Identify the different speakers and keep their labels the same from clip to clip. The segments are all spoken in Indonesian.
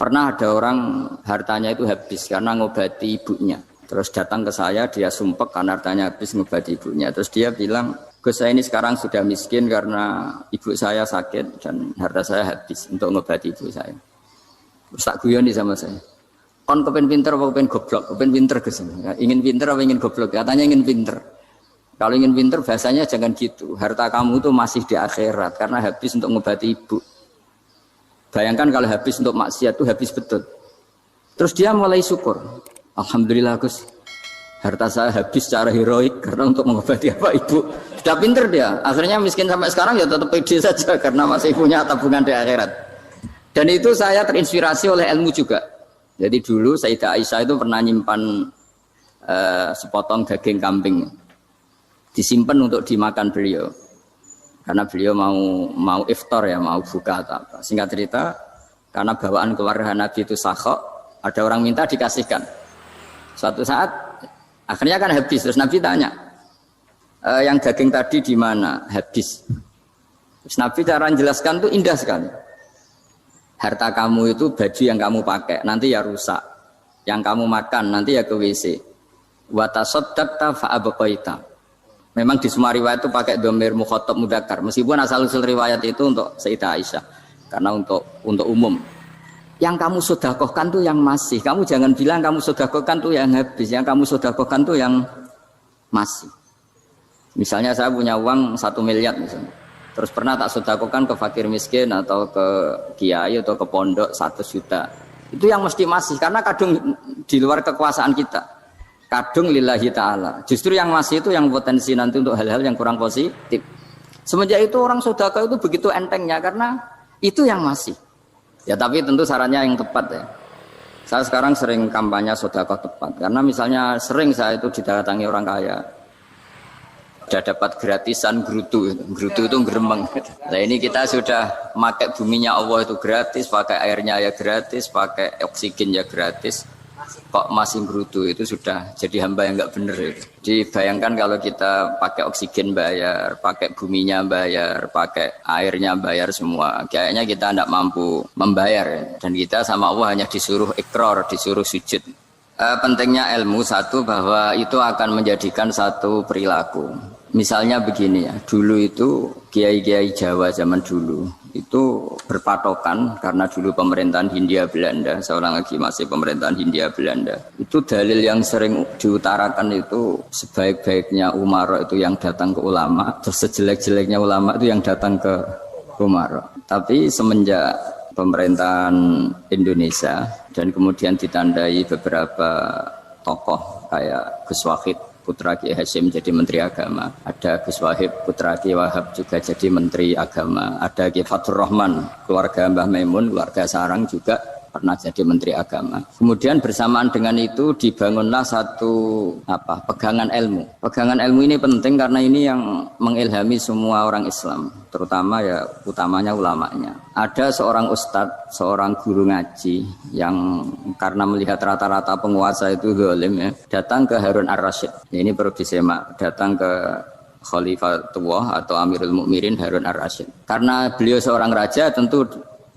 Speaker 1: Pernah ada orang hartanya itu habis karena ngobati ibunya. Terus datang ke saya, dia sumpek karena hartanya habis ngobati ibunya. Terus dia bilang, Gus, saya ini sekarang sudah miskin karena ibu saya sakit dan harta saya habis untuk ngobati ibu saya. Terus tak guyoni sama saya. Kon kepen pinter apa kepen goblok? Kepen pinter Gus. Ingin pinter apa ingin goblok? Katanya ingin pinter. Kalau ingin pinter bahasanya jangan gitu. Harta kamu itu masih di akhirat karena habis untuk ngobati ibu. Bayangkan kalau habis untuk maksiat itu habis betul. Terus dia mulai syukur. Alhamdulillah Gus, harta saya habis secara heroik karena untuk mengobati apa ibu. Sudah pinter dia. Akhirnya miskin sampai sekarang ya tetap pede saja karena masih punya tabungan di akhirat. Dan itu saya terinspirasi oleh ilmu juga. Jadi dulu Sayyidah Aisyah itu pernah nyimpan sepotong daging kambing. Disimpan untuk dimakan beliau. Karena beliau mau iftar ya, mau buka atau apa. Singkat cerita, karena bawaan keluarga Nabi itu sakhok, ada orang minta dikasihkan. Suatu saat, akhirnya kan habis. Terus Nabi tanya, yang daging tadi di mana? Habis. Terus Nabi cara menjelaskan itu indah sekali. Harta kamu itu baju yang kamu pakai, nanti ya rusak. Yang kamu makan, nanti ya ke WC. Wa tasaddaqta fa abqaita. Memang di semua riwayat itu pakai dhamir mukhatab mudzakkar. Meskipun asal-usul riwayat itu untuk Sayyidah Aisyah. Karena untuk umum. Yang kamu sedekahkan tuh yang masih. Kamu jangan bilang kamu sedekahkan tuh yang habis. Yang kamu sedekahkan tuh yang masih. Misalnya saya punya uang 1 miliar misalnya. Terus pernah tak sedekahkan ke fakir miskin atau ke kiai atau ke pondok 1 juta. Itu yang mesti masih. Karena kadung di luar kekuasaan kita. Kadung lillahi ta'ala. Justru yang masih itu yang potensi nanti untuk hal-hal yang kurang positif. Semenjak itu orang sedekah itu begitu entengnya karena itu yang masih. Ya tapi tentu sarannya yang tepat ya. Saya sekarang sering kampanye sedekah tepat. Karena misalnya sering saya itu didatangi orang kaya. Sudah dapat gratisan gerutu. Gerutu itu geremeng. Nah ini kita sudah pakai buminya Allah itu gratis. Pakai airnya ya gratis. Pakai oksigen ya gratis. Kok masih gerutu itu sudah jadi hamba yang nggak bener itu. Dibayangkan kalau kita pakai oksigen bayar, pakai buminya bayar, pakai airnya bayar semua. Kayaknya kita tidak mampu membayar ya. Dan kita sama Allah hanya disuruh ikrar, disuruh sujud. Pentingnya ilmu satu bahwa itu akan menjadikan satu perilaku. Misalnya begini ya, dulu itu kiai-kiai Jawa zaman dulu itu berpatokan karena dulu pemerintahan Hindia Belanda, seorang lagi masih pemerintahan Hindia Belanda. Itu dalil yang sering diutarakan itu sebaik-baiknya umara itu yang datang ke ulama, terus sejelek-jeleknya ulama itu yang datang ke umara. Tapi semenjak pemerintahan Indonesia dan kemudian ditandai beberapa tokoh kayak Gus Wahid putra Kiai Hasyim jadi Menteri Agama, ada Gus Wahib putra Kiai Wahab juga jadi Menteri Agama, ada Kiai Fathur Rahman keluarga Mbah Maimun, keluarga Sarang juga pernah jadi Menteri Agama. Kemudian bersamaan dengan itu dibangunlah satu pegangan ilmu. Pegangan ilmu ini penting karena ini yang mengilhami semua orang Islam, terutama ya utamanya ulamanya. Ada seorang ustadz, seorang guru ngaji yang karena melihat rata-rata penguasa itu zalim ya, datang ke Harun Ar-Rasyid. Ini perlu disemak, datang ke Khalifatullah atau Amirul Mukminin Harun Ar-Rasyid. Karena beliau seorang raja tentu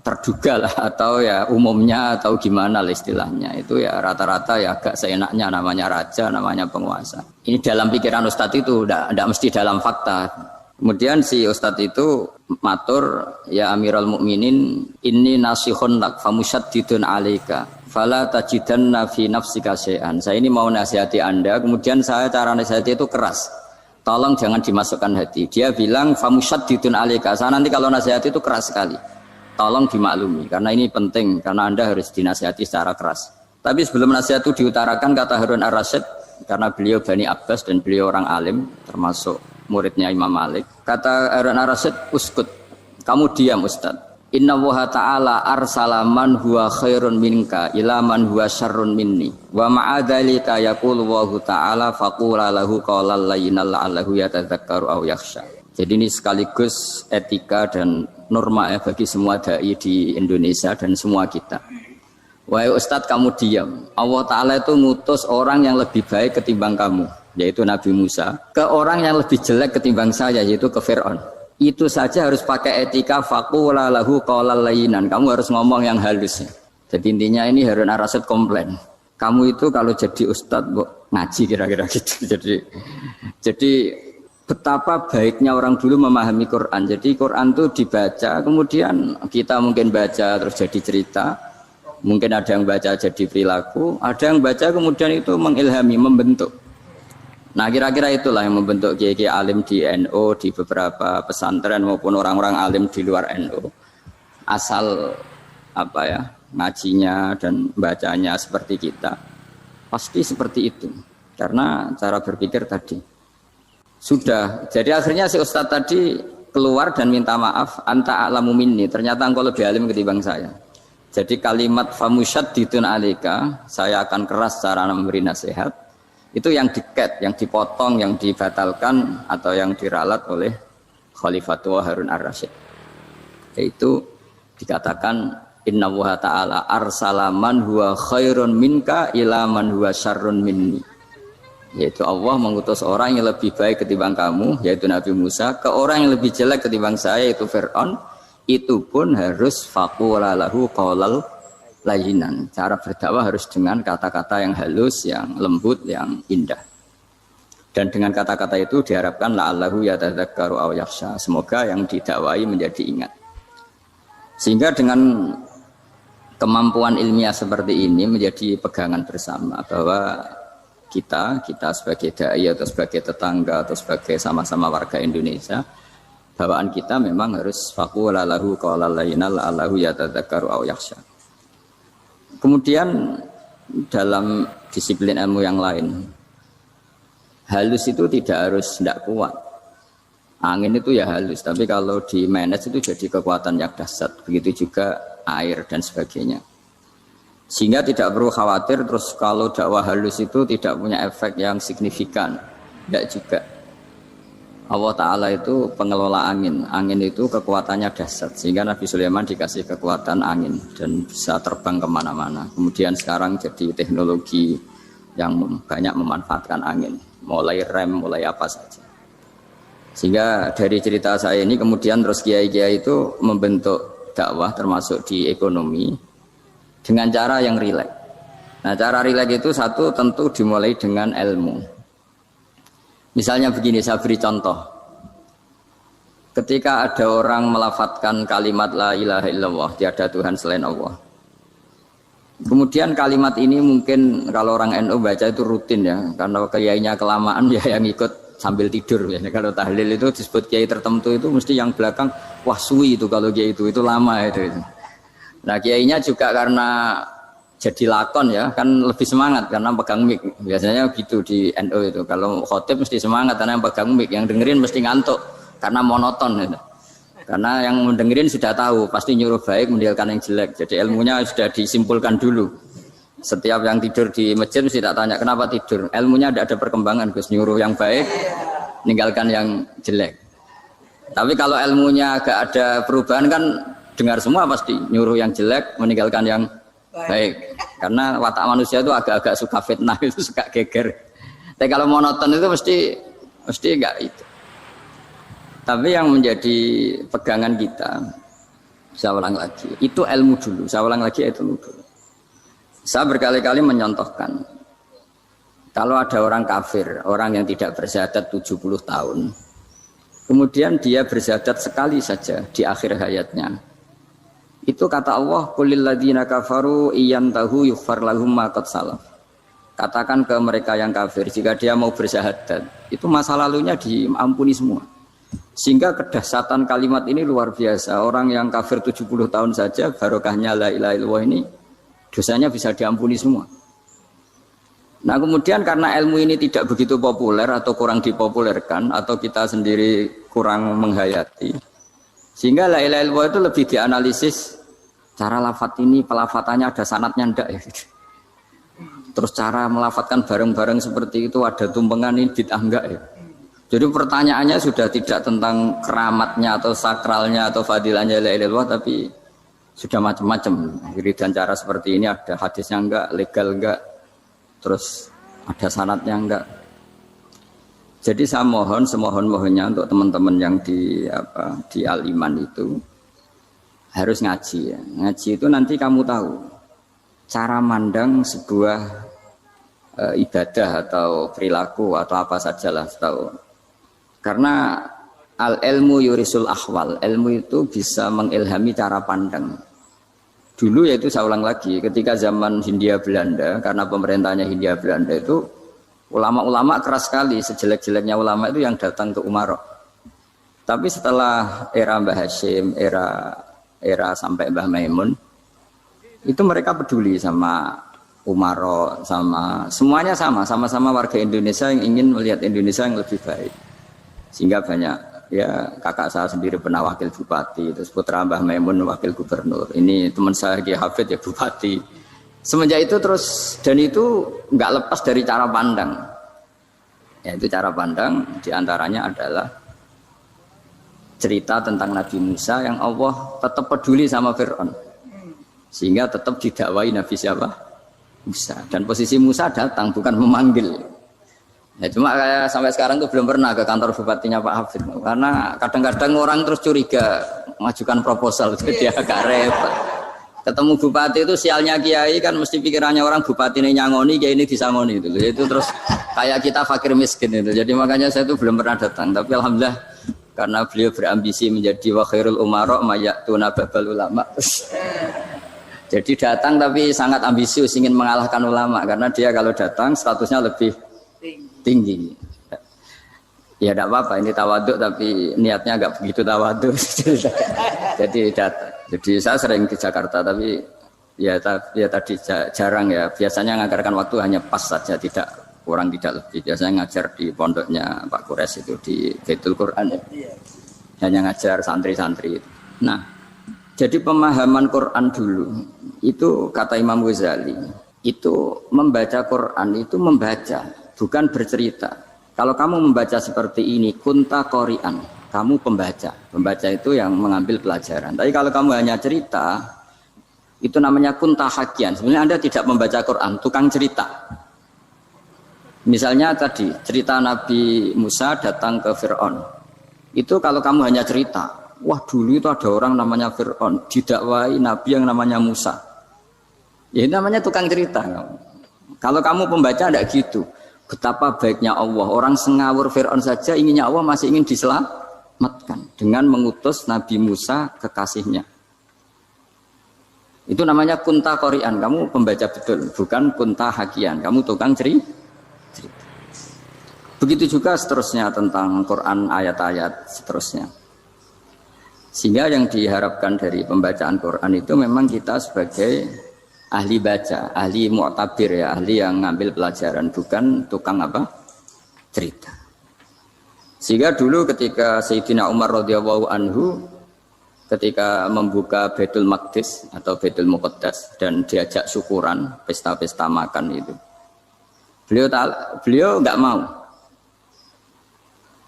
Speaker 1: terduga lah atau ya umumnya atau gimana lah istilahnya itu ya rata-rata ya agak seenaknya namanya raja, namanya penguasa. Ini dalam pikiran ustadz itu tidak mesti dalam fakta. Kemudian si ustadz itu matur, ya Amirul Mukminin inni nasihun lak famusyaddidun alaika fala tajidanna fi nafsika syai'an. Saya ini mau nasihati Anda, kemudian saya cara nasihati itu keras. Tolong jangan dimasukkan hati. Dia bilang famusyaddidun alaika. Saya nanti kalau nasihati itu keras sekali. Tolong dimaklumi, karena ini penting, karena Anda harus dinasihati secara keras. Tapi sebelum nasihat itu diutarakan, kata Harun Ar-Rasyid, karena beliau Bani Abbas dan beliau orang alim, termasuk muridnya Imam Malik. Kata Harun Ar-Rasyid, uskut, kamu diam Ustaz. Inna Allaha ta'ala arsala man huwa khairun minka ila man huwa syarrun minni. Wa ma'adhalika yakulu Allahu ta'ala faqula lahu qawlan layyinal la'allahu yatadzakkaru aw yakhsha. Jadi ini sekaligus etika dan norma ya bagi semua dai di Indonesia dan semua kita. Wahai Ustadz kamu diam. Allah Ta'ala itu ngutus orang yang lebih baik ketimbang kamu, yaitu Nabi Musa, ke orang yang lebih jelek ketimbang saya, yaitu ke Fir'aun. Itu saja harus pakai etika faqula lahu qawlan layyinan. Kamu harus ngomong yang halus. Jadi intinya ini Harun Ar-Rasyid komplain. Kamu itu kalau jadi ustadz ngaji kira-kira gitu. Jadi betapa baiknya orang dulu memahami Quran. Jadi Quran itu dibaca, kemudian kita mungkin baca terus jadi cerita. Mungkin ada yang baca jadi perilaku, ada yang baca kemudian itu mengilhami, membentuk. Nah kira-kira itulah yang membentuk kiai-kiai alim di NU, di beberapa pesantren maupun orang-orang alim di luar NU. Asal apa ya, ngajinya dan bacanya seperti kita, pasti seperti itu. Karena cara berpikir tadi sudah. Jadi akhirnya si ustadz tadi keluar dan minta maaf, anta a'lamu minni, ternyata engkau lebih alim ketimbang saya. Jadi kalimat famusyaddidun alika, saya akan keras cara memberi nasihat. Itu yang diket, yang dipotong, yang dibatalkan atau yang diralat oleh Khalifatullah Harun Ar-Rasyid. Yaitu dikatakan Inna Allaha ta'ala arsala man huwa khairun minka ila man huwa syarrun minni. Yaitu Allah mengutus orang yang lebih baik ketimbang kamu, yaitu Nabi Musa, ke orang yang lebih jelek ketimbang saya, yaitu Fir'aun. Itu pun harus faqula lahu qaulal layinan. Cara berdakwah harus dengan kata-kata yang halus, yang lembut, yang indah. Dan dengan kata-kata itu diharapkan la'allahu yatadzakkaru aw yakhsha. Semoga yang didakwai menjadi ingat. Sehingga dengan kemampuan ilmiah seperti ini menjadi pegangan bersama bahwa kita sebagai dai atau sebagai tetangga atau sebagai sama-sama warga Indonesia, bawaan kita memang harus faqula lahu qaulal layinan la'allahu yatadzakkaru aw yakhsha. Kemudian dalam disiplin ilmu yang lain, halus itu tidak kuat. Angin itu ya halus, tapi kalau di manage itu jadi kekuatan yang dahsyat. Begitu juga air dan sebagainya. Sehingga tidak perlu khawatir terus kalau dakwah halus itu tidak punya efek yang signifikan. Tidak juga. Allah Ta'ala itu pengelola angin. Angin itu kekuatannya dahsyat. Sehingga Nabi Sulaiman dikasih kekuatan angin dan bisa terbang kemana-mana. Kemudian sekarang jadi teknologi yang banyak memanfaatkan angin. Mulai rem, mulai apa saja. Sehingga dari cerita saya ini kemudian terus kiai-kiai itu membentuk dakwah termasuk di ekonomi dengan cara yang rileks. Nah cara rileks itu satu tentu dimulai dengan ilmu. Misalnya begini, saya beri contoh. Ketika ada orang melafadzkan kalimat la ilaha illallah, tiada Tuhan selain Allah. Kemudian kalimat ini mungkin kalau orang NU baca itu rutin ya, karena kiainya kelamaan ya yang ikut sambil tidur ya. Kalau tahlil itu disebut kiai tertentu itu mesti yang belakang wah suwi itu kalau kiai itu lama itu. Nah kiainya juga karena jadi lakon ya kan lebih semangat karena pegang mic. Biasanya gitu di NU itu. Kalau khotib mesti semangat karena yang pegang mic, yang dengerin mesti ngantuk karena monoton gitu. Karena yang mendengerin sudah tahu pasti nyuruh baik meninggalkan yang jelek. Jadi ilmunya sudah disimpulkan dulu. Setiap yang tidur di masjid mesti tak tanya kenapa tidur. Ilmunya tidak ada perkembangan, Gus, nyuruh yang baik meninggalkan yang jelek. Tapi kalau ilmunya agak ada perubahan kan dengar semua pasti nyuruh yang jelek meninggalkan yang baik, karena watak manusia itu agak-agak suka fitnah, itu suka geger. Tapi kalau monoton itu mesti enggak itu. Tapi yang menjadi pegangan kita, saya ulang lagi, itu ilmu dulu. Saya ulang lagi itu ilmu dulu. Saya berkali-kali menyontohkan, kalau ada orang kafir, orang yang tidak bersyahadat 70 tahun, kemudian dia bersyahadat sekali saja di akhir hayatnya. Itu kata Allah, qulil ladzina kafaru iyantahu yughfar lahum ma qad salaf. Katakan ke mereka yang kafir jika dia mau bersyahadat, itu masa lalunya diampuni semua. Sehingga kedahsyatan kalimat ini luar biasa. Orang yang kafir 70 tahun saja barokahnya la ilaha illallah ini dosanya bisa diampuni semua. Nah, kemudian karena ilmu ini tidak begitu populer atau kurang dipopulerkan atau kita sendiri kurang menghayati, sehingga la ilaha illallah itu lebih dianalisis cara lafadz ini, pelafatannya ada sanadnya enggak ya. Terus cara melafatkan bareng-bareng seperti itu ada tumpengan ini bid'ah enggak ya. Jadi pertanyaannya sudah tidak tentang keramatnya atau sakralnya atau fadilahnya la ilaha illallah, tapi sudah macam-macam. Dan cara seperti ini ada hadisnya enggak, legal enggak, terus ada sanadnya enggak. Jadi saya mohon semohon-mohonnya untuk teman-teman yang di Al-Iman itu harus ngaji ya. Ngaji itu nanti kamu tahu cara mandang sebuah ibadah atau perilaku atau apa sajalah tahu. Karena al ilmu yurisul ahwal, ilmu itu bisa mengilhami cara pandang. Dulu yaitu saya ulang lagi, ketika zaman Hindia Belanda, karena pemerintahnya Hindia Belanda itu ulama-ulama keras sekali, sejelek-jeleknya ulama itu yang datang ke Umarok. Tapi setelah era Mbah Hashim, era sampai Mbah Maimun, itu mereka peduli sama Umarok, sama semuanya sama-sama warga Indonesia yang ingin melihat Indonesia yang lebih baik. Sehingga banyak ya kakak saya sendiri pernah wakil bupati, terus putra Mbah Maimun wakil gubernur. Ini teman saya Ki Hafid ya bupati. Semenjak itu terus, dan itu nggak lepas dari cara pandang. Ya itu cara pandang diantaranya adalah cerita tentang Nabi Musa yang Allah tetap peduli sama Fir'aun. Sehingga tetap didakwai Nabi siapa? Musa. Dan posisi Musa datang bukan memanggil. Ya cuma kayak sampai sekarang tuh belum pernah ke kantor bupatinya Pak Hafid. Karena kadang-kadang orang terus curiga mengajukan proposal jadi agak repot. Ketemu bupati itu sialnya kiai kan mesti pikirannya orang bupati ini nyangoni, kiai ini disangoni itu. Itu terus kayak kita fakir miskin itu. Jadi makanya saya tuh belum pernah datang. Tapi alhamdulillah karena beliau berambisi menjadi wa khairul umara mayatuna babal ulama. Jadi datang tapi sangat ambisius ingin mengalahkan ulama karena dia kalau datang statusnya lebih tinggi. Ya tidak apa-apa ini tawaduk tapi niatnya agak begitu tawaduk. Jadi saya sering ke Jakarta tapi ya tadi jarang ya. Biasanya ngajarkan waktu hanya pas saja, tidak kurang tidak lebih. Biasanya ngajar di pondoknya Pak Kures itu di Baitul Quran ya. Hanya ngajar santri-santri. Nah, jadi pemahaman Quran dulu itu kata Imam Ghazali itu membaca Quran itu membaca, bukan bercerita. Kalau kamu membaca seperti ini, kunta qori'an, kamu pembaca. Pembaca itu yang mengambil pelajaran. Tapi kalau kamu hanya cerita, itu namanya kunta hakian. Sebenarnya Anda tidak membaca Quran, tukang cerita. Misalnya tadi, cerita Nabi Musa datang ke Fir'aun. Itu kalau kamu hanya cerita, wah dulu itu ada orang namanya Fir'aun, didakwai Nabi yang namanya Musa. Ya ini namanya tukang cerita. Kalau kamu pembaca tidak gitu. Betapa baiknya Allah, orang sengawur Fir'aun saja inginnya Allah masih ingin diselamatkan dengan mengutus Nabi Musa kekasihnya. Itu namanya kunta qori'an, kamu pembaca betul, bukan kunta hakian, kamu tukang cerita. Begitu juga seterusnya tentang Quran ayat-ayat seterusnya. Sehingga yang diharapkan dari pembacaan Quran itu memang kita sebagai ahli baca, ahli mu'tabir ya, ahli yang ngambil pelajaran, bukan tukang apa? Cerita. Sehingga dulu ketika Sayyidina Umar radhiyallahu anhu ketika membuka Baitul Maqdis atau Baitul Muqaddas dan diajak syukuran, pesta-pesta makan itu. Beliau enggak mau.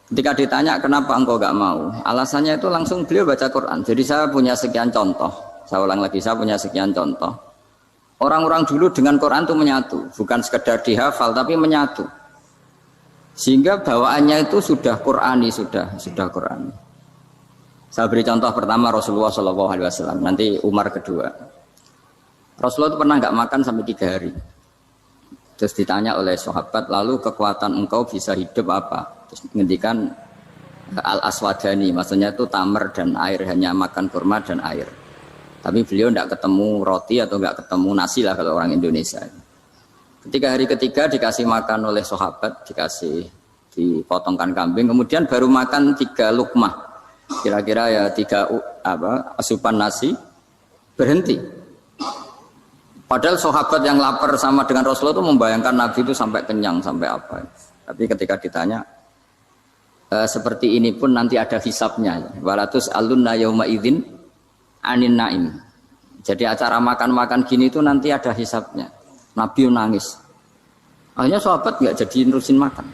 Speaker 1: Ketika ditanya kenapa engkau enggak mau? Alasannya itu langsung beliau baca Quran. Jadi saya punya sekian contoh. Saya ulang lagi, saya punya sekian contoh. Orang-orang dulu dengan Quran itu menyatu, bukan sekedar dihafal tapi menyatu. Sehingga bawaannya itu sudah Qurani, sudah Qurani. Saya beri contoh pertama Rasulullah SAW, nanti Umar kedua. Rasulullah itu pernah nggak makan sampai 3 hari. Terus ditanya oleh sahabat, lalu kekuatan engkau bisa hidup apa? Terus menghentikan al-aswadani, maksudnya itu tamar dan air, hanya makan kurma dan air. Tapi beliau tidak ketemu roti atau tidak ketemu nasi lah kalau orang Indonesia. Ketika hari ketiga dikasih makan oleh sahabat, dipotongkan kambing, kemudian baru makan 3 lukmah, kira-kira ya 3 asupan nasi, berhenti. Padahal sahabat yang lapar sama dengan Rasulullah itu membayangkan Nabi itu sampai kenyang, sampai apa. Tapi ketika ditanya, seperti ini pun nanti ada hisabnya. Walatus alunna yauma idzin anin naim. Jadi acara makan-makan gini itu nanti ada hisabnya. Nabi nangis. Akhirnya sahabat nggak jadi nerusin makan.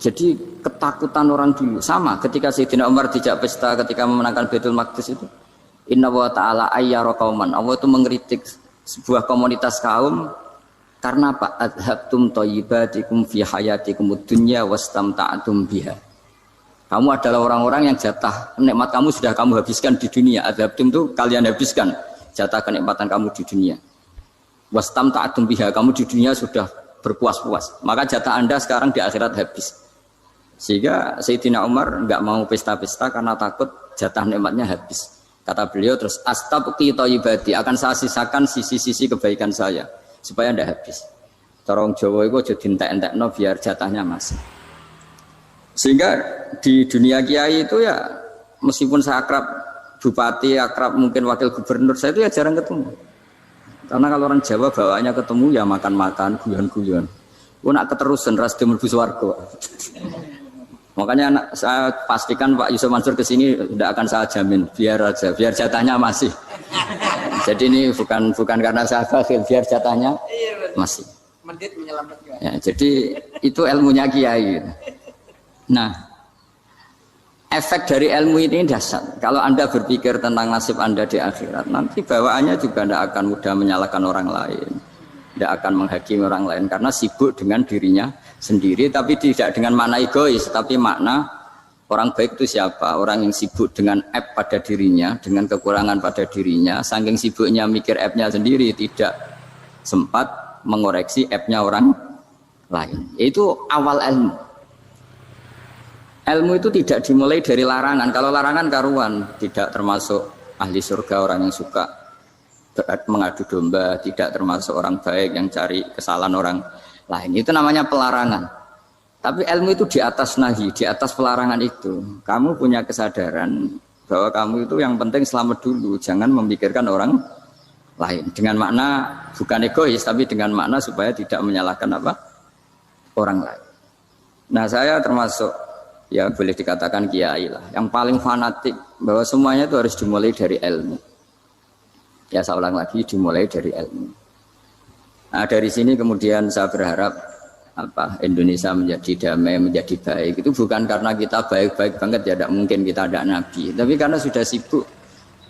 Speaker 1: Jadi ketakutan orang dulu sama ketika Sayyidina Umar dijak pesta ketika memenangkan Baitul Maqdis itu. Inna wa ta'ala ayyara qauman. Allah itu mengkritik sebuah komunitas kaum karena apa? Adhabtum thayyibatikum fi hayatikum dunya wastamta'tum biha. Kamu adalah orang-orang yang jatah nikmat kamu sudah kamu habiskan di dunia. Adhabtum itu kalian habiskan jatah kenikmatan kamu di dunia. Wastamta'tum biha, kamu di dunia sudah berpuas-puas. Maka jatah Anda sekarang di akhirat habis. Sehingga Sayyidina Umar enggak mau pesta-pesta karena takut jatah nikmatnya habis. Kata beliau terus astabqi thayyibati, akan saya sisakan sisi-sisi kebaikan saya supaya ndak habis. Corong Jawa itu aja dientek-entekno biar jatahnya masih. Sehingga di dunia kiai itu ya meskipun saya akrab bupati, akrab mungkin wakil gubernur, saya itu ya jarang ketemu. Karena kalau orang Jawa bawaannya ketemu ya makan-makan, guyon-guyon. Nak keterusan ras di mlebu swarga. Makanya saya pastikan Pak Yusuf Mansur ke sini tidak akan saya jamin, biar aja, biar jatahnya masih. Jadi ini bukan karena saya bakhil, biar jatahnya masih.
Speaker 2: Mendit menyelamatkan.
Speaker 1: Ya, jadi itu ilmunya kiai. Nah, efek dari ilmu ini dahsyat. Kalau Anda berpikir tentang nasib Anda di akhirat, nanti bawaannya juga tidak akan mudah menyalahkan orang lain, tidak akan menghakimi orang lain karena sibuk dengan dirinya sendiri, tapi tidak dengan makna egois, tapi makna orang baik itu siapa? Orang yang sibuk dengan aib pada dirinya, dengan kekurangan pada dirinya, saking sibuknya mikir aibnya sendiri, tidak sempat mengoreksi aibnya orang lain. Itu awal ilmu. Ilmu itu tidak dimulai dari larangan. Kalau larangan karuan, tidak termasuk ahli surga, orang yang suka mengadu domba, tidak termasuk orang baik yang cari kesalahan orang lain. Itu namanya pelarangan. Tapi ilmu itu di atas nahi, di atas pelarangan itu. Kamu punya kesadaran bahwa kamu itu yang penting selamat dulu, jangan memikirkan orang lain. Dengan makna bukan egois, tapi dengan makna supaya tidak menyalahkan orang lain. Nah, saya termasuk ya boleh dikatakan kiai lah, yang paling fanatik bahwa semuanya itu harus dimulai dari ilmu. Ya saya ulang lagi, dimulai dari ilmu. Nah, dari sini kemudian saya berharap Indonesia menjadi damai, menjadi baik. Itu bukan karena kita baik-baik banget, ya tidak mungkin kita ada nabi, tapi karena sudah sibuk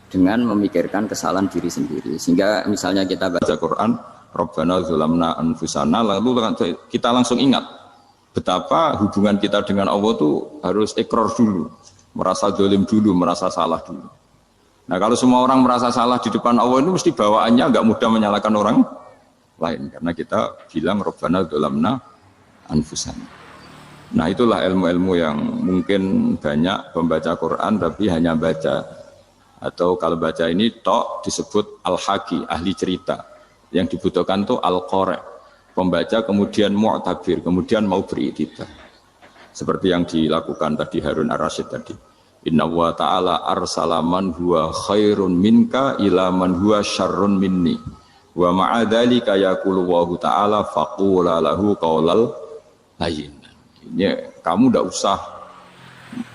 Speaker 1: dengan memikirkan kesalahan diri sendiri. Sehingga misalnya kita baca Quran, Rabbana dzalamna anfusana, lalu kita langsung ingat betapa hubungan kita dengan Allah itu harus ikrar dulu, merasa zalim dulu, merasa salah dulu. Nah, kalau semua orang merasa salah di depan Allah itu mesti bawaannya enggak mudah menyalahkan orang lain, karena kita bilang Rabbana dzalamna anfusana. Nah, itulah ilmu-ilmu yang mungkin banyak pembaca Quran tapi hanya baca, atau kalau baca ini tok disebut al-haqi, ahli cerita. Yang dibutuhkan itu al-qari, pembaca kemudian mu'tabir, kemudian mau beriktibar. Seperti yang dilakukan tadi Harun ar-Rasyid tadi. Inna wa ta'ala arsala man huwa khairun minka ila man huwa syarrun minni. Wa ma'adzalika yaqulu wa ta'ala faqula lahu qaulal layyin. Ini kamu tidak usah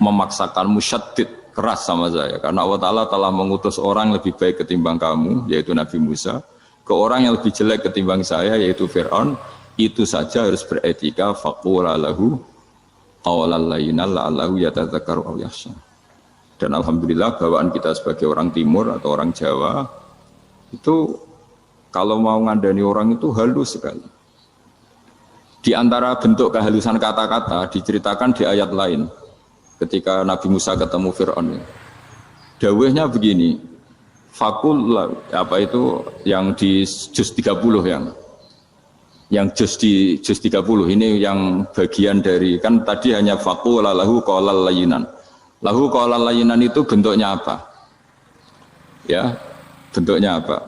Speaker 1: memaksakan musyaddid keras sama saya, karena Allah Ta'ala telah mengutus orang lebih baik ketimbang kamu, yaitu Nabi Musa, ke orang yang lebih jelek ketimbang saya, yaitu Fir'aun. Itu saja harus beretika. Faqula lahu qawlan layyinan la'allahu yatadzakkaru aw yakhsha. Dan alhamdulillah bawaan kita sebagai orang timur atau orang Jawa itu kalau mau ngandani orang itu halus sekali. Di antara bentuk kehalusan kata-kata diceritakan di ayat lain. Ketika Nabi Musa ketemu Fir'aun, dawuhnya begini, fakul apa itu yang di juz 30 yang juz 30 ini yang bagian dari, kan tadi hanya fakul lahu qaulal layyinan. Lahu qaulal layyinan itu bentuknya apa? Ya, bentuknya apa?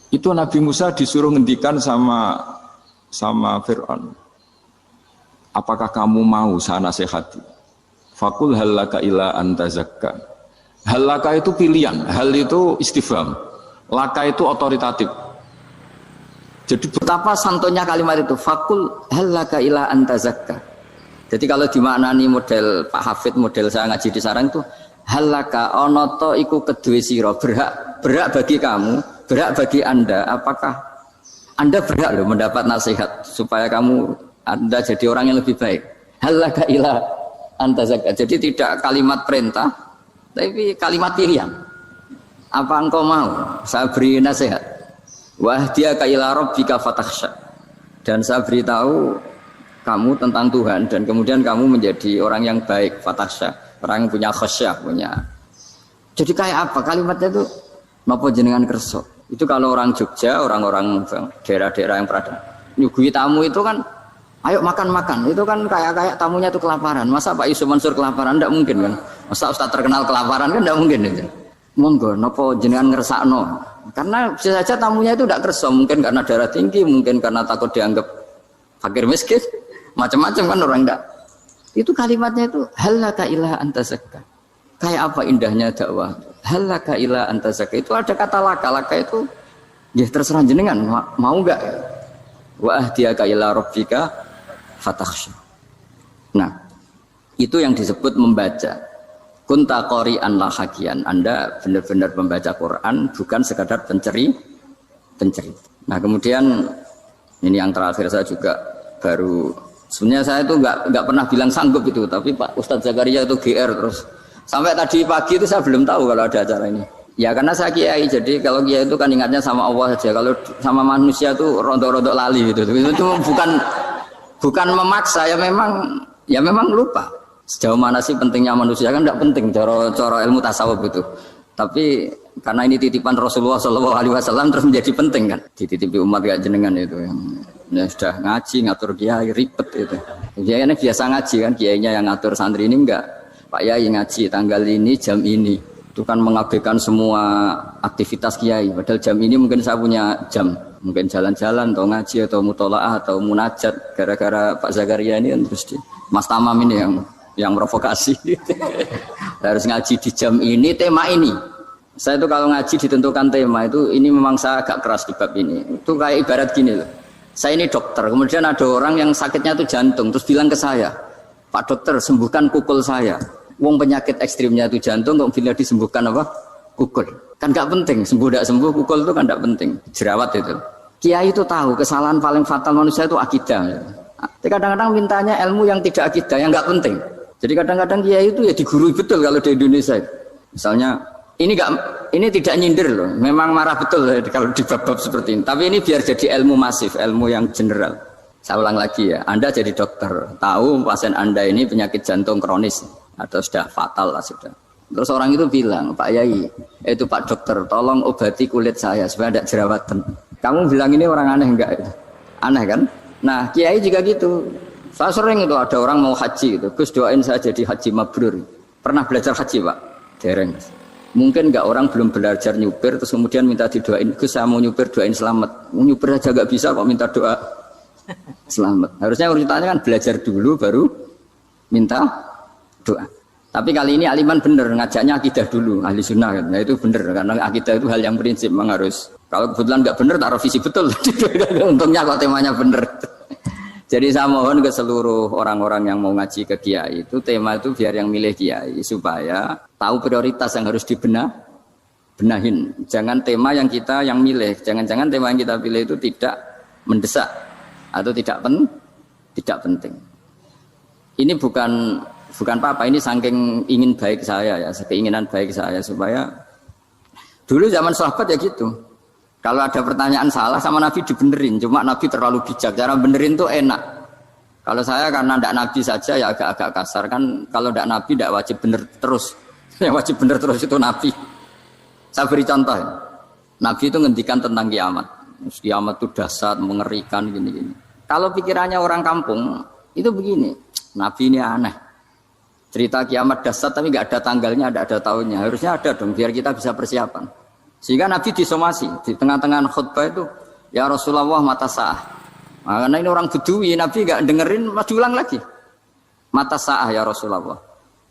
Speaker 1: Itu Nabi Musa disuruh ngendikan sama Fir'aun. Apakah kamu mau saya nasihati? Fakul halaka ila antazakka. Halaka itu pilihan, hal itu istifham, laka itu otoritatif. Jadi betapa santunnya kalimat itu, fakul halaka ila antazakka. Jadi kalau dimaknani model Pak Hafid, model saya ngaji di sarang itu, halaka onoto iku kedue sira, berhak bagi kamu, berhak bagi Anda. Apakah Anda berhak loh mendapat nasihat supaya Anda jadi orang yang lebih baik? Halaka ila antazakka. Jadi tidak kalimat perintah, tapi kalimat pilihan. Apa engkau mau saya beri nasihat? Wahdiyaka ila rabbika fatakhsha. Dan saya beritahu kamu tentang Tuhan, dan kemudian kamu menjadi orang yang baik, fatakhsha, orang yang punya khasyah, punya. Jadi kayak apa kalimatnya itu? Napa jenengan kersa? Itu kalau orang Jogja, orang-orang daerah-daerah yang berada nyuguhi tamu itu kan, ayo makan-makan. Itu kan kayak tamunya itu kelaparan. Masa Pak Yusuf Mansur kelaparan? Tidak mungkin kan. Masa Ustaz terkenal kelaparan kan tidak mungkin itu. Monggo, napa jenengan ngersakno? Karena bisa saja tamunya itu tidak kersa, mungkin karena darah tinggi, mungkin karena takut dianggap fakir miskin, macam-macam kan orang enggak. Itu kalimatnya itu halaka ila anta zakka. Kayak apa indahnya dakwah. Halaka ila anta zakka. Itu ada kata laka itu ya terserah jenengan mau enggak. Wa ahdiyaka ila rabbika fatakhsha. Nah, itu yang disebut membaca. Kunta qori'an la hakian. Anda benar-benar membaca Quran, bukan sekadar penceri. Nah, kemudian ini yang terakhir saya juga baru, sebenarnya saya itu nggak pernah bilang sanggup itu, tapi Pak Ustadz Zakaria itu GR terus. Sampai tadi pagi itu saya belum tahu kalau ada acara ini. Ya karena saya kiai, jadi kalau kiai itu kan ingatnya sama Allah saja. Kalau sama manusia itu rontok-rontok lali gitu. Itu bukan memaksa, ya memang lupa. Sejauh mana sih pentingnya manusia kan tidak penting cara ilmu tasawuf itu. Tapi karena ini titipan Rasulullah SAW terus menjadi penting kan. Dititipi umat kayak jenengan itu yang ya sudah ngaji ngatur kiai ribet itu. Kiai ini biasa ngaji kan, kiainya yang ngatur santri ini enggak. Pak Yai ngaji tanggal ini jam ini. Itu kan mengabaikan semua aktivitas kiai. Padahal jam ini mungkin saya punya jam. Mungkin jalan-jalan atau ngaji atau mutolaah atau munajat. Gara-gara Pak Zakaria ini kan terus Mas Tamam ini yang provokasi. Harus ngaji di jam ini, tema ini. Saya itu kalau ngaji ditentukan tema itu, ini memang saya agak keras di bab ini. Itu kayak ibarat gini loh. Saya ini dokter, kemudian ada orang yang sakitnya itu jantung, terus bilang ke saya, Pak dokter sembuhkan kukul saya. Wong penyakit ekstrimnya itu jantung, kok bila disembuhkan apa? Kukul. Kan gak penting, sembuh tidak sembuh, kukul itu kan gak penting. Jerawat itu. Kiai itu tahu kesalahan paling fatal manusia itu akidah. Tapi kadang-kadang mintanya ilmu yang tidak akidah, yang gak penting. Jadi kadang-kadang kiai itu ya digurui betul kalau di Indonesia. Misalnya ini tidak nyindir loh, memang marah betul kalau di bab-bab seperti ini. Tapi ini biar jadi ilmu masif, ilmu yang general. Saya ulang lagi ya, Anda jadi dokter, tahu pasien Anda ini penyakit jantung kronis atau sudah fatal lah sudah. Terus orang itu bilang, Pak Yai, itu Pak dokter, tolong obati kulit saya supaya tidak jerawatan. Kamu bilang ini orang aneh enggak? Aneh kan? Nah kiai juga gitu. Saya sering itu ada orang mau haji gitu, Gus doain saya jadi haji mabrur. Pernah belajar haji Pak? Dereng. Mungkin enggak orang belum belajar nyupir terus kemudian minta didoain, Gus saya mau nyupir doain selamat. Mau nyupir aja enggak bisa kok minta doa selamat. Harusnya urutannya kan belajar dulu baru minta doa. Tapi kali ini aliman bener ngajaknya akidah dulu, ahli sunnah kan. Nah itu bener karena akidah itu hal yang prinsip memang harus. Kalau kebetulan enggak bener taruh visi betul. Untungnya kok temanya bener. Jadi saya mohon ke seluruh orang-orang yang mau ngaji ke kiai itu tema itu biar yang milih kiai supaya tahu prioritas yang harus benahin. Jangan tema yang milih, jangan-jangan tema yang kita pilih itu tidak mendesak atau tidak penting. Ini bukan apa-apa, ini saking ingin baik saya ya, keinginan baik saya supaya dulu zaman sahabat ya gitu. Kalau ada pertanyaan salah sama Nabi dibenerin, cuma Nabi terlalu bijak. Cara benerin tuh enak. Kalau saya karena tidak Nabi saja ya agak-agak kasar kan. Kalau tidak Nabi tidak wajib bener terus. Yang wajib bener terus itu Nabi. Saya beri contoh. Ya. Nabi itu ngendikan tentang kiamat. Kiamat itu dahsyat, mengerikan gini-gini. Kalau pikirannya orang kampung itu begini. Nabi ini aneh. Cerita kiamat dahsyat tapi nggak ada tanggalnya, nggak ada tahunnya. Harusnya ada dong biar kita bisa persiapan. Sehingga Nabi disomasi di tengah-tengah khutbah itu, ya Rasulullah mata sa'ah. Nah, karena ini orang Bedui, Nabi nggak dengerin, masih ulang lagi. Mata sa'ah ya Rasulullah.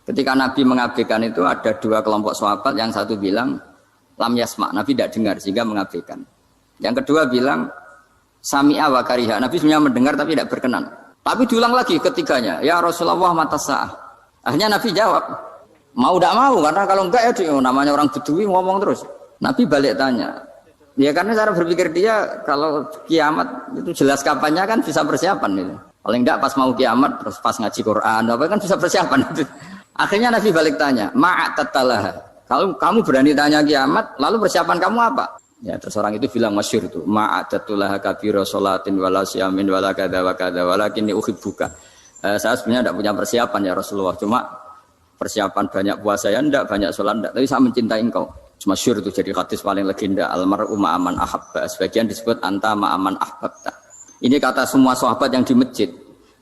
Speaker 1: Ketika Nabi mengabaikan itu ada dua kelompok sahabat, yang satu bilang lam yasma, Nabi tidak dengar sehingga mengabaikan. Yang kedua bilang sami'a wa kariha, Nabi sebenarnya mendengar tapi tidak berkenan. Tapi diulang lagi ketiganya, ya Rasulullah mata sa'ah. Akhirnya Nabi jawab, mau tidak mau karena kalau enggak ya namanya orang Bedui ngomong terus. Nabi balik tanya, ya karena cara berpikir dia kalau kiamat itu jelas kapannya kan bisa persiapan itu. Paling enggak pas mau kiamat terus pas ngaji Quran apa kan bisa persiapan itu. Akhirnya Nabi balik tanya, ma'atatalah. Kalau kamu berani tanya kiamat, lalu persiapan kamu apa? Ya terus orang itu bilang masyhur itu, ma'atatalah kabira sholatin wala siyamin wala kadza wa kadza walakinni uhibbuka. Saya sebenarnya tidak punya persiapan ya Rasulullah, cuma persiapan banyak puasa ya enggak, banyak sholat enggak, tapi saya mencintai engkau. Masyhur itu jadi hadis paling legenda, almar'u ma'aman ahabba. Sebagian disebut anta ma'aman ahbabta. Ini kata semua sahabat yang di masjid.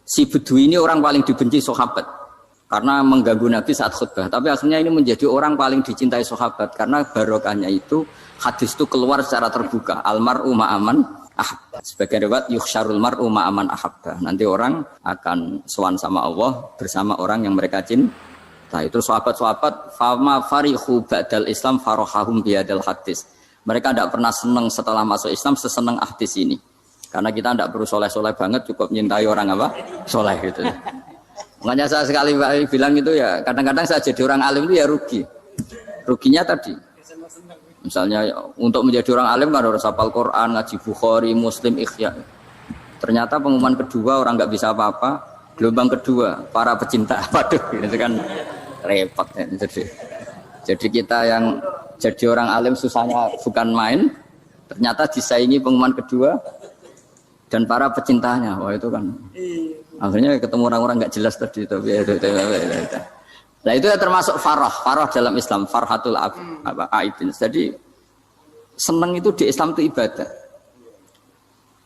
Speaker 1: Si Bedui ini orang paling dibenci sahabat karena mengganggu Nabi saat khutbah. Tapi akhirnya ini menjadi orang paling dicintai sahabat karena barokahnya itu hadis itu keluar secara terbuka. Almar'u ma'aman ahabba. Sebagian riwayat yuhsyarul mar'u ma'aman ahabba. Nanti orang akan sowan sama Allah bersama orang yang mereka cintai. Nah, itu sahabat-sahabat fama farihu ba'dal Islam farahahum biadal hadis. Mereka tidak pernah senang setelah masuk Islam sesenang hadis ini. Karena kita tidak perlu soleh-soleh banget, cukup menyintai orang apa? Soleh gitu. Makanya saya sekali bilang itu ya, kadang-kadang saya jadi orang alim itu ya rugi. Ruginya tadi. Misalnya untuk menjadi orang alim kan harus hafal Quran, ngaji Bukhari, Muslim, Ikhya. Ternyata pengumuman kedua orang nggak bisa apa-apa. Gelombang kedua para pecinta. Waduh, itu kan repot ya. Jadi kita yang jadi orang alim susahnya bukan main, ternyata disaingi pengumuman kedua dan para pecintanya. Wah itu kan akhirnya ketemu orang-orang nggak jelas tadi. Nah itu ya termasuk farah dalam Islam, farhatul aibin. Jadi senang itu di Islam itu ibadah.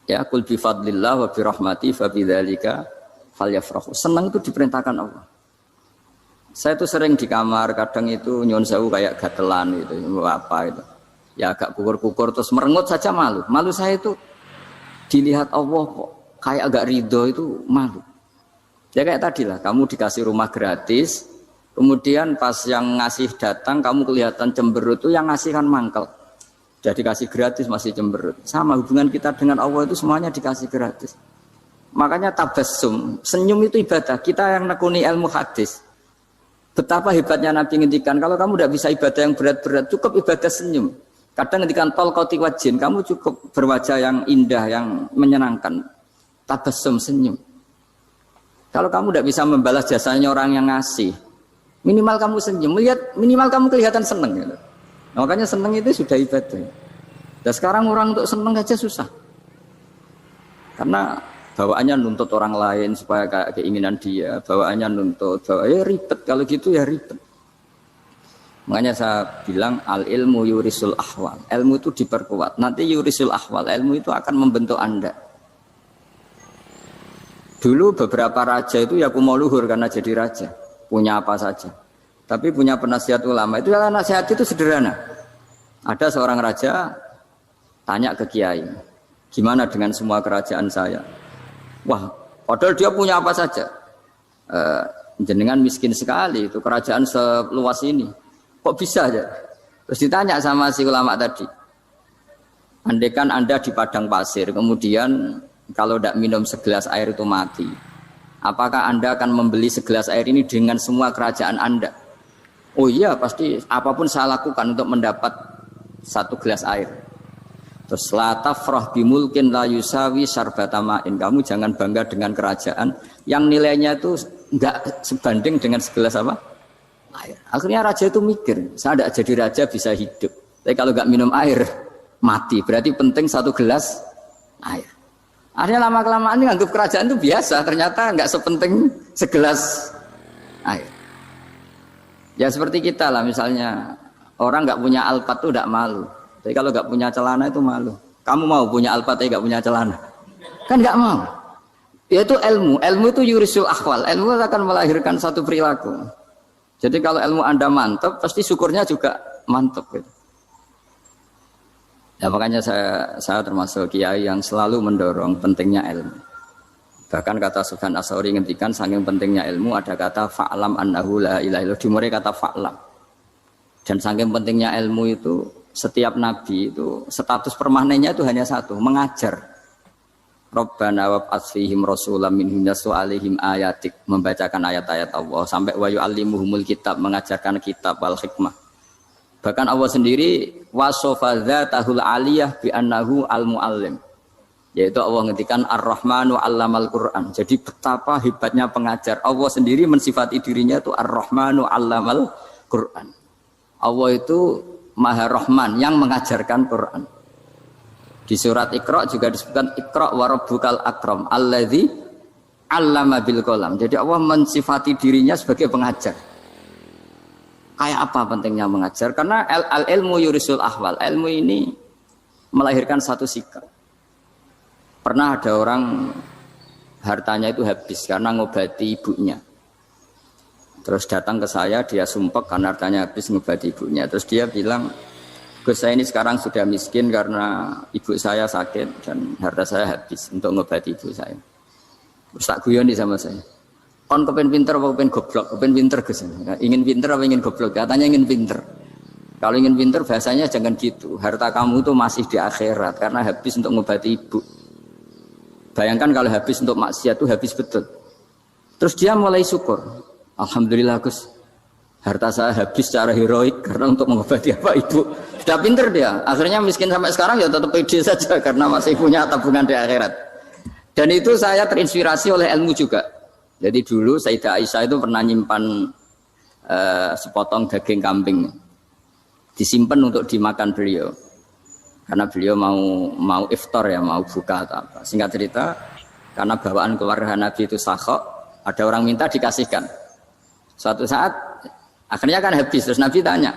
Speaker 1: Ya kul bi fadlillah wa bi rahmati fa bidzalika falyafrahu. Senang itu diperintahkan Allah. Saya tuh sering di kamar, kadang itu nyuwun sewu kayak gatelan gitu, apa itu. Ya agak kukur-kukur terus merengut saja malu. Malu saya itu dilihat Allah kok kayak agak ridho itu malu. Ya kayak tadi lah, kamu dikasih rumah gratis, kemudian pas yang ngasih datang kamu kelihatan cemberut, itu yang ngasih kan mangkel. Jadi dikasih gratis masih cemberut. Sama hubungan kita dengan Allah itu semuanya dikasih gratis. Makanya tabassum, senyum itu ibadah. Kita yang nekuni ilmu hadis. Betapa hebatnya Nabi ngendikan, kalau kamu tidak bisa ibadah yang berat-berat, cukup ibadah senyum. Kadang ngendikan tol qati wajhin, kamu cukup berwajah yang indah, yang menyenangkan. Tabassum, senyum. Kalau kamu tidak bisa membalas jasanya orang yang ngasih, minimal kamu senyum, minimal kamu kelihatan senang. Gitu. Makanya senang itu sudah ibadah. Dan sekarang orang untuk senang aja susah. Karena bawaannya nuntut orang lain supaya kayak keinginan dia, bawaannya nuntut, ribet, kalau gitu ya ribet. Makanya saya bilang al ilmu yurisul ahwal, ilmu itu diperkuat, nanti yurisul ahwal, ilmu itu akan membentuk Anda. Dulu beberapa raja itu ya mau luhur karena jadi raja, punya apa saja. Tapi punya penasihat ulama, itu nasihat itu sederhana. Ada seorang raja tanya ke kiai, gimana dengan semua kerajaan saya? Wah, padahal dia punya apa saja. Jenengan miskin sekali, itu kerajaan seluas ini. Kok bisa aja? Terus ditanya sama si ulama tadi. Andaikan Anda di padang pasir, kemudian kalau tidak minum segelas air itu mati. Apakah Anda akan membeli segelas air ini dengan semua kerajaan Anda? Oh iya, pasti apapun saya lakukan untuk mendapat satu gelas air. Terus la tafrah bimulkin la yusawi syarbatamain. Kamu jangan bangga dengan kerajaan yang nilainya itu enggak sebanding dengan segelas apa? Air. Akhirnya raja itu mikir, saya tidak jadi raja bisa hidup. Tapi kalau enggak minum air mati. Berarti penting satu gelas air. Akhirnya lama-kelamaan ini anggap kerajaan itu biasa, ternyata enggak sepenting segelas air. Ya seperti kita lah, misalnya orang enggak punya alpat itu enggak malu. Tapi kalau nggak punya celana itu malu. Kamu mau punya alpat tapi nggak punya celana? Kan nggak mau. Yaitu ilmu. Ilmu itu yurisul ahwal. Ilmu akan melahirkan satu perilaku. Jadi kalau ilmu Anda mantap, pasti syukurnya juga mantap. Gitu. Ya makanya saya termasuk kiai yang selalu mendorong pentingnya ilmu. Bahkan kata Sufyan Ats-Tsauri ngendikan saking pentingnya ilmu ada kata fa'lam annahu la ilaha illallah. Dimulai kata fa'lam. Dan saking pentingnya ilmu itu setiap nabi itu status permanennya itu hanya satu, mengajar. Rabbana wab'ats fihim rasulam minhum yatlu 'alaihim ayatik, membacakan ayat-ayat Allah sampai wa yu'allimuhumul kitab, mengajarkan kitab wal hikmah. Bahkan Allah sendiri wasofa dzatahul aliyah bi annahu al-muallim. Yaitu Allah ngendikan Ar-Rahmanu 'allamal Qur'an. Jadi betapa hebatnya pengajar. Allah sendiri mensifati dirinya itu Ar-Rahmanu 'allamal Qur'an. Allah itu Maha Rahman yang mengajarkan Quran. Di surat Iqra juga disebutkan Iqra wa rabbukal akram alladzi 'allama bil qalam. Jadi Allah mensifati dirinya sebagai pengajar. Kayak apa pentingnya mengajar? Karena ilmu yurisul ahwal. Ilmu ini melahirkan satu sikap. Pernah ada orang hartanya itu habis karena ngobati ibunya. Terus datang ke saya, dia sumpek karena hartanya habis ngobati ibunya. Terus dia bilang, Gus, saya ini sekarang sudah miskin karena ibu saya sakit dan harta saya habis untuk ngobati ibu saya. Terus tak guyoni sama saya. Kon kepen pinter apa kepen goblok? Kepen pinter Gus. Ingin pinter apa ingin goblok? Katanya ingin pinter. Kalau ingin pinter bahasanya jangan gitu. Harta kamu itu masih di akhirat karena habis untuk ngobati ibu. Bayangkan kalau habis untuk maksiat itu habis betul. Terus dia mulai syukur. Alhamdulillah Gus, harta saya habis secara heroik karena untuk mengobati apa ibu. Sudah pinter dia. Akhirnya miskin sampai sekarang ya tetap pede saja karena masih punya tabungan di akhirat. Dan itu saya terinspirasi oleh ilmu juga. Jadi dulu Sayyidah Aisyah itu pernah nyimpan sepotong daging kambing. Disimpan untuk dimakan beliau. Karena beliau mau iftar ya, mau buka atau apa. Singkat cerita, karena bawaan keluarga Nabi itu sakhok, ada orang minta dikasihkan. Suatu saat, akhirnya kan habis. Terus Nabi tanya,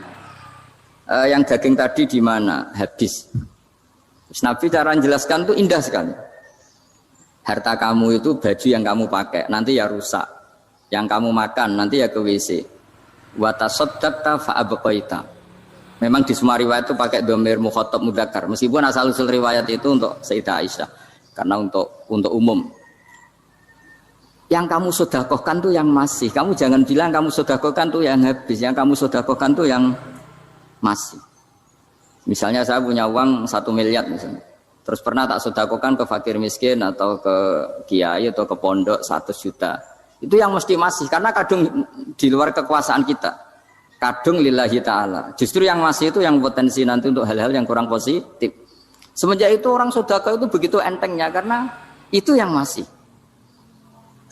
Speaker 1: yang daging tadi di mana? Habis. Terus Nabi cara menjelaskan itu indah sekali. Harta kamu itu baju yang kamu pakai, nanti ya rusak. Yang kamu makan, nanti ya ke WC. Wa tasaddaqta fa abqaita. Memang di semua riwayat itu pakai dhamir mukhatab mudzakkar. Meskipun asal-usul riwayat itu untuk Sayyidah Aisyah. Karena untuk umum. Yang kamu sedekahkan tuh yang masih. Kamu jangan bilang kamu sedekahkan tuh yang habis. Yang kamu sedekahkan tuh yang masih. Misalnya saya punya uang 1 miliar misalnya. Terus pernah tak sedekahkan ke fakir miskin atau ke kiai atau ke pondok 100 juta. Itu yang mesti masih. Karena kadung di luar kekuasaan kita. Kadung lillahi ta'ala. Justru yang masih itu yang potensi nanti untuk hal-hal yang kurang positif. Semenjak itu orang sedekah itu begitu entengnya karena itu yang masih.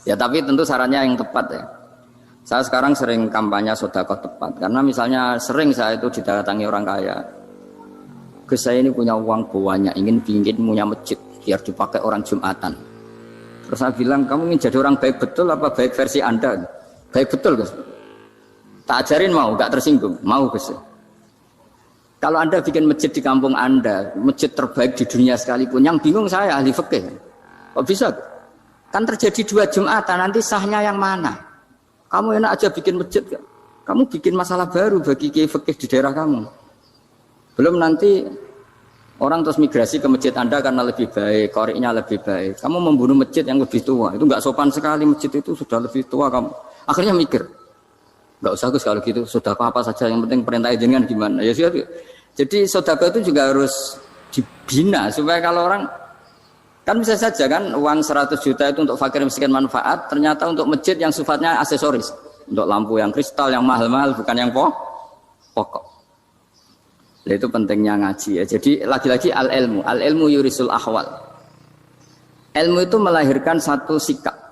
Speaker 1: Ya tapi tentu sarannya yang tepat ya. Saya sekarang sering kampanye sedekah tepat. Karena misalnya sering saya itu didatangi orang kaya. Gus, saya ini punya uang banyak, ingin punya masjid biar dipakai orang Jumatan. Terus saya bilang, kamu ingin jadi orang baik betul apa baik versi Anda? Baik betul Gus. Tak ajarin mau, gak tersinggung, mau Gus. Kalau Anda bikin masjid di kampung Anda, masjid terbaik di dunia sekalipun, yang bingung saya ahli fikih. Kok bisa? Kan terjadi 2 Jumatan, nanti sahnya yang mana? Kamu enak aja bikin masjid, kamu bikin masalah baru bagi kiai fikih di daerah kamu. Belum nanti orang terus migrasi ke masjid Anda karena lebih baik, koriknya lebih baik. Kamu membunuh masjid yang lebih tua, itu nggak sopan sekali, masjid itu sudah lebih tua kamu. Akhirnya mikir. Enggak usah Gus kalau gitu, sedekah apa saja yang penting perintah jenengan gimana. Ya sudah. Jadi sedekah itu juga harus dibina supaya kalau orang kan bisa saja kan uang 100 juta itu untuk fakir miskin manfaat, ternyata untuk masjid yang sifatnya aksesoris. Untuk lampu yang kristal yang mahal-mahal bukan yang pokok. Nah, itu pentingnya ngaji ya. Jadi lagi-lagi al-ilmu yurisul ahwal. Ilmu itu melahirkan satu sikap.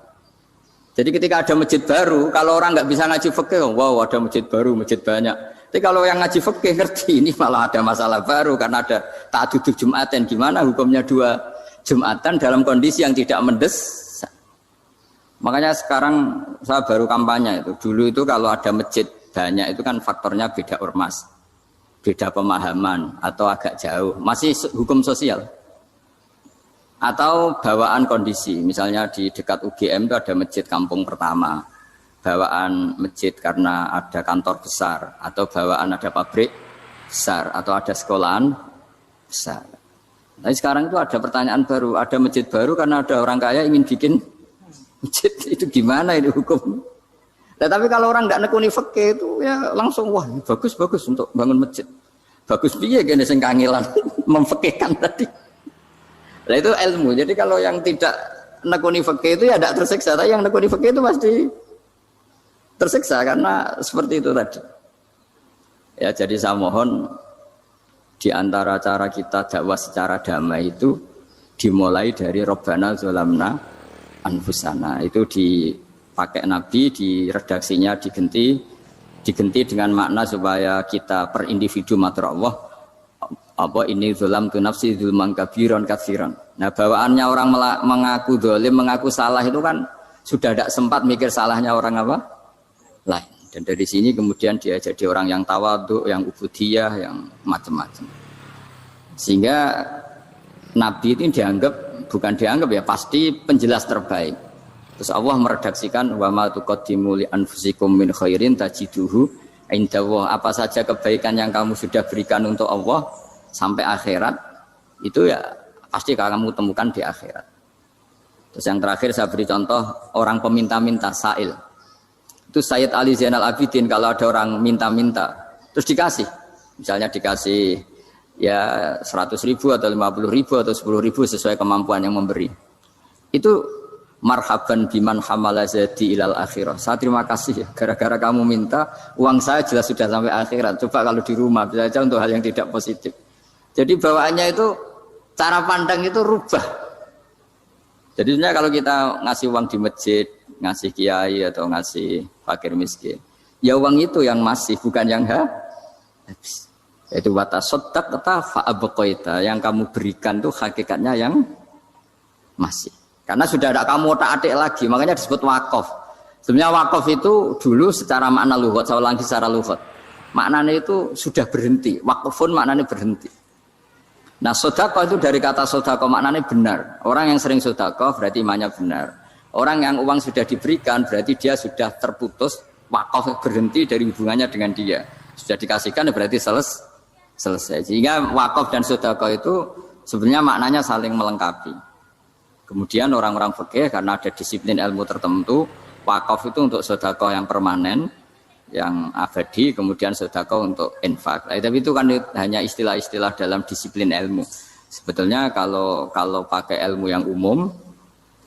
Speaker 1: Jadi ketika ada masjid baru, kalau orang nggak bisa ngaji fikih, wow ada masjid baru, masjid banyak. Tapi kalau yang ngaji fikih ngerti ini malah ada masalah baru karena ada ta'addud Jumatan. Gimana hukumnya 2 Jumatan dalam kondisi yang tidak mendesak? Makanya sekarang saya baru kampanye itu. Dulu itu kalau ada masjid banyak itu kan faktornya beda ormas, beda pemahaman atau agak jauh. Masih hukum sosial. Atau bawaan kondisi, misalnya di dekat UGM itu ada masjid kampung pertama, bawaan masjid karena ada kantor besar, atau bawaan ada pabrik besar, atau ada sekolahan besar. Tapi sekarang itu ada pertanyaan baru, ada masjid baru karena ada orang kaya ingin bikin masjid, itu gimana ini hukum? Nah, tapi kalau orang nggak nekuni fikih itu ya langsung wah bagus untuk bangun masjid, bagus piye gini sing kangelan memfikihkan tadi. Nah itu ilmu. Jadi kalau yang tidak nekuni fikih itu ya tidak tersiksa. Tapi yang nekuni fikih itu pasti tersiksa karena seperti itu tadi. Ya jadi saya mohon di antara cara kita dakwah secara damai itu dimulai dari Rabbana Zolamna Anfusana. Itu dipakai Nabi di redaksinya diganti dengan makna supaya kita per individu matur Allah. Apa ini zulam tu nafsi zulman kabiron katsiran. Nah bawaannya orang mengaku dolim, mengaku salah itu kan sudah tidak sempat mikir salahnya orang apa lain. Dan dari sini kemudian dia jadi orang yang tawadhu, yang ubudiyah, yang macam-macam. Sehingga Nabi itu bukan dianggap ya, pasti penjelas terbaik. Terus Allah meredaksikan wa ma tuqaddimu li anfusikum min khairin tajiduhu indallah. Apa saja kebaikan yang kamu sudah berikan untuk Allah sampai akhirat itu ya pasti kamu temukan di akhirat. Terus yang terakhir saya beri contoh orang peminta-minta sa'il. Itu Sayyid Ali Zainal Abidin kalau ada orang minta-minta terus dikasih. Misalnya dikasih ya 100.000 atau 50.000 atau 10.000 sesuai kemampuan yang memberi. Itu marhaban biman hamala zadi ilal akhirah. Saya terima kasih ya, gara-gara kamu minta uang saya jelas sudah sampai akhirat. Coba kalau di rumah bisa saja untuk hal yang tidak positif. Jadi bawaannya itu cara pandang itu rubah. Jadi sebenarnya kalau kita ngasih uang di masjid, ngasih kiai atau ngasih fakir miskin, ya uang itu yang masih bukan yang habis. Yaitu watasodak kata fa'abqaita, yang kamu berikan tuh hakikatnya yang masih. Karena sudah ada kamu otak-atik lagi, makanya disebut wakaf. Sebenarnya wakaf itu dulu secara makna lughat, saya ulangi secara lughat. Maknanya itu sudah berhenti, wakafun maknanya berhenti. Nah sedekah itu dari kata sedekah maknanya benar. Orang yang sering sedekah berarti imannya benar. Orang yang uang sudah diberikan berarti dia sudah terputus, wakaf berhenti dari hubungannya dengan dia. Sudah dikasihkan berarti selesai. Sehingga wakaf dan sedekah itu sebenarnya maknanya saling melengkapi. Kemudian orang-orang fikih karena ada disiplin ilmu tertentu, wakaf itu untuk sedekah yang permanen, yang abadi, kemudian sedekah untuk infak. Tapi itu kan hanya istilah-istilah dalam disiplin ilmu. Sebetulnya kalau pakai ilmu yang umum,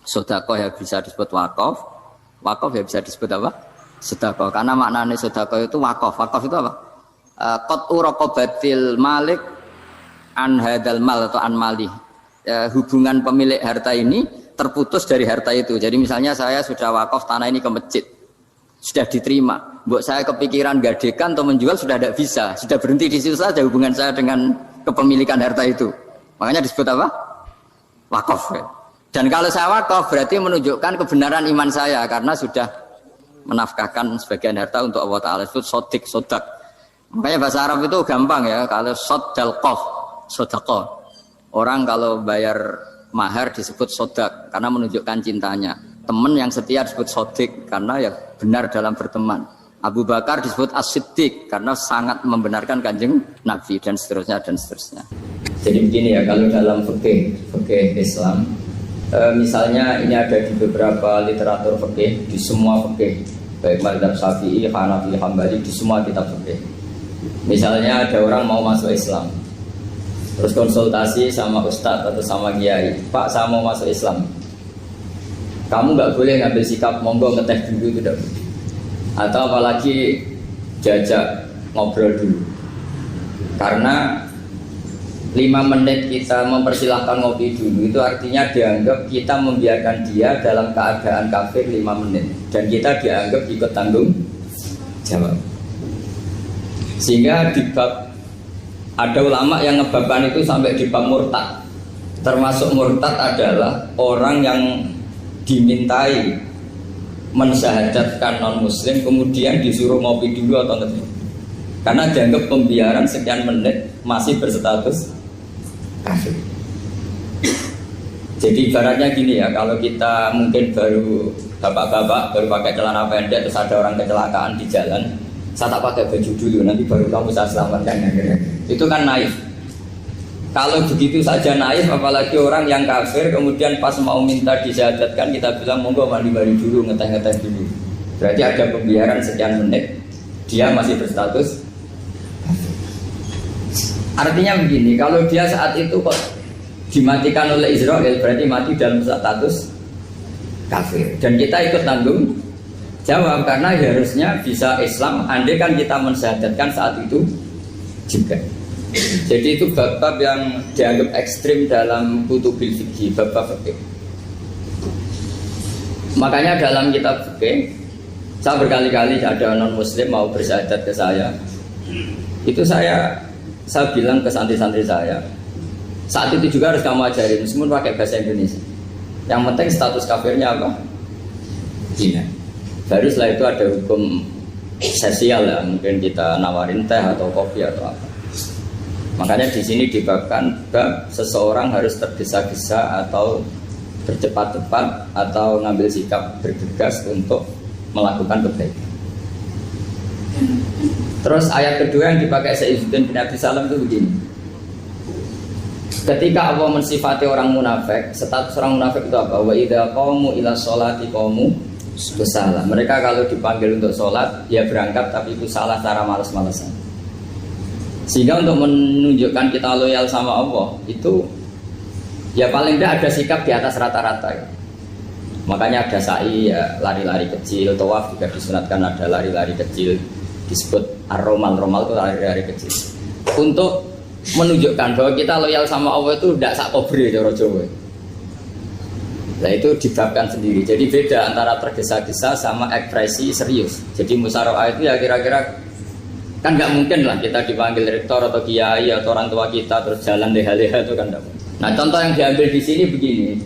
Speaker 1: sedekah ya bisa disebut wakaf, wakaf ya bisa disebut apa? Sedekah. Karena maknanya sedekah itu wakaf. Wakaf itu apa? Qat'u raqabatil malik an hadal mal atau an malih. Hubungan pemilik harta ini terputus dari harta itu. Jadi misalnya saya sudah wakaf tanah ini ke masjid, sudah diterima. Mbok saya kepikiran gadekan atau menjual sudah tidak bisa, sudah berhenti di situ saja hubungan saya dengan kepemilikan harta itu. Makanya disebut apa? Wakaf. Dan kalau saya wakaf berarti menunjukkan kebenaran iman saya karena sudah menafkahkan sebagian harta untuk Allah Taala. Itu sodak. Makanya bahasa Arab itu gampang ya. Kalau sodalqoh, sodaqoh. Orang kalau bayar mahar disebut sodak karena menunjukkan cintanya. Teman yang setia disebut sodik karena ya benar dalam berteman. Abu Bakar disebut as-siddiq karena sangat membenarkan kanjeng Nabi dan seterusnya dan seterusnya. Jadi begini ya, kalau dalam fikih Islam, misalnya ini ada di beberapa literatur fikih, di semua fikih, baik mazhab Syafi'i, Hanafi, Hambali, di semua kitab fikih. Misalnya ada orang mau masuk Islam, terus konsultasi sama ustadz atau sama kiai, Pak saya mau masuk Islam, kamu nggak boleh ngambil sikap monggo ngeteh dulu, tidak boleh. Atau apalagi jajak ngobrol dulu, karena 5 menit kita mempersilahkan ngopi dulu itu artinya dianggap kita membiarkan dia dalam keadaan kafir 5 menit dan kita dianggap ikut tanggung jawab. Sehingga di bab, ada ulama yang ngebabkan itu sampai di bab murtad. Termasuk murtad adalah orang yang dimintai mensyahadatkan non muslim kemudian disuruh ngopi dulu atau ngeteh, karena dianggap pembiaran sekian menit masih berstatus kafir. Jadi ibaratnya gini ya, kalau kita mungkin baru bapak-bapak baru pakai celana pendek terus ada orang kecelakaan di jalan, saya tak pakai baju dulu nanti baru kamu saya selamatkan, itu kan naif. Kalau begitu saja naif, apalagi orang yang kafir kemudian pas mau minta disyahadatkan kita bilang monggo mandi-mandi dulu, ngeteh-ngeteh dulu. Berarti ada pembiaran sekian menit, dia masih berstatus kafir. Artinya begini, kalau dia saat itu kok dimatikan oleh Israel, berarti mati dalam status kafir. Dan kita ikut tanggung jawab karena harusnya bisa Islam, andai kan kita mensyahadatkan saat itu juga. Jadi itu bab-bab yang dianggap ekstrim dalam kutubil fikih, bab-bab fikih. Makanya dalam kitab fikih, saya berkali-kali ada non muslim mau bersyahadat ke saya, itu saya bilang ke santri-santri saya, saat itu juga harus kamu ajarin, meskipun pakai bahasa Indonesia. Yang penting status kafirnya apa? Zina. Baru setelah itu ada hukum sesial ya, mungkin kita nawarin teh atau kopi atau apa. Makanya di sini dibabkan bab seseorang harus tergesa-gesa atau bercepat-cepat atau ngambil sikap bergegas untuk melakukan kebaikan. Terus ayat kedua yang dipakai Sayyidina bin Abi Salam itu begini. Ketika Allah mensifati orang munafik, status orang munafik itu apa? Wa idza qamu ila sholati qamu kusala. Mereka kalau dipanggil untuk sholat, ya berangkat tapi itu salah cara malas-malasan. Sehingga untuk menunjukkan kita loyal sama Allah itu ya paling tidak ada sikap di atas rata-rata ya. Makanya ada sa'i ya lari-lari kecil, tawaf juga disunatkan ada lari-lari kecil, disebut ar-romal, romal itu lari-lari kecil. Untuk menunjukkan bahwa kita loyal sama Allah itu tidak sak kobre cara Jawa. Nah itu dibabkan sendiri. Jadi beda antara tergesa-gesa sama ekspresi serius. Jadi musyawarah itu ya kira-kira kan nggak mungkin lah kita dipanggil rektor atau kiai atau orang tua kita terus jalan leha-leha itu kan nggak mungkin. Nah contoh yang diambil di sini begini.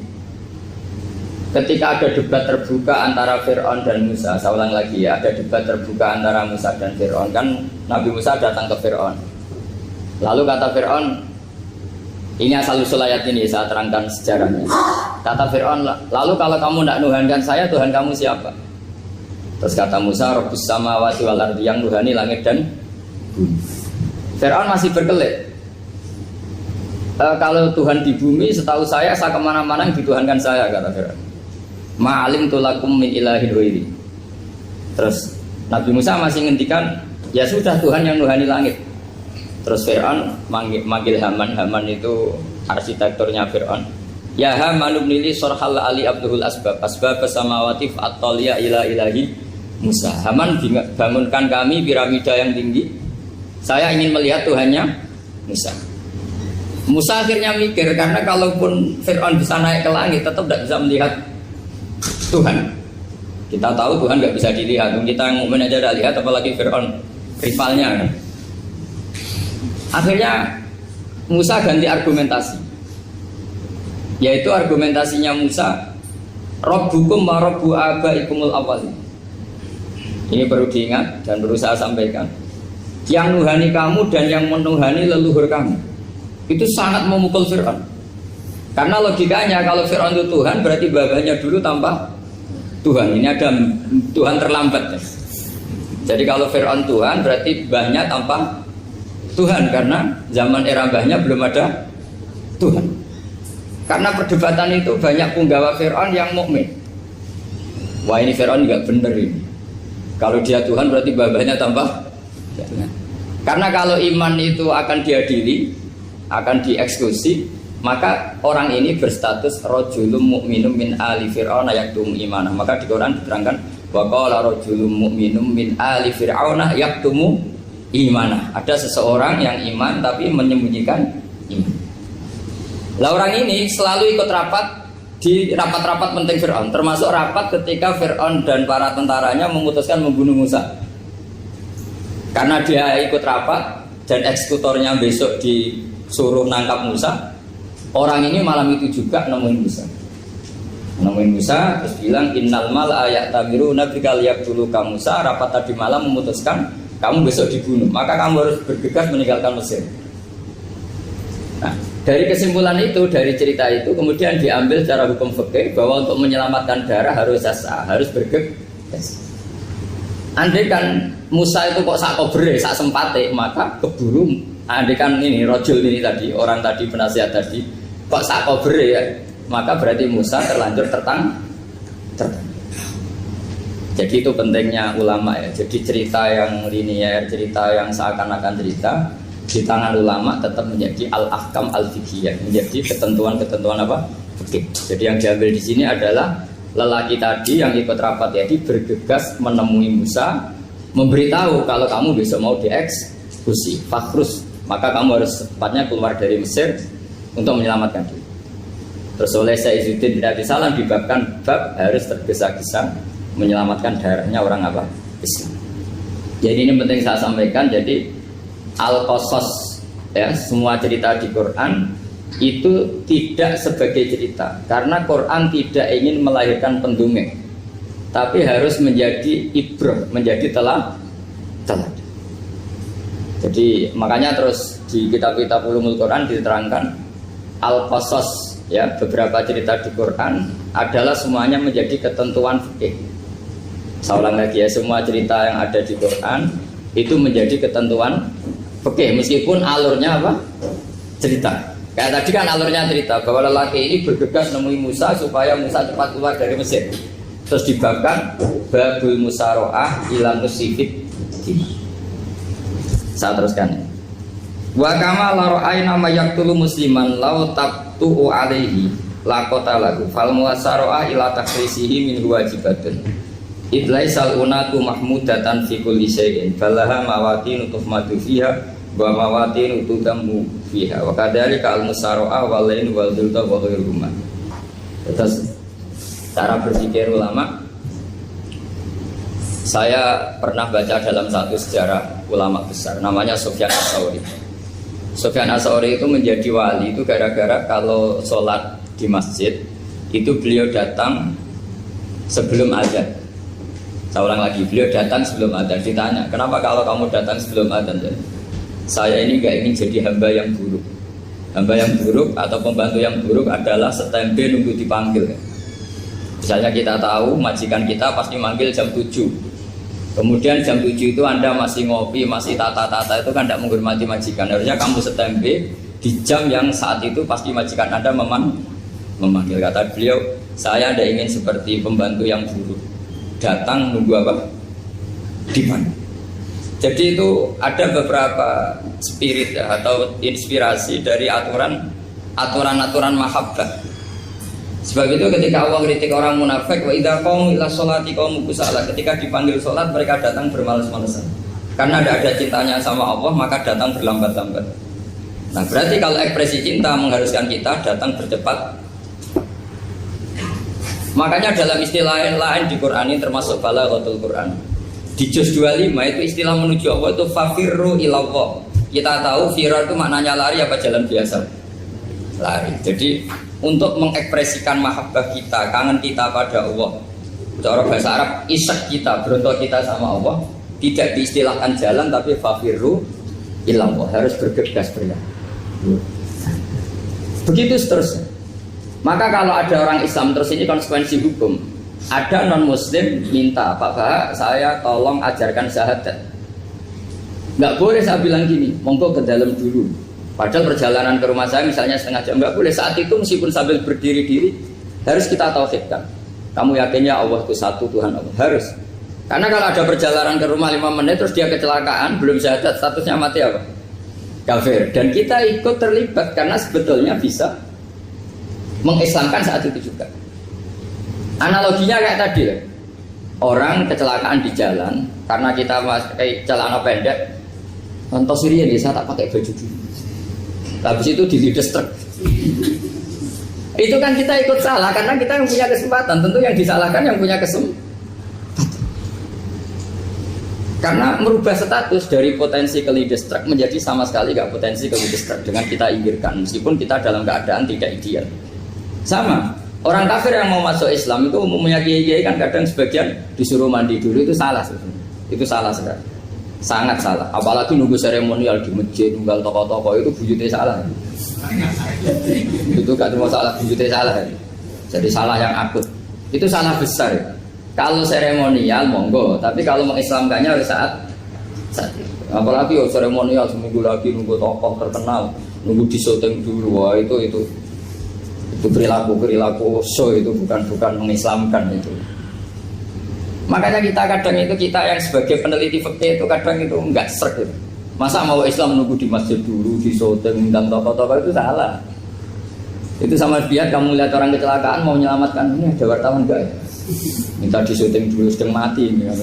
Speaker 1: Ketika ada debat terbuka antara Fir'aun dan Musa, saya ulang lagi ya, ada debat terbuka antara Musa dan Fir'aun. Kan Nabi Musa datang ke Fir'aun. Lalu kata Fir'aun, ini asal-usul ayat ini saya terangkan sejarahnya. Kata Fir'aun, lalu kalau kamu tidak nuhankan saya, Tuhan kamu siapa? Terus kata Musa, Rabbus samawati wal ardi, yang nuhani langit dan bumi. Fir'aun masih berkelit. Kalau Tuhan di bumi, setahu saya kemana-mana yang dituhankan saya, kata Fir'aun. Ma'alim tulakum min ilahin ghairi. Terus Nabi Musa masih ngendikan, ya sudah Tuhan yang nuhani langit. Terus Fir'aun manggil Haman. Haman itu arsitekturnya Fir'aun. Ya Haman ibnili sorhal ali abdul asbab samawati fa'atoliya ila ilahi Musa. Haman bangunkan kami piramida yang tinggi. Saya ingin melihat Tuhannya Musa. Musa akhirnya mikir, karena kalaupun Fir'aun bisa naik ke langit tetap tidak bisa melihat Tuhan. Kita tahu Tuhan nggak bisa dilihat. Kita yang mukmin aja tidak lihat, apalagi Fir'aun rivalnya kan. Akhirnya Musa ganti argumentasi, yaitu argumentasinya Musa, Rabbukum wa Rabbu abaikumul awwalin. Ini perlu diingat dan perlu saya sampaikan. Yang nuhani kamu dan yang menuhani leluhur kamu. Itu sangat memukul Fir'aun. Karena logikanya kalau Fir'aun itu Tuhan, berarti babanya dulu tanpa Tuhan. Ini ada Tuhan terlambat. Jadi kalau Fir'aun Tuhan, berarti bahnya tanpa Tuhan, karena zaman era mbahnya belum ada Tuhan. Karena perdebatan itu banyak punggawa Fir'aun yang mukmin. Wah ini Fir'aun nggak bener ini. Kalau dia Tuhan berarti mbahnya tanpa Tuhan. Karena kalau iman itu akan diadili, akan dieksekusi, maka orang ini berstatus rajulun mukminum min ali Fir'aun yaktum imanah. Maka di Quran diterangkan wa qala rajulun mukminum min ali Fir'aun yaktumu imanah. Ada seseorang yang iman tapi menyembunyikan iman. Lah orang ini selalu ikut rapat di rapat-rapat penting Fir'aun, termasuk rapat ketika Fir'aun dan para tentaranya memutuskan membunuh Musa. Karena dia ikut rapat dan eksekutornya besok disuruh nangkap Musa, orang ini malam itu juga nemuin Musa. Nemuin Musa terus bilang innal mal ayatamiruna bikal yaqtulu ka Musa. Rapat tadi malam memutuskan kamu besok dibunuh, maka kamu harus bergegas meninggalkan Mesir. Nah, dari kesimpulan itu, dari cerita itu kemudian diambil secara hukum fikih bahwa untuk menyelamatkan darah harus sasa, harus bergegas. Andai kan Musa itu kok sak kobre, sak sempate, maka keburu. Andai kan ini rojul ini tadi, orang tadi penasihat tadi, kok sak kobre ya, maka berarti Musa terlanjur tertang. Jadi itu pentingnya ulama ya. Jadi cerita yang linier, cerita yang seakan-akan cerita di tangan ulama tetap menjadi al-ahkam al-fiqhiyah, menjadi ketentuan-ketentuan apa? Fikih. Jadi yang diambil di sini adalah lelaki tadi yang ikut rapat jadi bergegas menemui Musa, memberitahu kalau kamu besok mau dieksekusi, fakrus, maka kamu harus secepatnya keluar dari Mesir untuk menyelamatkan diri. Terus oleh Sayyidina bin Abi Salam dibabkan bab harus tergesa-gesa menyelamatkan darahnya orang apa? Islam. Jadi ini penting saya sampaikan. Jadi al-qasas ya, semua cerita di Quran itu tidak sebagai cerita, karena Quran tidak ingin melahirkan pendongeng, tapi harus menjadi ibrah, menjadi telat. Jadi makanya terus di kitab-kitab ulumul Quran diterangkan al-qasas, ya, beberapa cerita di Quran adalah semuanya menjadi ketentuan fikih. Saya ulang lagi ya, semua cerita yang ada di Quran itu menjadi ketentuan fikih meskipun alurnya apa? Cerita. Kayak tadi kan alurnya cerita bahwa lelaki ini bergegas nemui Musa supaya Musa cepat keluar dari Mesir. Terus dibabkan babul musaroah ila musifid. Saya teruskan. Wa kama la ra'ayna may yaqtulu musliman law tabtu alaihi laqata lahu fal musaroah ila takrisihi min wajibatun. Idlaisal unatu mahmudatan fi kulli syai'in falaha mawatin tuhmatu fiha wa mawatin tudamu fiha wa kadzalika al musaroah wal lain wal dulta wa ghairuhuma. Terus cara berpikir ulama, saya pernah baca dalam satu sejarah ulama besar namanya Sufyan Ats-Tsauri. Sufyan Ats-Tsauri itu menjadi wali itu gara-gara kalau sholat di masjid itu beliau datang sebelum adzan. Saya ulang lagi, beliau datang sebelum adzan. Ditanya, kenapa kalau kamu datang sebelum adzan? Saya ini gak ingin jadi hamba yang buruk. Hamba yang buruk atau pembantu yang buruk adalah setempe nunggu dipanggil. Misalnya kita tahu majikan kita pasti manggil jam 7. Kemudian jam 7 itu Anda masih ngopi, masih tata-tata, itu kan tidak menghormati majikan. Harusnya kamu setempe di jam yang saat itu pasti majikan Anda memanggil. Kata beliau, saya tidak ingin seperti pembantu yang buruk. Datang nunggu apa? Dipanggil. Jadi itu ada beberapa spirit ya, atau inspirasi dari aturan-aturan mahabbah. Sebab itu ketika Allah kritik orang munafik, wa idza qamu ila sholati qamu kusala, ketika dipanggil sholat mereka datang bermalas-malasan. Karena tidak ada cintanya sama Allah, maka datang berlambat-lambat. Nah, berarti kalau ekspresi cinta mengharuskan kita datang bercepat. Makanya dalam istilah lain di Quran ini termasuk balaghatul Quran. Di juz 25 itu istilah menuju Allah itu fafirru ilallah. Kita tahu firar itu maknanya lari apa jalan biasa? Lari. Jadi untuk mengekspresikan mahabbah kita, kangen kita pada Allah, cara bahasa Arab, isak kita, berontok kita sama Allah, tidak diistilahkan jalan tapi fafirru ilallah, harus bergegas berlari. Begitu seterusnya. Maka kalau ada orang Islam, terus ini konsekuensi hukum, ada non muslim minta, Pak Bah, saya tolong ajarkan syahadat. Nggak boleh saya bilang gini, monggo ke dalam dulu. Padahal perjalanan ke rumah saya misalnya setengah jam, nggak boleh. Saat itu meskipun sambil berdiri-diri harus kita tauhidkan. Kamu yakinnya Allah itu satu, Tuhan Allah, harus. Karena kalau ada perjalanan ke rumah 5 menit terus dia kecelakaan, belum syahadat, statusnya mati apa? Kafir. Dan kita ikut terlibat karena sebetulnya bisa mengislamkan saat itu juga. Analoginya kayak tadi lah. Orang kecelakaan di jalan karena kita pakai celana pendek, contoh Syria nih, saya tak pakai baju dulu. Habis itu dilides truk. Itu kan kita ikut salah karena kita yang punya kesempatan. Tentu yang disalahkan yang punya kesempatan. Karena merubah status dari potensi kelides truk menjadi sama sekali gak potensi kelides truk dengan kita inggirkan. Meskipun kita dalam keadaan tidak ideal. Sama. Orang kafir yang mau masuk Islam itu umumnya kiai-kiai kan kadang sebagian disuruh mandi dulu, itu salah sebenarnya. Itu salah sekali. Sangat salah, apalagi nunggu seremonial di masjid, nunggal toko-toko itu bujutnya salah. Itu gak cuma salah, bujutnya salah. Jadi salah yang akut. Itu salah besar. Kalau seremonial monggo, tapi kalau mengislamkannya harus saat itu. Apalagi seremonial seminggu lagi nunggu tokoh terkenal, nunggu di syuting dulu, wah itu perilaku so, itu bukan mengislamkan itu. Makanya kita yang sebagai peneliti fikih itu kadang itu enggak srek gitu. Masa mau Islam nunggu di masjid dulu, di syuting dan tokoh-tokoh, itu salah. Itu sama biar kamu lihat orang kecelakaan mau menyelamatkan, ini ada wartawan enggak ya? Minta di syuting dulu, sedang mati ini kan.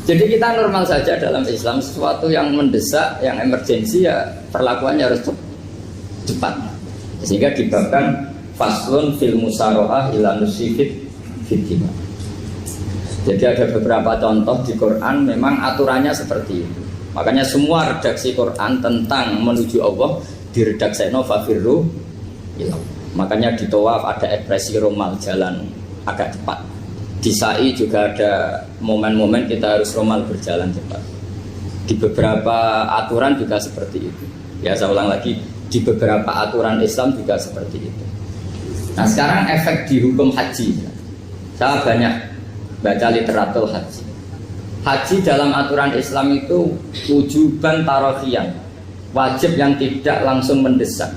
Speaker 1: Jadi kita normal saja dalam Islam, sesuatu yang mendesak, yang emergensi ya perlakuannya harus cepat. Sehingga dibabkan faslun fil musaroah ila nusifid fitima. Jadi ada beberapa contoh di Quran memang aturannya seperti itu. Makanya semua redaksi Quran tentang menuju Allah diredakseno fafirru ilallah. Makanya di tawaf ada ekspresi romal, jalan agak cepat. Di sa'i juga ada momen-momen kita harus romal berjalan cepat. Di beberapa aturan juga seperti itu. Ya saya ulang lagi, di beberapa aturan Islam juga seperti itu. Nah sekarang efek di hukum haji. Saya banyak baca literatur haji. Haji dalam aturan Islam itu wujuban tarofian, wajib yang tidak langsung mendesak.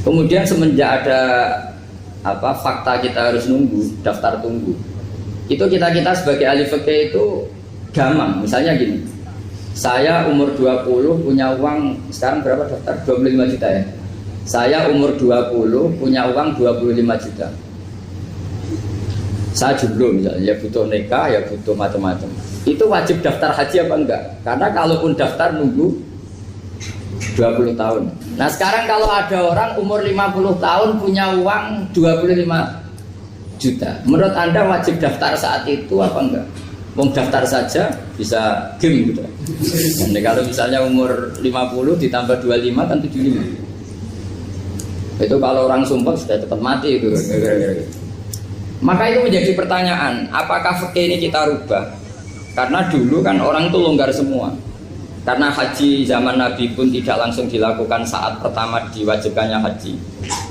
Speaker 1: Kemudian semenjak ada fakta kita harus nunggu, daftar tunggu. Itu kita sebagai ahli fikih itu gamang. Misalnya gini, saya umur 20 punya uang, sekarang berapa daftar? 25 juta ya. Saya umur 20 punya uang 25 juta. Saya jomblo misalnya, ya butuh nikah, ya butuh macam-macam. Itu wajib daftar haji apa enggak? Karena kalaupun daftar nunggu 20 tahun. Nah sekarang kalau ada orang umur 50 tahun punya uang 25 juta, menurut Anda wajib daftar saat itu apa enggak? Mau daftar saja bisa game gitu. Jadi kalau misalnya umur 50 ditambah 25 kan 75. Itu kalau orang sumpah sudah cepat mati itu. Maka itu menjadi pertanyaan, apakah fikih ini kita rubah? Karena dulu kan orang itu longgar semua. Karena haji zaman Nabi pun tidak langsung dilakukan saat pertama diwajibkannya haji.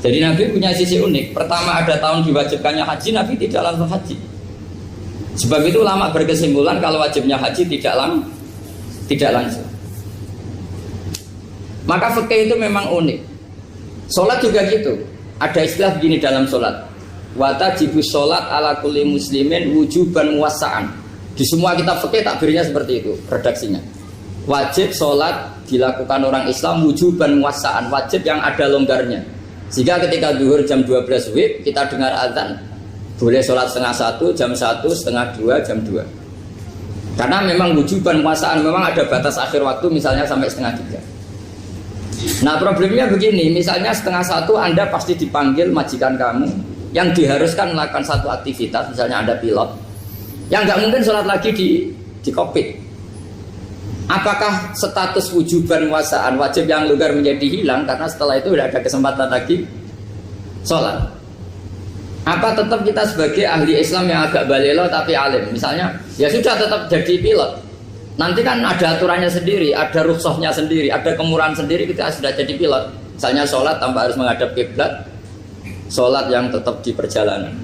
Speaker 1: Jadi Nabi punya sisi unik. Pertama ada tahun diwajibkannya haji, Nabi tidak langsung haji. Sebab itu ulama berkesimpulan kalau wajibnya haji tidak langsung. Maka fikih itu memang unik. Sholat juga gitu. Ada istilah begini dalam sholat. Watajibus sholat ala kulli muslimin wujuban muwassa'an. Di semua kitab fikih takbirnya seperti itu redaksinya. Wajib sholat dilakukan orang Islam wujuban muwassa'an, wajib yang ada longgarnya. Sehingga ketika zuhur jam 12 WIB kita dengar azan, boleh sholat setengah 1, jam 1, setengah 2, jam 2. Karena memang wujuban muwassa'an, memang ada batas akhir waktu misalnya sampai setengah 3. Nah problemnya begini, misalnya setengah 1 Anda pasti dipanggil majikan kamu yang diharuskan melakukan satu aktivitas, misalnya Anda pilot, yang nggak mungkin sholat lagi di kokpit. Apakah status wujuban muwassa'an, wajib yang longgar menjadi hilang karena setelah itu tidak ada kesempatan lagi sholat? Apa tetap kita sebagai ahli Islam yang agak balelo tapi alim, misalnya ya sudah tetap jadi pilot, nanti kan ada aturannya sendiri, ada rukhsahnya sendiri, ada kemurahan sendiri kita sudah jadi pilot. Misalnya sholat tanpa harus menghadap kiblat, sholat yang tetap di perjalanan.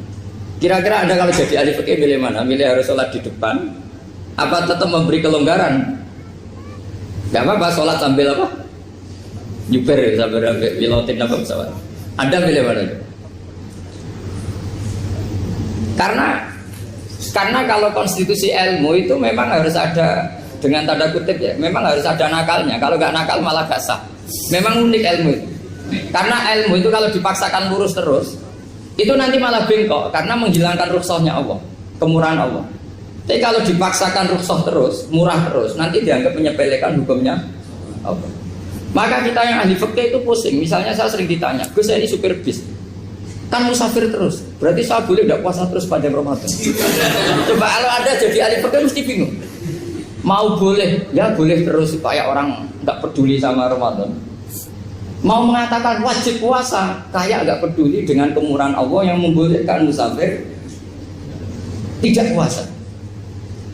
Speaker 1: Kira-kira Anda kalau jadi ahli fikih milih mana? Milih harus sholat di depan, apa tetap memberi kelonggaran? Gak apa-apa sholat sambil apa? Nyuper ya, sambil pilotin apa pesawat. Anda milih mana? Karena kalau konstitusi ilmu itu memang harus ada, dengan tanda kutip ya, memang harus ada nakalnya. Kalau nggak nakal malah gak sah. Memang unik ilmu itu. Karena ilmu itu kalau dipaksakan lurus terus, itu nanti malah bengkok karena menghilangkan rukhsahnya Allah, kemurahan Allah. Tapi kalau dipaksakan rukhsah terus, murah terus, nanti dianggap menyepelekan hukumnya Allah. Maka kita yang ahli fikih itu pusing. Misalnya saya sering ditanya, Gus saya ini supir bis, kan musafir terus, berarti saya boleh tidak puasa terus pada Ramadan? Coba kalau ada jadi ahli fikih mesti bingung. Mau boleh, ya boleh terus supaya orang nggak peduli sama Ramadan. Mau mengatakan wajib puasa, kayak nggak peduli dengan kemurahan Allah yang membolehkan musafir tidak puasa.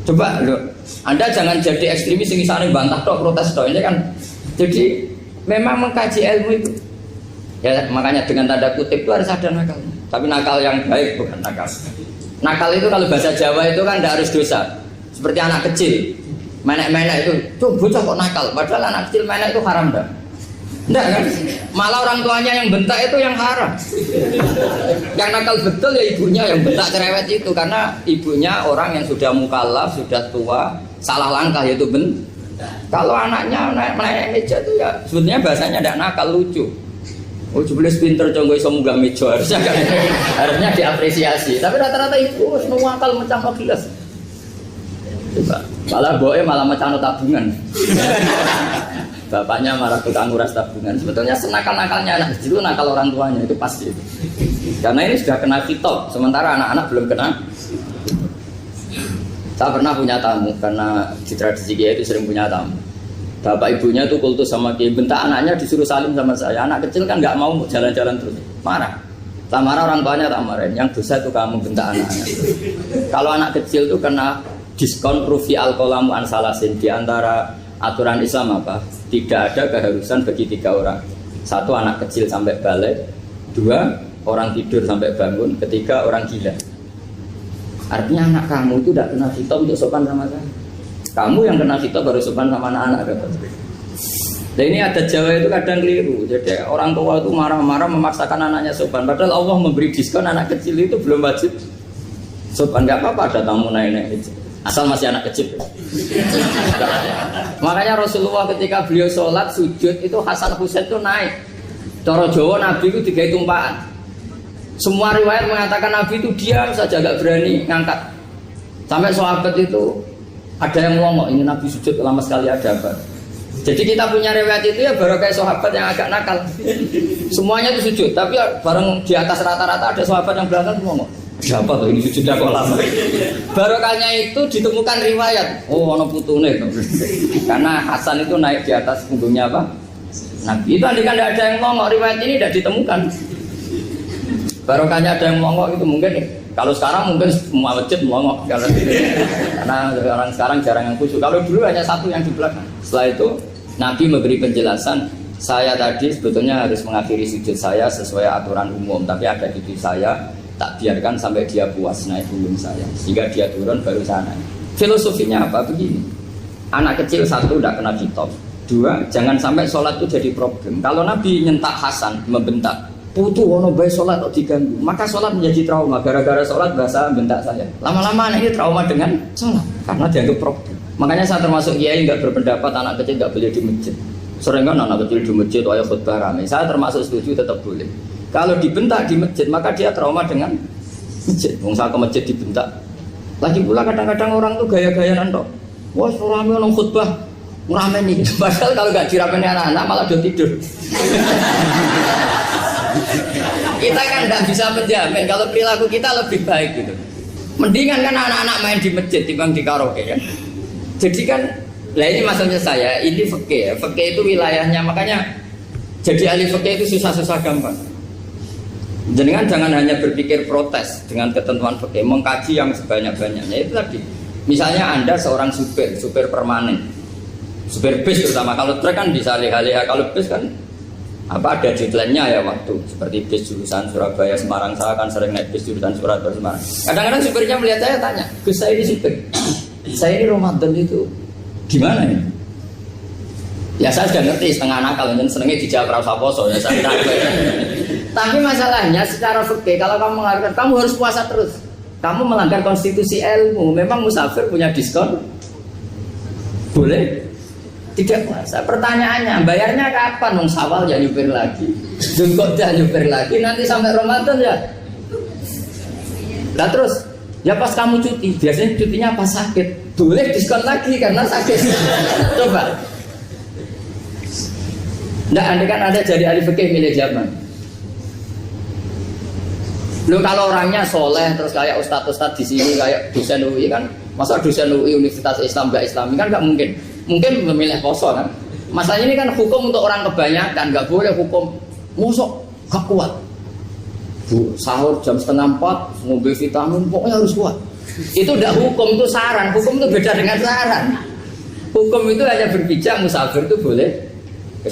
Speaker 1: Coba loh, Anda jangan jadi ekstremis yang misalnya bantah tok, protes tok, ini kan. Jadi memang mengkaji ilmu itu. Ya makanya dengan tanda kutip itu harus ada nakal. Tapi nakal yang baik bukan nakal. Nakal itu kalau bahasa Jawa itu kan tidak harus dosa. Seperti anak kecil, menek-menek itu, tuh bocah kok nakal. Padahal anak kecil menek itu haram dah. Enggak kan? Malah orang tuanya yang bentak itu yang haram. Yang nakal betul ya ibunya yang bentak cerewet itu, karena ibunya orang yang sudah mukallaf, sudah tua, salah langkah yaitu Kalau anaknya naik meja itu ya sebetulnya bahasanya tidak nakal, lucu. Oh jelas pinter conggo iso munggah meja, harusnya diapresiasi. Tapi rata-rata ibu semua akal macam gelas. Coba, malah boe malah macam tabungan. Bapaknya malah tukang nguras tabungan. Sebetulnya senakal-nakalnya anak kecil itu nakal orang tuanya, itu pasti. Karena ini sudah kena kitab, sementara anak-anak belum kena. Saya pernah punya tamu, karena di tradisi Kiai itu sering punya tamu. Bapak ibunya itu kultus sama Kiai, bentak anaknya disuruh salim sama saya. Anak kecil kan nggak mau jalan-jalan terus, marah. Tak marah orang tuanya, tak marahin. Yang dosa itu kamu bentak anak-anak. Kalau anak kecil itu kena diskon rufi al-qalamu an salasin. Di antara aturan Islam apa? Tidak ada keharusan bagi 3 orang. 1 anak kecil sampai balik, 2 orang tidur sampai bangun, 3 orang gila. Artinya anak kamu itu tidak kena khitab untuk sopan sama saya. Kamu yang kena khitab baru sopan sama anak-anak. Nah ini ada Jawa itu kadang keliru. Jadi orang tua itu marah-marah memaksakan anaknya sopan. Padahal Allah memberi diskon anak kecil itu belum wajib sopan. Gak apa-apa ada tamu naik-naik asal masih anak kecil. Makanya Rasulullah ketika beliau sholat sujud itu Hasan Husain itu naik. Cara Jawa Nabi itu 3 tumpahan. Semua riwayat mengatakan Nabi itu diam saja gak berani ngangkat. Sampai sahabat itu ada yang ngomong ini Nabi sujud lama sekali ada apa? Jadi kita punya riwayat itu ya baru kayak sahabat yang agak nakal. Semuanya itu sujud, tapi bareng di atas rata-rata ada sahabat yang belakang ngomong, siapa tuh ini sujudnya kok lama? Barokahnya itu ditemukan riwayat. Oh, ono putune. Karena Hasan itu naik di atas punggungnya apa? Nabi. Itu andai kan tidak ada yang ngomong, riwayat ini tidak ditemukan. Barokahnya ada yang ngomong itu mungkin. Kalau sekarang mungkin semua masjid melongok karena orang sekarang jarang yang khusyuk. Kalau dulu hanya 1 yang di belakang. Setelah itu Nabi memberi penjelasan, saya tadi sebetulnya harus mengakhiri sujud saya sesuai aturan umum, tapi ada cucu saya tak biarkan sampai dia puas naik punggung saya, sehingga dia turun baru saya naik. Filosofinya apa? Begini, anak kecil 1 tidak kena ditop, 2 jangan sampai sholat itu jadi problem. Kalau Nabi nyentak Hasan, membentak, putu ono bae sholat kok diganggu, maka sholat menjadi trauma. Gara-gara sholat bahasa bentak saya. Lama-lama anak ini trauma dengan sholat karena dianggap problem. Makanya saya termasuk kiai nggak berpendapat anak kecil nggak boleh di masjid. Sering kan anak kecil di masjid ayat khutbah ramai. Saya termasuk setuju tetap boleh. Kalau dibentak di masjid maka dia trauma dengan masjid. Saya ke masjid dibentak. Lagi pula kadang-kadang orang tuh gaya-gayaan toh. Wah ramai orang khutbah ramai nih. Padahal kalau nggak diramein anak-anak malah udah tidur. Kita kan nggak bisa menjamin kalau perilaku kita lebih baik gitu. Mendingan kan anak-anak main di masjid timbang di karaoke kan. Jadi kan, lah ini maksudnya saya, ini fikih ya. Fikih itu wilayahnya, makanya jadi ahli fikih itu susah-susah gampang. Jangan hanya berpikir protes dengan ketentuan fikih, mengkaji yang sebanyak-banyaknya. Itu tadi, misalnya Anda seorang supir permanen, supir bis terutama. Kalau truk kan bisa alih-alih, kalau bis kan apa ada deadline-nya ya waktu. Seperti bis jurusan Surabaya Semarang, saya kan sering naik bis jurusan Surabaya Semarang. Kadang-kadang supirnya melihat saya tanya, Gus saya ini supir. Saya ini Ramadan itu gimana ya? Ya saya sudah ngerti setengah nakal dan senengnya dijawab rasa poso ya saya tahu. Tapi masalahnya secara fikih kalau kamu menghargai kamu harus puasa terus. Kamu melanggar konstitusi ilmu. Memang musafir punya diskon? Boleh? Tidak puasa. Pertanyaannya bayarnya kapan? Nung Syawal ya nyupir lagi. Dzulqa'dah nyupir lagi. Nanti sampai Ramadan ya. Nah terus ya pas kamu cuti, biasanya cutinya pas sakit, boleh diskon lagi karena sakit. Coba. Nggak, andai kan ada jadi ahli fikih milih zaman. Lo kalau orangnya soleh terus kayak ustadz di sini kayak dosen UI kan, masa dosen UI Universitas Islam nggak Islami kan nggak mungkin. Mungkin memilih poso kan. Masalahnya ini kan hukum untuk orang kebanyakan, nggak boleh hukum musuh gak kuat. Sahur jam 3:30 ngombe vitamin pokoknya harus kuat. Itu udah hukum, itu saran. Hukum itu beda dengan saran. Hukum itu hanya berpijak musafir itu boleh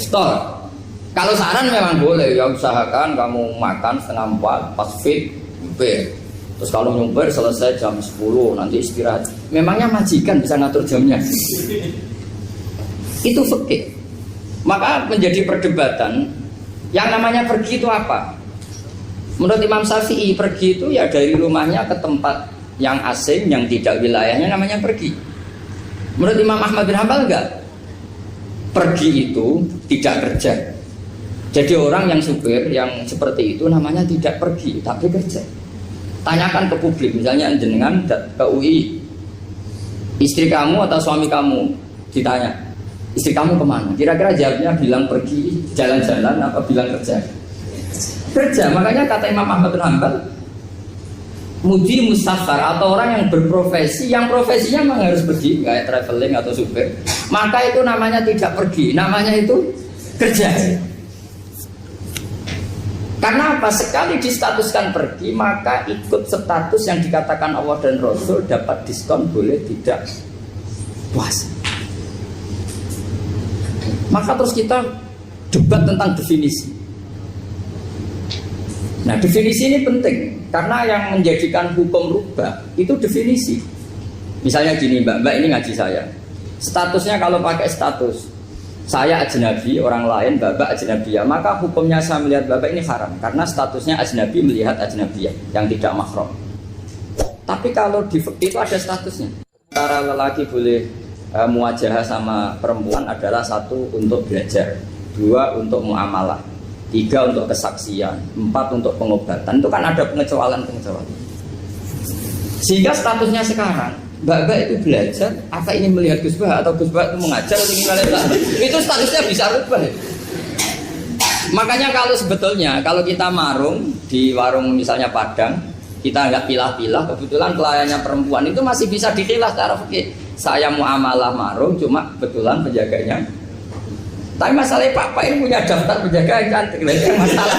Speaker 1: stol. Kalau saran memang boleh ya, usahakan kamu makan 3:30 pas fit nyumpir. Terus kalau nyumpir selesai jam 10 nanti istirahat. Memangnya majikan bisa ngatur jamnya. Itu fikih. Maka menjadi perdebatan yang namanya pergi itu apa? Menurut Imam Syafi'i pergi itu ya dari rumahnya ke tempat yang asing yang tidak wilayahnya namanya pergi. Menurut Imam Ahmad bin Hanbal enggak. Pergi itu tidak kerja. Jadi orang yang supir yang seperti itu namanya tidak pergi tapi kerja. Tanyakan ke publik, misalnya jenengan ke UI, istri kamu atau suami kamu ditanya, istri kamu kemana? Kira-kira jawabnya bilang pergi jalan-jalan apa bilang kerja? Kerja. Makanya kata Imam Ahmad bin Hanbal, muji mustafar atau orang yang berprofesi, yang profesinya memang harus pergi, kayak traveling atau supir, maka itu namanya tidak pergi, namanya itu kerja. Karena apa? Sekali distatuskan pergi, maka ikut status yang dikatakan Allah dan Rasul, dapat diskon, boleh tidak puasa. Maka terus kita debat tentang definisi. Nah, definisi ini penting karena yang menjadikan hukum rubah itu definisi. Misalnya gini, Mbak ini ngaji saya. Statusnya kalau pakai status saya ajnabi, orang lain Bapak ajnabiyah, maka hukumnya saya melihat Bapak ini haram karena statusnya ajnabi melihat ajnabiyah yang tidak mahram. Tapi kalau di fikih itu ada statusnya. Antara lelaki boleh muwajahah sama perempuan adalah satu untuk belajar, dua untuk muamalah, tiga untuk kesaksian, empat untuk pengobatan. Itu kan ada pengecualian. Sehingga statusnya sekarang Mbak itu belajar, apa ingin melihat Gus Bah atau Gus Bah itu mengajar atau ingin melihat, itu statusnya bisa rubah. Makanya kalau sebetulnya kalau kita marung di warung misalnya Padang, kita nggak pilah-pilah, kebetulan pelayannya perempuan itu masih bisa dikilah secara fikih. Saya muamalah marung, cuma kebetulan penjaganya. Tapi masalahnya Pak ini punya daftar penjaga yang cantik, itu masalah.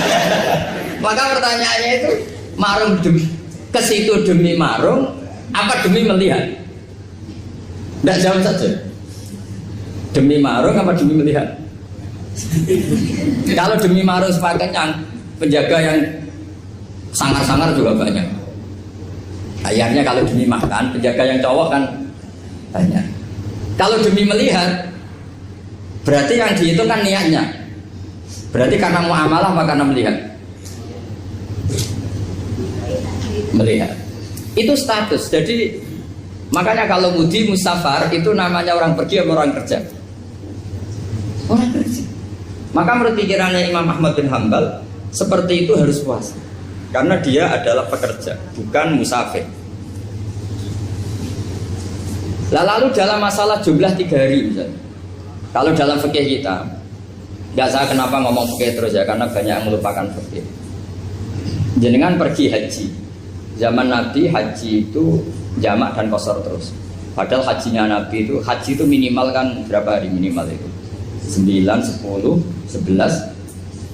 Speaker 1: Maka pertanyaannya itu marung ke situ demi marung, apa demi melihat? Tidak jawab saja. Demi marung apa demi melihat? Kalau demi marung sepakatnya penjaga yang sangar-sangar juga banyak. Akhirnya kalau demi makan, penjaga yang cowok kan banyak. Kalau demi melihat, berarti yang dihitung kan niatnya. Berarti karena muamalah apa karena melihat? Melihat. Itu status. Jadi makanya kalau mudi musafar itu namanya orang pergi atau orang kerja? Orang kerja. Maka menurut pikirannya Imam Ahmad bin Hanbal seperti itu harus puasa. Karena dia adalah pekerja, bukan musafir. Lalu dalam masalah jumlah 3 hari misalnya. Kalau dalam fikih kita, nggak saya kenapa ngomong fikih terus ya, karena banyak yang melupakan fikih. Jenengan pergi haji. Zaman Nabi haji itu jamak dan qashar terus. Padahal hajinya Nabi itu, haji itu minimal kan berapa hari minimal itu? 9, 10, 11,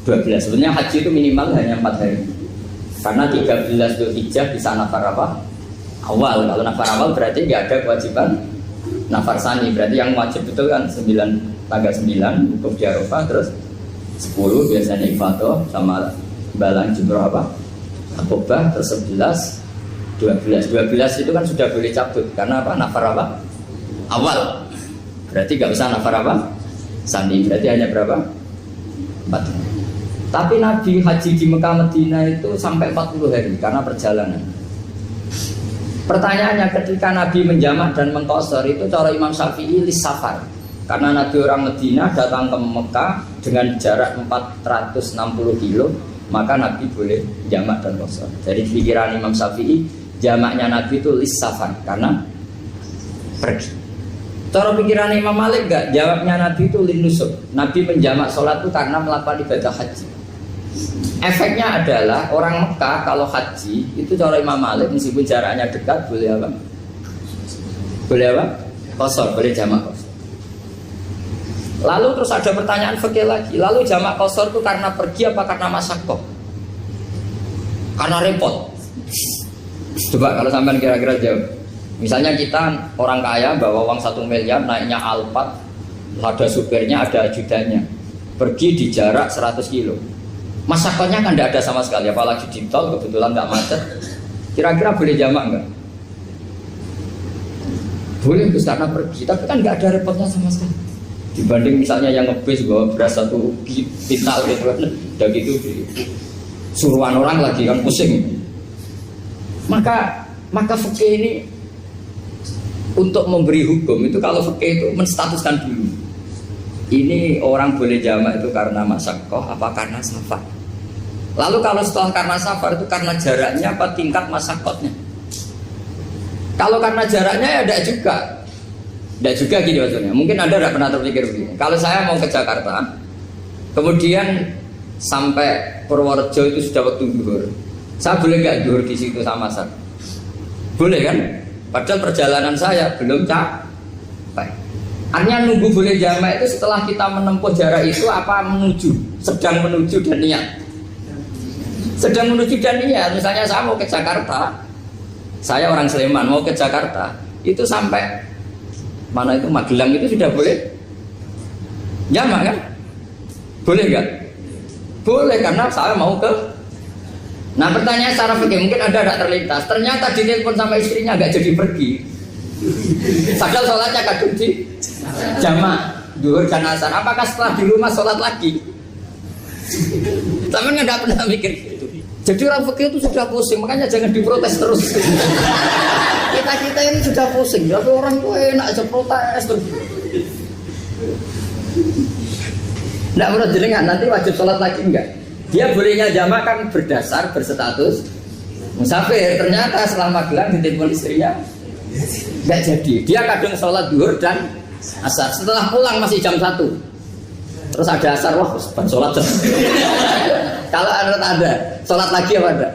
Speaker 1: 12. Sebenarnya haji itu minimal hanya 4 hari. Karena 13 Dzulhijjah bisa nafar apa? Awal. Kalau nafar awal berarti nggak ada kewajiban nafar sani. Berarti yang wajib betul kan 9, tanggal 9 hukum di Arafah, terus 10 biasanya ifadah sama balang jumroh apa? Akobah, terus 11, 12 itu kan sudah boleh cabut karena apa? Nafar apa? Awal. Berarti nggak usah nafar apa? Sani. Berarti hanya berapa? 4. Tapi Nabi haji di Mekah Medina itu sampai 40 hari karena perjalanan. Pertanyaannya, ketika Nabi menjamak dan mengqashar itu cara Imam Syafi'i lis safar. Karena Nabi orang Medina datang ke Mekah dengan jarak 460 kilo, maka Nabi boleh jamak dan qashar. Jadi pikiran Imam Syafi'i, jamaknya Nabi itu lis safar karena pergi. Cara pikiran Imam Malik enggak, jamaknya Nabi itu lin nusuk. Nabi menjamak sholat itu karena melakukan ibadah haji. Efeknya adalah orang Mekah kalau haji itu cara Imam Malik meskipun jaraknya dekat boleh apa? Boleh apa? Qashar, boleh jamak qashar. Lalu terus ada pertanyaan fikih lagi. Lalu jamak qashar itu karena pergi apa karena masyaqqah? Karena repot. Coba kalau sampean kira-kira jawab. Misalnya kita orang kaya bawa uang 1 miliar naiknya Alphard, ada supirnya, ada ajudannya, pergi di jarak 100 kilo. Masyaqqahnya kan tidak ada sama sekali, apalagi di tol kebetulan nggak macet. Kira-kira boleh jamak nggak? Boleh, Gus, karena pergi, tapi kan nggak ada repotnya sama sekali. Dibanding misalnya yang ngebis bawa beras 1 kintal gitu kan, udah gitu suruhan orang lagi kan pusing. Maka fikih ini untuk memberi hukum itu, kalau fikih itu menstatuskan dulu. Ini orang boleh jamak itu karena masyaqqah apa karena safar. Lalu kalau setelah karena safar itu karena jaraknya apa tingkat masyaqqahnya. Kalau karena jaraknya ya tidak juga. Tidak juga gini maksudnya. Mungkin Anda tidak pernah terpikir begini. Kalau saya mau ke Jakarta, kemudian sampai Purworejo itu sudah waktu zuhur. Saya boleh nggak zuhur di situ sama saya? Boleh kan? Padahal perjalanan saya belum capai. Artinya nunggu boleh jamak itu setelah kita menempuh jarak itu apa menuju, sedang menuju dan niat. sedang menuju Dania, misalnya saya mau ke Jakarta, saya orang Sleman mau ke Jakarta, itu sampai mana itu Magelang itu sudah boleh jamak kan? Boleh nggak? Boleh karena saya mau ke. Nah pertanyaan secara fikih mungkin Anda tidak terlintas. Ternyata ditelepon sama istrinya nggak jadi pergi. Padahal sholatnya kadung di jamak zuhur dan asar. Apakah setelah di rumah sholat lagi? Tapi nggak pernah mikir gitu. Jadi orang fikih itu sudah pusing, makanya jangan diprotes terus. Kita ini sudah pusing, tapi orang itu enak aja protes terus. Tidak menurut jenengan nanti wajib sholat lagi enggak? Dia bolehnya jamak kan berdasar berstatus musafir. Ternyata selama Magelang ditelepon istrinya enggak jadi. Dia kadang sholat zuhur dan asar. Setelah pulang masih jam 1. Terus ada asar, wah sholat terus. Kalau ada sholat lagi apa ada?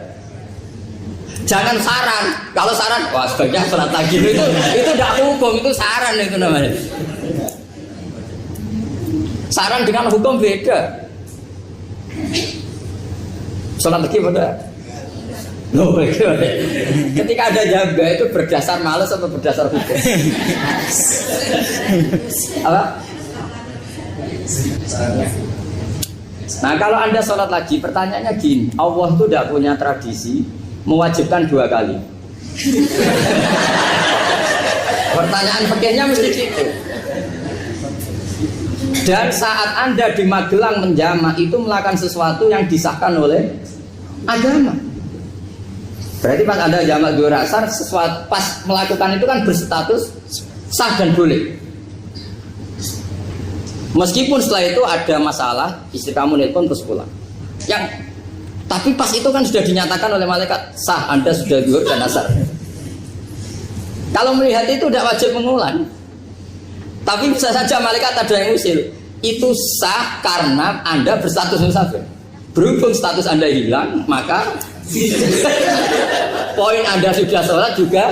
Speaker 1: Jangan saran. Kalau saran, wah sebaiknya sholat lagi. Itu tidak hukum, itu saran itu namanya. Saran dengan hukum beda. Sholat lagi pada. Loh, ketika ada jaga itu berdasar malas atau berdasar hukum? Apa? Nah kalau Anda sholat lagi, pertanyaannya gini, Allah itu tidak punya tradisi mewajibkan 2 kali. Pertanyaan fikihnya mesti gitu. Dan saat Anda di Magelang menjamak itu melakukan sesuatu yang disahkan oleh agama. Berarti pas Anda jamak zuhur asar, sesuatu pas melakukan itu kan berstatus sah dan boleh. Meskipun setelah itu ada masalah, istri kamu nelpon terus pulang. Tapi pas itu kan sudah dinyatakan oleh malaikat sah, Anda sudah zuhur dan asar. Kalau melihat itu tidak wajib mengulang. Tapi bisa saja malaikat ada yang usil. Itu sah karena Anda berstatus musafir. Berhubung status Anda hilang, maka poin Anda sudah sholat juga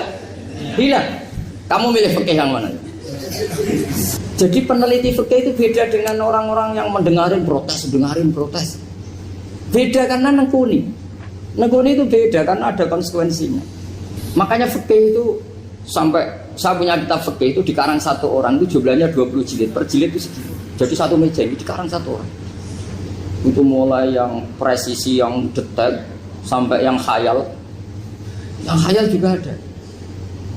Speaker 1: hilang. Kamu milih fikih yang mana? Jadi peneliti fikih itu beda dengan orang-orang yang mendengarin protes. Beda karena nengkuni itu beda karena ada konsekuensinya. Makanya fikih itu sampai saya punya kitab fikih itu dikarang satu orang itu jumlahnya 20 jilid, per jilid itu segini. Jadi satu meja ini dikarang satu orang. Itu mulai yang presisi, yang detail sampai yang khayal. Yang khayal juga ada.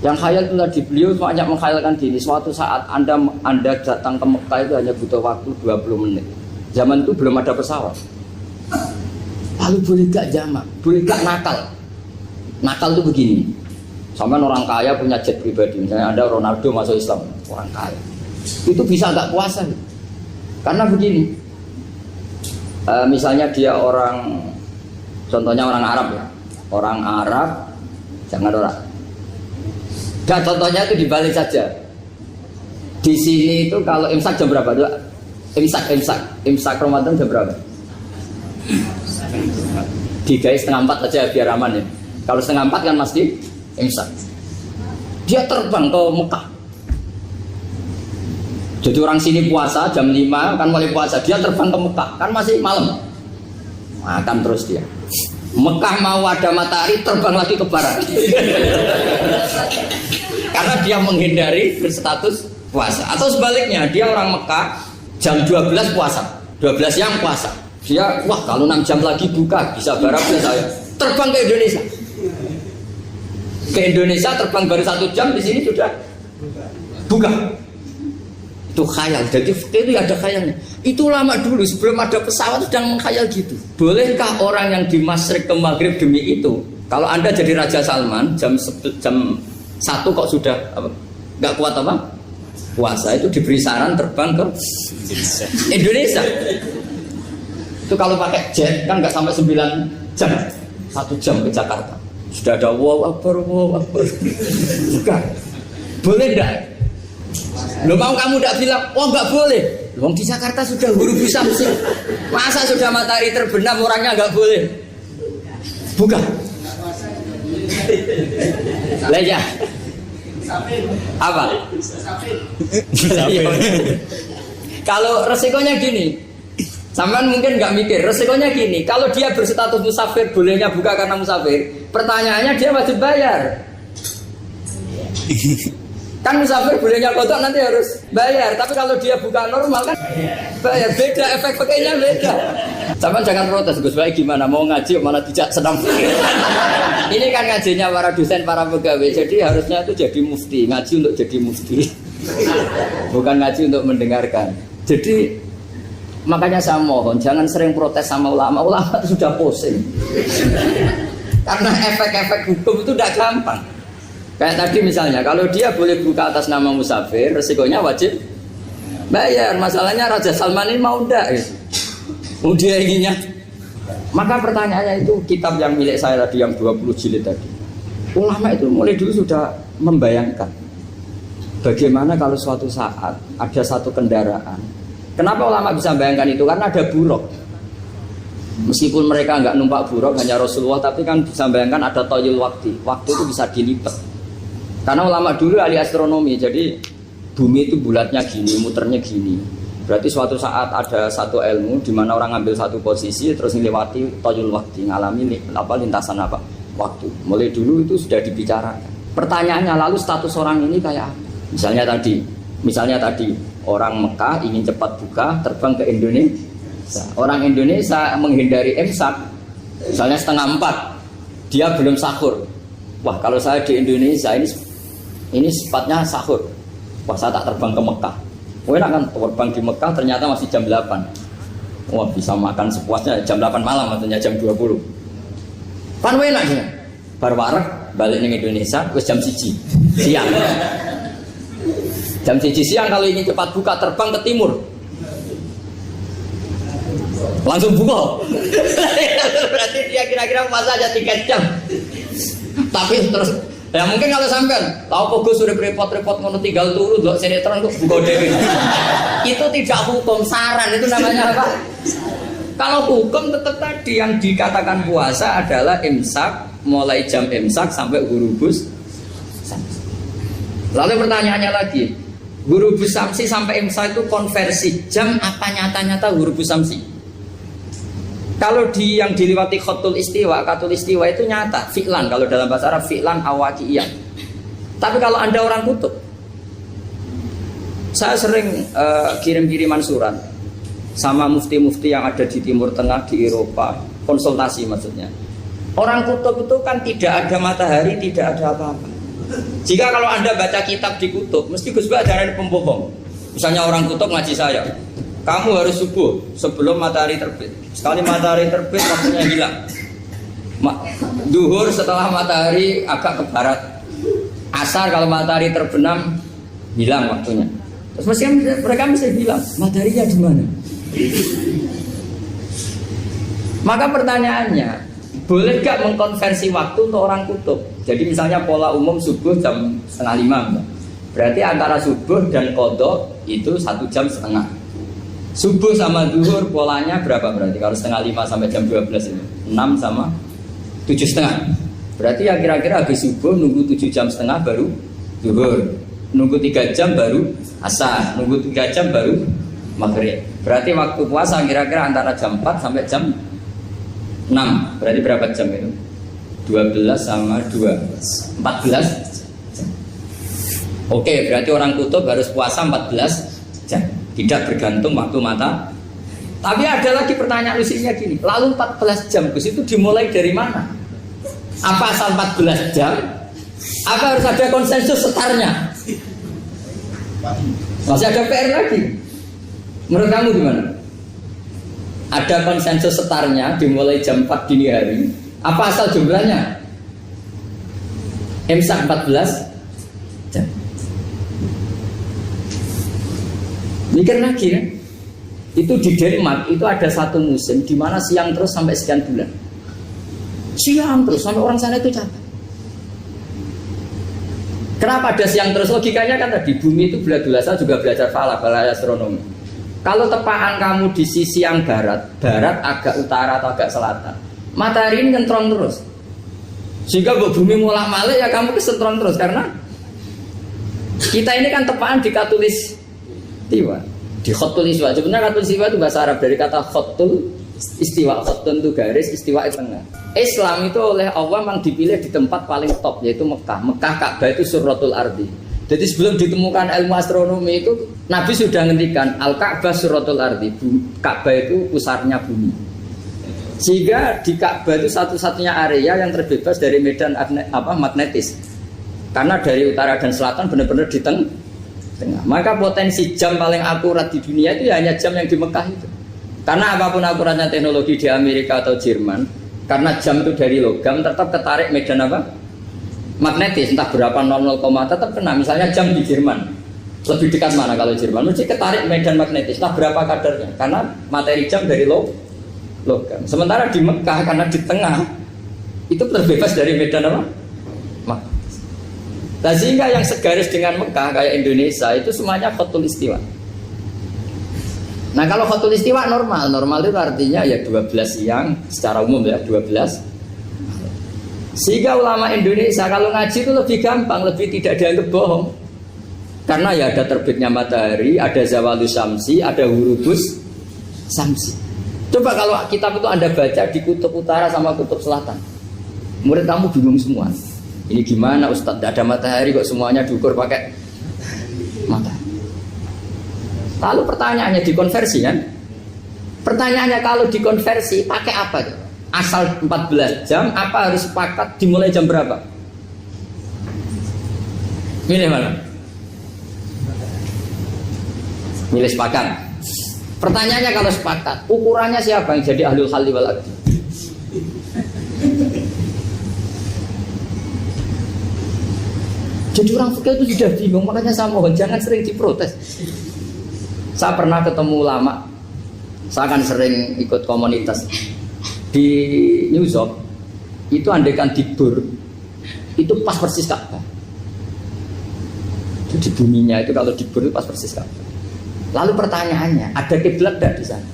Speaker 1: Yang khayal itu tadi beliau banyak menghayalkan gini, suatu saat Anda datang ke Mekah itu hanya butuh waktu 20 menit. Zaman itu belum ada pesawat. Lalu boleh gak jamak? Boleh gak nakal? Nakal itu begini. Sampai orang kaya punya jet pribadi, misalnya Anda Ronaldo masuk Islam, orang kaya. Itu bisa gak puasa? Karena begini. Misalnya dia orang, contohnya orang Arab ya. Orang Arab, jangan orang. Dan contohnya itu dibalik saja. Di sini itu kalau imsak jam berapa? Imsak Ramadan jam berapa? 3:30 aja biar aman ya. Kalau 3:30 kan masih imsak. Dia terbang ke Mekah. Jadi orang sini puasa jam 5 kan mulai puasa. Dia terbang ke Mekah kan masih malam. Makan terus dia. Mekah mau ada matahari terbang lagi ke barat. Karena dia menghindari berstatus puasa. Atau sebaliknya dia orang Mekah jam 12 puasa, 12 siang puasa. Dia wah kalau 6 jam lagi buka bisa barabel saya. Terbang ke Indonesia. Ke Indonesia terbang baru 1 jam di sini sudah buka. Itu khayal. Jadi itu ada khayalnya. Itu lama dulu sebelum ada pesawat sedang mengkhayal gitu. Bolehkah orang yang di Masyrik ke Maghrib demi itu? Kalau Anda jadi Raja Salman jam 1 kok sudah apa? Nggak kuat apa? Puasa itu diberi saran terbang ke Indonesia. Itu kalau pakai jet kan nggak sampai 9 jam, 1 jam ke Jakarta. Sudah ada wow akbar. Bukan. Boleh enggak? Lo mau kamu enggak bilang, oh enggak boleh. Wong di Jakarta sudah huru bisa sih. Masa sudah matahari terbenam orangnya enggak boleh? Bukan. Leja. Apa? Kalau resikonya gini, Sampean mungkin nggak mikir, resikonya gini, kalau dia berstatus musafir, bolehnya buka karena musafir, pertanyaannya dia wajib bayar. Kan musafir bolehnya kodok nanti harus bayar, tapi kalau dia buka normal kan bayar, beda, efek pakainya beda. Sampean jangan protes, Gus Baik gimana, mau ngaji malah tidak senam. Ini kan ngajinya para dosen, para pegawai, jadi harusnya itu jadi mufti, ngaji untuk jadi mufti. Bukan ngaji untuk mendengarkan. Jadi makanya saya mohon jangan sering protes sama ulama. Ulama itu sudah pusing. Karena efek-efek hukum itu tidak gampang. Kayak tadi misalnya, kalau dia boleh buka atas nama musafir, resikonya wajib bayar. Masalahnya Raja Salman ini mau enggak? Mau dia inginnya. Maka pertanyaannya itu kitab yang milik saya tadi yang 20 jilid tadi. Ulama itu mulai dulu sudah membayangkan bagaimana kalau suatu saat ada satu kendaraan. Kenapa ulama bisa bayangkan itu? Karena ada buruk. Meskipun mereka nggak numpak buruk, hanya Rasulullah, tapi kan bisa bayangkan ada toyul waktu. Waktu itu bisa dilipat. Karena ulama dulu ahli astronomi, jadi bumi itu bulatnya gini, muternya gini. Berarti suatu saat ada satu ilmu di mana orang ngambil satu posisi terus melewati toyul waktu, ngalami lintasan waktu. Mulai dulu itu sudah dibicarakan. Pertanyaannya lalu status orang ini kayak apa? Misalnya tadi orang Mekah ingin cepat buka terbang ke Indonesia. Orang Indonesia menghindari imsak, misalnya 3:30, dia belum sahur. Wah, kalau saya di Indonesia ini sifatnya sahur. Wah, saya tak terbang ke Mekah. Enak kan terbang di Mekah ternyata masih jam 8. Wah, bisa makan sepuasnya jam 8 malam, maksudnya jam 20. Kan enak ya. Bar wareg balik ke Indonesia wis jam 1 siang. Jam 1 siang kalau ingin cepat buka terbang ke timur. Langsung buka. Berarti dia kira-kira puasa aja 3 jam. Tapi terus ya mungkin kalau sampean tahu kok Gus sudah repot-repot ngono tinggal turu ndelok sinetron kok buka dhewe. Itu tidak hukum, saran itu namanya apa? Kalau hukum tetap tadi yang dikatakan puasa adalah imsak, mulai jam imsak sampai ghurubus. Lalu pertanyaannya lagi, ghurubus samsi sampai imsak itu konversi jam apa nyata-nyata ghurubus samsi? Kalau yang diliwati khatul istiwa, katul istiwa itu nyata, fi'lan, kalau dalam bahasa Arab fi'lan awaqiyan. Tapi kalau Anda orang kutub, saya sering kirim-kiriman surat sama mufti-mufti yang ada di Timur Tengah, di Eropa, konsultasi maksudnya. Orang kutub itu kan tidak ada matahari, tidak ada apa-apa. Jika kalau Anda baca kitab di kutub, mesti Gus Bak ada pembohong. Misalnya orang kutub ngaji saya, kamu harus subuh sebelum matahari terbit. Sekali matahari terbit waktunya hilang. Duhur setelah matahari agak ke barat. Asar kalau matahari terbenam hilang waktunya. Terus mereka mesti bilang mataharinya di mana? Maka pertanyaannya, boleh gak mengkonversi waktu untuk orang kutub? Jadi misalnya pola umum subuh jam 4:30. Berarti antara subuh dan qadha itu 1,5 jam. Subuh sama zuhur polanya berapa berarti? Kalau 4:30 sampai jam 12 ini 6 sama 7,5. Berarti ya kira-kira habis subuh nunggu 7,5 jam baru zuhur, nunggu 3 jam baru asar, nunggu 3 jam baru maghrib. Berarti waktu puasa kira-kira antara jam 4 sampai jam 6. Berarti berapa jam itu? 12 sama 2 14 jam. Oke, berarti orang kutub harus puasa 14 jam. Tidak bergantung waktu mata. Tapi ada lagi pertanyaan lucunya gini, lalu 14 jam Gus itu dimulai dari mana? Apa asal 14 jam? Apa harus ada konsensus setarnya? Masih ada PR lagi. Menurut kamu gimana? Ada konsensus setarnya dimulai jam 4 dini hari. Apa asal jumlahnya? Imsak 14 jam. Mikir lagi kan? Itu di Denmark itu ada satu musim di mana siang terus sampai sekian bulan. Siang terus sampai orang sana itu capek. Kenapa ada siang terus? Logikanya kan tadi bumi itu saya juga belajar falak, belajar astronomi. Kalau tepaan kamu di sisi yang barat agak utara atau agak selatan, matahari ini nyentrong terus. Sehingga bumi mulak malik ya kamu kesentrong terus karena kita ini kan tepaan di katulis tiwa. Di khotul istiwa. Sebenarnya khotul istiwa itu bahasa Arab dari kata khotul istiwa. Khotun itu garis, istiwa itu tengah. Islam itu oleh Allah memang dipilih di tempat paling top yaitu Mekah. Mekah Ka'bah itu suratul ardi. Jadi sebelum ditemukan ilmu astronomi itu Nabi sudah ngendikan Al-Ka'bah suratul ardi. Ka'bah itu pusarnya bumi. Sehingga di Ka'bah itu satu-satunya area yang terbebas dari medan magnetis. Karena dari utara dan selatan benar-benar di tengah. Maka potensi jam paling akurat di dunia itu ya hanya jam yang di Mekah itu. Karena apapun akuratnya teknologi di Amerika atau Jerman, karena jam itu dari logam tetap ketarik medan magnetis, entah berapa 00, tetap kena. Misalnya jam di Jerman lebih dekat mana kalau Jerman? Mesti ketarik medan magnetis, entah berapa kadarnya. Karena materi jam dari logam. Sementara di Mekah karena di tengah itu terbebas dari medan magnetis. Nah, sehingga yang segaris dengan Mekah kayak Indonesia itu semuanya khotul istiwa. Nah kalau khotul istiwa normal itu artinya ya 12 siang secara umum ya 12. Sehingga ulama Indonesia kalau ngaji itu lebih gampang, lebih tidak dianggap bohong. Karena ya ada terbitnya matahari, ada zawalus syamsi, ada hurubus syamsi. Coba kalau kitab itu Anda baca di kutub utara sama kutub selatan, murid kamu bingung semua. Ini gimana Ustadz, tidak ada matahari kok semuanya diukur pakai matahari. Lalu pertanyaannya dikonversi kan? Pertanyaannya kalau dikonversi pakai apa? Asal 14 jam, apa harus sepakat dimulai jam berapa? Milih mana? Milih sepakat. Pertanyaannya kalau sepakat, ukurannya siapa yang jadi ahlul halli wal aqdi? Jadi orang fikih itu sudah bingung, makanya saya mohon jangan sering diprotes. Saya pernah ketemu ulama, saya kan sering ikut komunitas di New York. Itu andaikan dibur, itu pas persis Ka'bah. Jadi buminya itu kalau dibur itu pas persis Ka'bah. Lalu pertanyaannya, ada kiblat tidak di sana?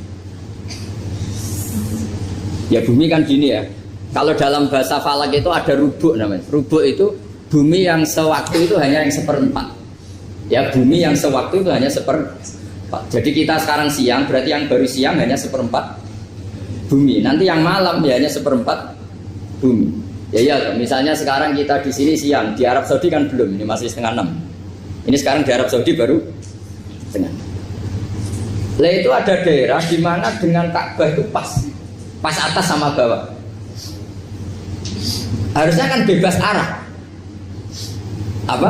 Speaker 1: Ya bumi kan gini ya. Kalau dalam bahasa falak itu ada rubuk namanya. Rubuk itu bumi yang sewaktu itu hanya yang seperempat. Ya bumi yang sewaktu itu hanya seperempat. Jadi kita sekarang siang, berarti yang baru siang hanya seperempat bumi. Nanti yang malam ya hanya seperempat bumi. Ya, misalnya sekarang kita di sini siang, di Arab Saudi kan belum, ini masih 5:30. Ini sekarang di Arab Saudi baru setengah. Lah itu ada daerah di mana dengan Ka'bah itu pas atas sama bawah. Harusnya kan bebas arah. Apa?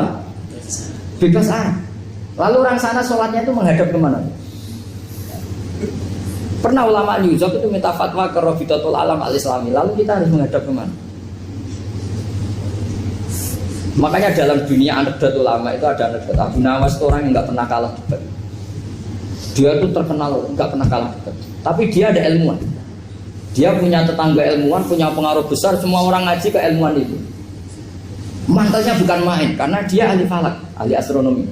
Speaker 1: Bebas arah. Lalu orang sana sholatnya itu menghadap kemana? Pernah ulama New York itu minta fatwa ke Rabitatul Alam Al-Islami. Lalu kita harus menghadap kemana? Makanya dalam dunia anekdot ulama itu ada anekdot Abu Nawas itu orang yang nggak pernah kalah debat. Dia itu terkenal nggak pernah kalah debat. Tapi dia ada ilmuwan. Dia punya tetangga ilmuwan, punya pengaruh besar. Semua orang ngaji ke ilmuwan itu. Mantelnya bukan main, karena dia ahli falak, ahli astronomi.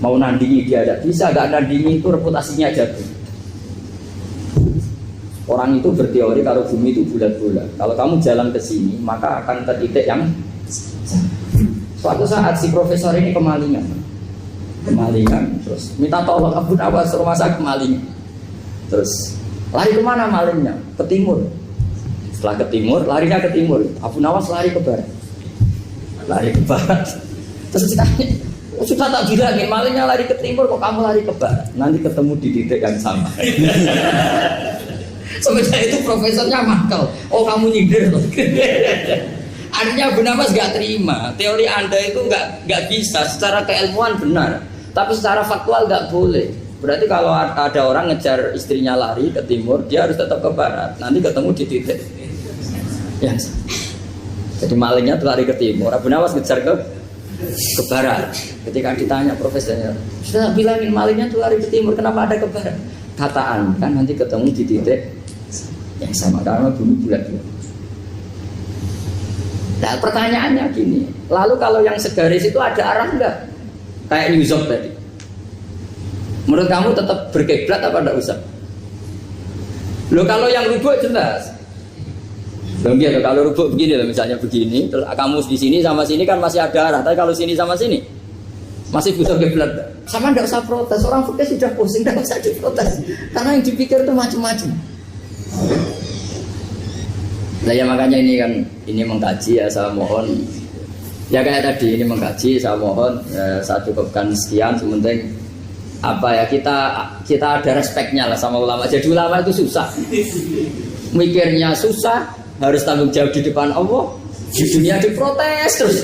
Speaker 1: Mau nandingi dia tidak bisa, nggak nandingi itu reputasinya jatuh. Orang itu berteori kalau bumi itu bulat-bulat. Kalau kamu jalan ke sini, maka akan ke titik yang suatu saat si profesor ini kemalingan, terus minta tolong Abu Nawas rumah saya kemalingan. Terus lari kemana malingnya? Ke timur. Setelah ke timur, larinya ke timur. Abu Nawas lari ke barat. Terus ditanya, sudah tak bilangin malingnya lari ke timur, kok kamu lari ke barat? Nanti ketemu di titik yang sama. Sebenarnya itu profesornya makal. Oh kamu nyindir loh. Artinya Abu Nawas gak terima. Teori anda itu gak bisa. Secara keilmuan benar, tapi secara faktual gak boleh. Berarti kalau ada orang ngejar istrinya lari ke timur, dia harus tetap ke barat. Nanti ketemu di titik yang sama. Jadi malingnya tuh lari ke timur, Abu Nawas ngejar ke barat. Ketika ditanya profesornya, sudah bilangin malingnya tuh lari ke timur, kenapa ada ke barat? Kataan kan nanti ketemu di titik yang sama karena bumi bulat-bulat. Nah pertanyaannya gini, lalu kalau yang segaris itu ada arah enggak? Kayak New York tadi. Menurut kamu tetap berkiblat apa enggak usah? Loh kalau yang rubuk jelas. Loh gitu, kalau rubuk begini loh, misalnya begini, terus kamu di sini sama sini kan masih ada arah, tapi kalau sini sama sini Masih butuh kiblat. Sama tidak usah protes. Orang fikih sudah pusing, tidak usah diprotes. Karena yang dipikir itu macam-macam. Nah ya makanya ini mengkaji ya, saya mohon. Ya kayak tadi ini mengkaji, saya mohon saya cukupkan sekian. Sementing apa ya kita ada respeknya lah sama ulama. Jadi ulama itu susah. Mikirnya susah, harus tanggung jawab di depan Allah. Di dunia diprotes terus.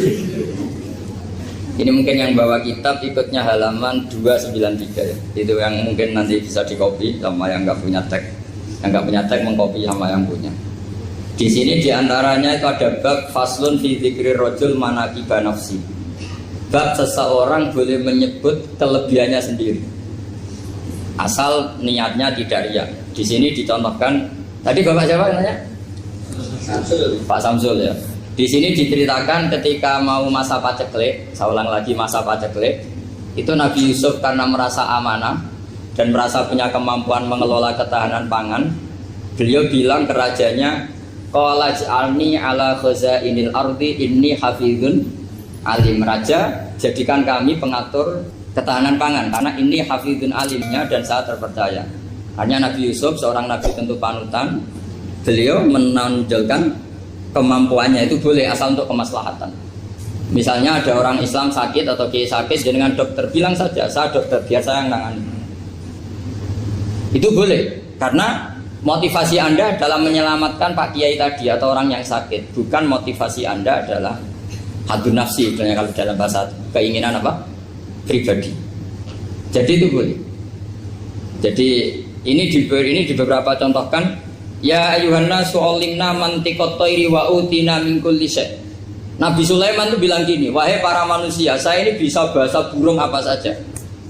Speaker 1: Ini mungkin yang bawa kitab ikutnya halaman 293 ya. Itu yang mungkin nanti bisa dikopi sama yang nggak punya tag. Yang nggak punya tag mengkopi sama yang punya. Di sini diantaranya itu ada bab faslun fi dzikri rajul manaqiba nafsi. Bab seseorang boleh menyebut kelebihannya sendiri. Asal niatnya tidak riya. Di sini dicontohkan tadi Bapak siapa namanya? Samsul. Pak Samsul ya. Di sini diceritakan ketika mau masa paceklik, saya ulang lagi masa paceklik, itu Nabi Yusuf karena merasa amanah dan merasa punya kemampuan mengelola ketahanan pangan, beliau bilang ke rajanya, qala ij'alni ala khazainil ardi inni hafizun alim. Raja, jadikan kami pengatur ketahanan pangan karena ini hafizun alimnya dan saya terpercaya. Hanya Nabi Yusuf seorang nabi tentu panutan, beliau menonjolkan kemampuannya itu boleh asal untuk kemaslahatan. Misalnya ada orang Islam sakit atau kiai sakit, dengan dokter bilang saja, saya dokter, biar saya yang nangani. Itu boleh, karena motivasi Anda dalam menyelamatkan Pak Kiai tadi atau orang yang sakit, bukan motivasi Anda adalah hadun nafsi, kalau dalam bahasa keinginan apa? Pribadi. Jadi itu boleh. Jadi ini di beberapa contohkan. Ya ayuhan nasu ulimna mantiqat thairi wa utina min kulli syai'. Nabi Sulaiman itu bilang gini, wahai para manusia, saya ini bisa bahasa burung apa saja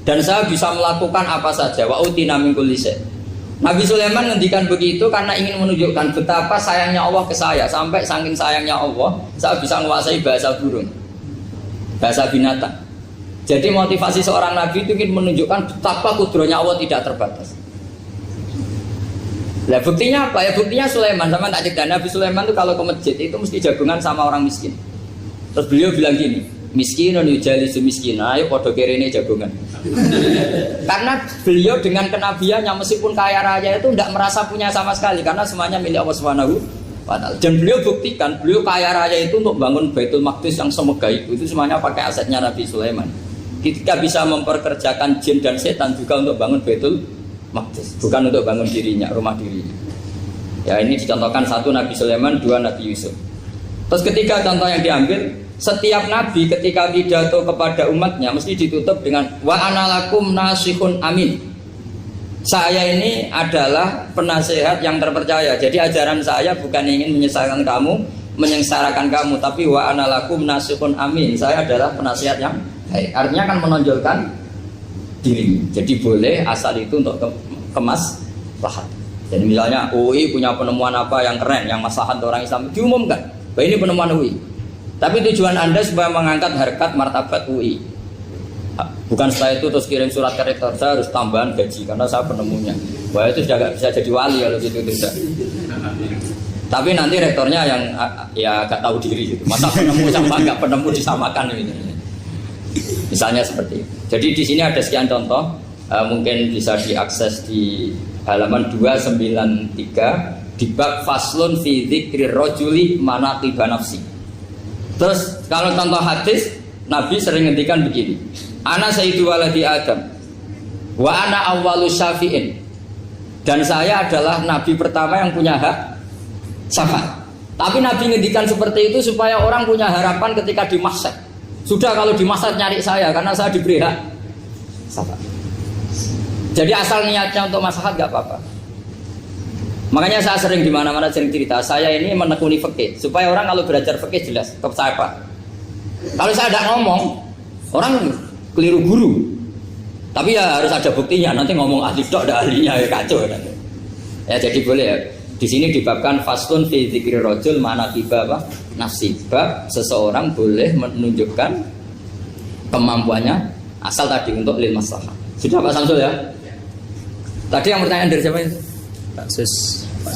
Speaker 1: dan saya bisa melakukan apa saja, wa utina min kulli syai'. Nabi Sulaiman ngendikan begitu karena ingin menunjukkan betapa sayangnya Allah ke saya, sampai saking sayangnya Allah saya bisa menguasai bahasa burung, bahasa binatang. Jadi motivasi seorang nabi itu ingin menunjukkan betapa kudrohnya Allah tidak terbatas. Nah buktinya apa ya? Buktinya Sulaiman, sama tak cerita Nabi Sulaiman itu kalau ke masjid itu mesti jagungan sama orang miskin. Terus beliau bilang gini, miskinun yujalisu miskin, ayo podo kerene jagungan. Karena beliau dengan kenabiannya meskipun kaya raya itu tidak merasa punya sama sekali karena semuanya milik Allah Subhanahu wa Ta'ala. Dan beliau buktikan, beliau kaya raya itu untuk bangun Baitul Maqdis yang semegah itu semuanya pakai asetnya Nabi Sulaiman. Ketika bisa memperkerjakan jin dan setan juga untuk bangun Baitul Maqdis, bukan untuk bangun dirinya, rumah dirinya. Ya ini dicontohkan satu Nabi Sulaiman, dua Nabi Yusuf. Terus ketiga contoh yang diambil, setiap nabi ketika pidato kepada umatnya mesti ditutup dengan wa analakum nasihun amin. Saya ini adalah penasehat yang terpercaya. Jadi ajaran saya bukan ingin menyengsarakan kamu, tapi wa analakum nasihun amin. Saya adalah penasehat yang baik. Artinya kan menonjolkan diri. Jadi boleh asal itu untuk kemaslahat. Jadi misalnya UI punya penemuan apa yang keren, yang maslahat orang Islam, diumumkan bahwa ini penemuan UI. Tapi tujuan Anda supaya mengangkat harkat martabat UI. Bukan setelah itu terus kirim surat ke rektor, saya harus tambahan gaji karena saya penemunya. Wah itu sudah gak bisa jadi wali kalau gitu tidak. Tapi nanti rektornya yang ya gak tahu diri gitu. Masa penemu sama gak penemu disamakan gitu. Misalnya seperti itu. Jadi di sini ada sekian contoh, mungkin bisa diakses di halaman 293 di bab faslun fi dzikri rajuli manaqiba nafsi. Terus kalau contoh hadis, Nabi sering ngendikan begini, ana sayyidu waladi Adam wa ana awwalu syafi'in, dan saya adalah nabi pertama yang punya hak syafaat. Tapi Nabi ngendikan seperti itu supaya orang punya harapan ketika di mahsyar. Sudah kalau di mahsyar nyari saya karena saya diberi hak syafaat. Jadi asal niatnya untuk maslahat gak apa-apa. Makanya saya sering di mana-mana sering cerita, saya ini menekuni fikih supaya orang kalau belajar fikih jelas ke saya Pak. Kalau saya tidak ngomong, orang keliru guru. Tapi ya harus ada buktinya. Nanti ngomong ahli dok, ada ahlinya ya kacau. Ya jadi boleh ya. Di sini dibabkan faslun fi dzikri rajul manaqiba nafsi. Bab seseorang boleh menunjukkan kemampuannya asal tadi untuk lil maslahah. Sudah Pak Samsul ya? Tadi yang pertanyaan dari siapa itu? Pak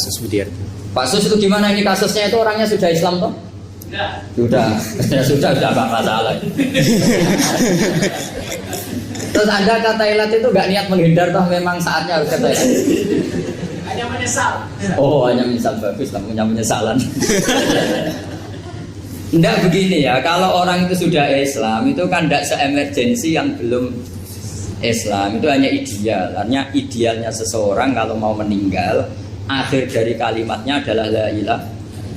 Speaker 1: Sus Budiar. Pak Sus itu gimana ini kasusnya itu orangnya sudah Islam toh? Sudah, sudah nggak masalah. Terus Anda ke Thailand itu nggak niat menghindar toh memang saatnya harus ke Thailand.
Speaker 2: Hanya menyesal.
Speaker 1: Oh, hanya menyesal, bagus lah punya penyesalan. Enggak begini ya, kalau orang itu sudah Islam itu kan tidak se-emergensi yang belum Islam, itu hanya ideal. Artinya idealnya seseorang kalau mau meninggal, akhir dari kalimatnya adalah la ilaha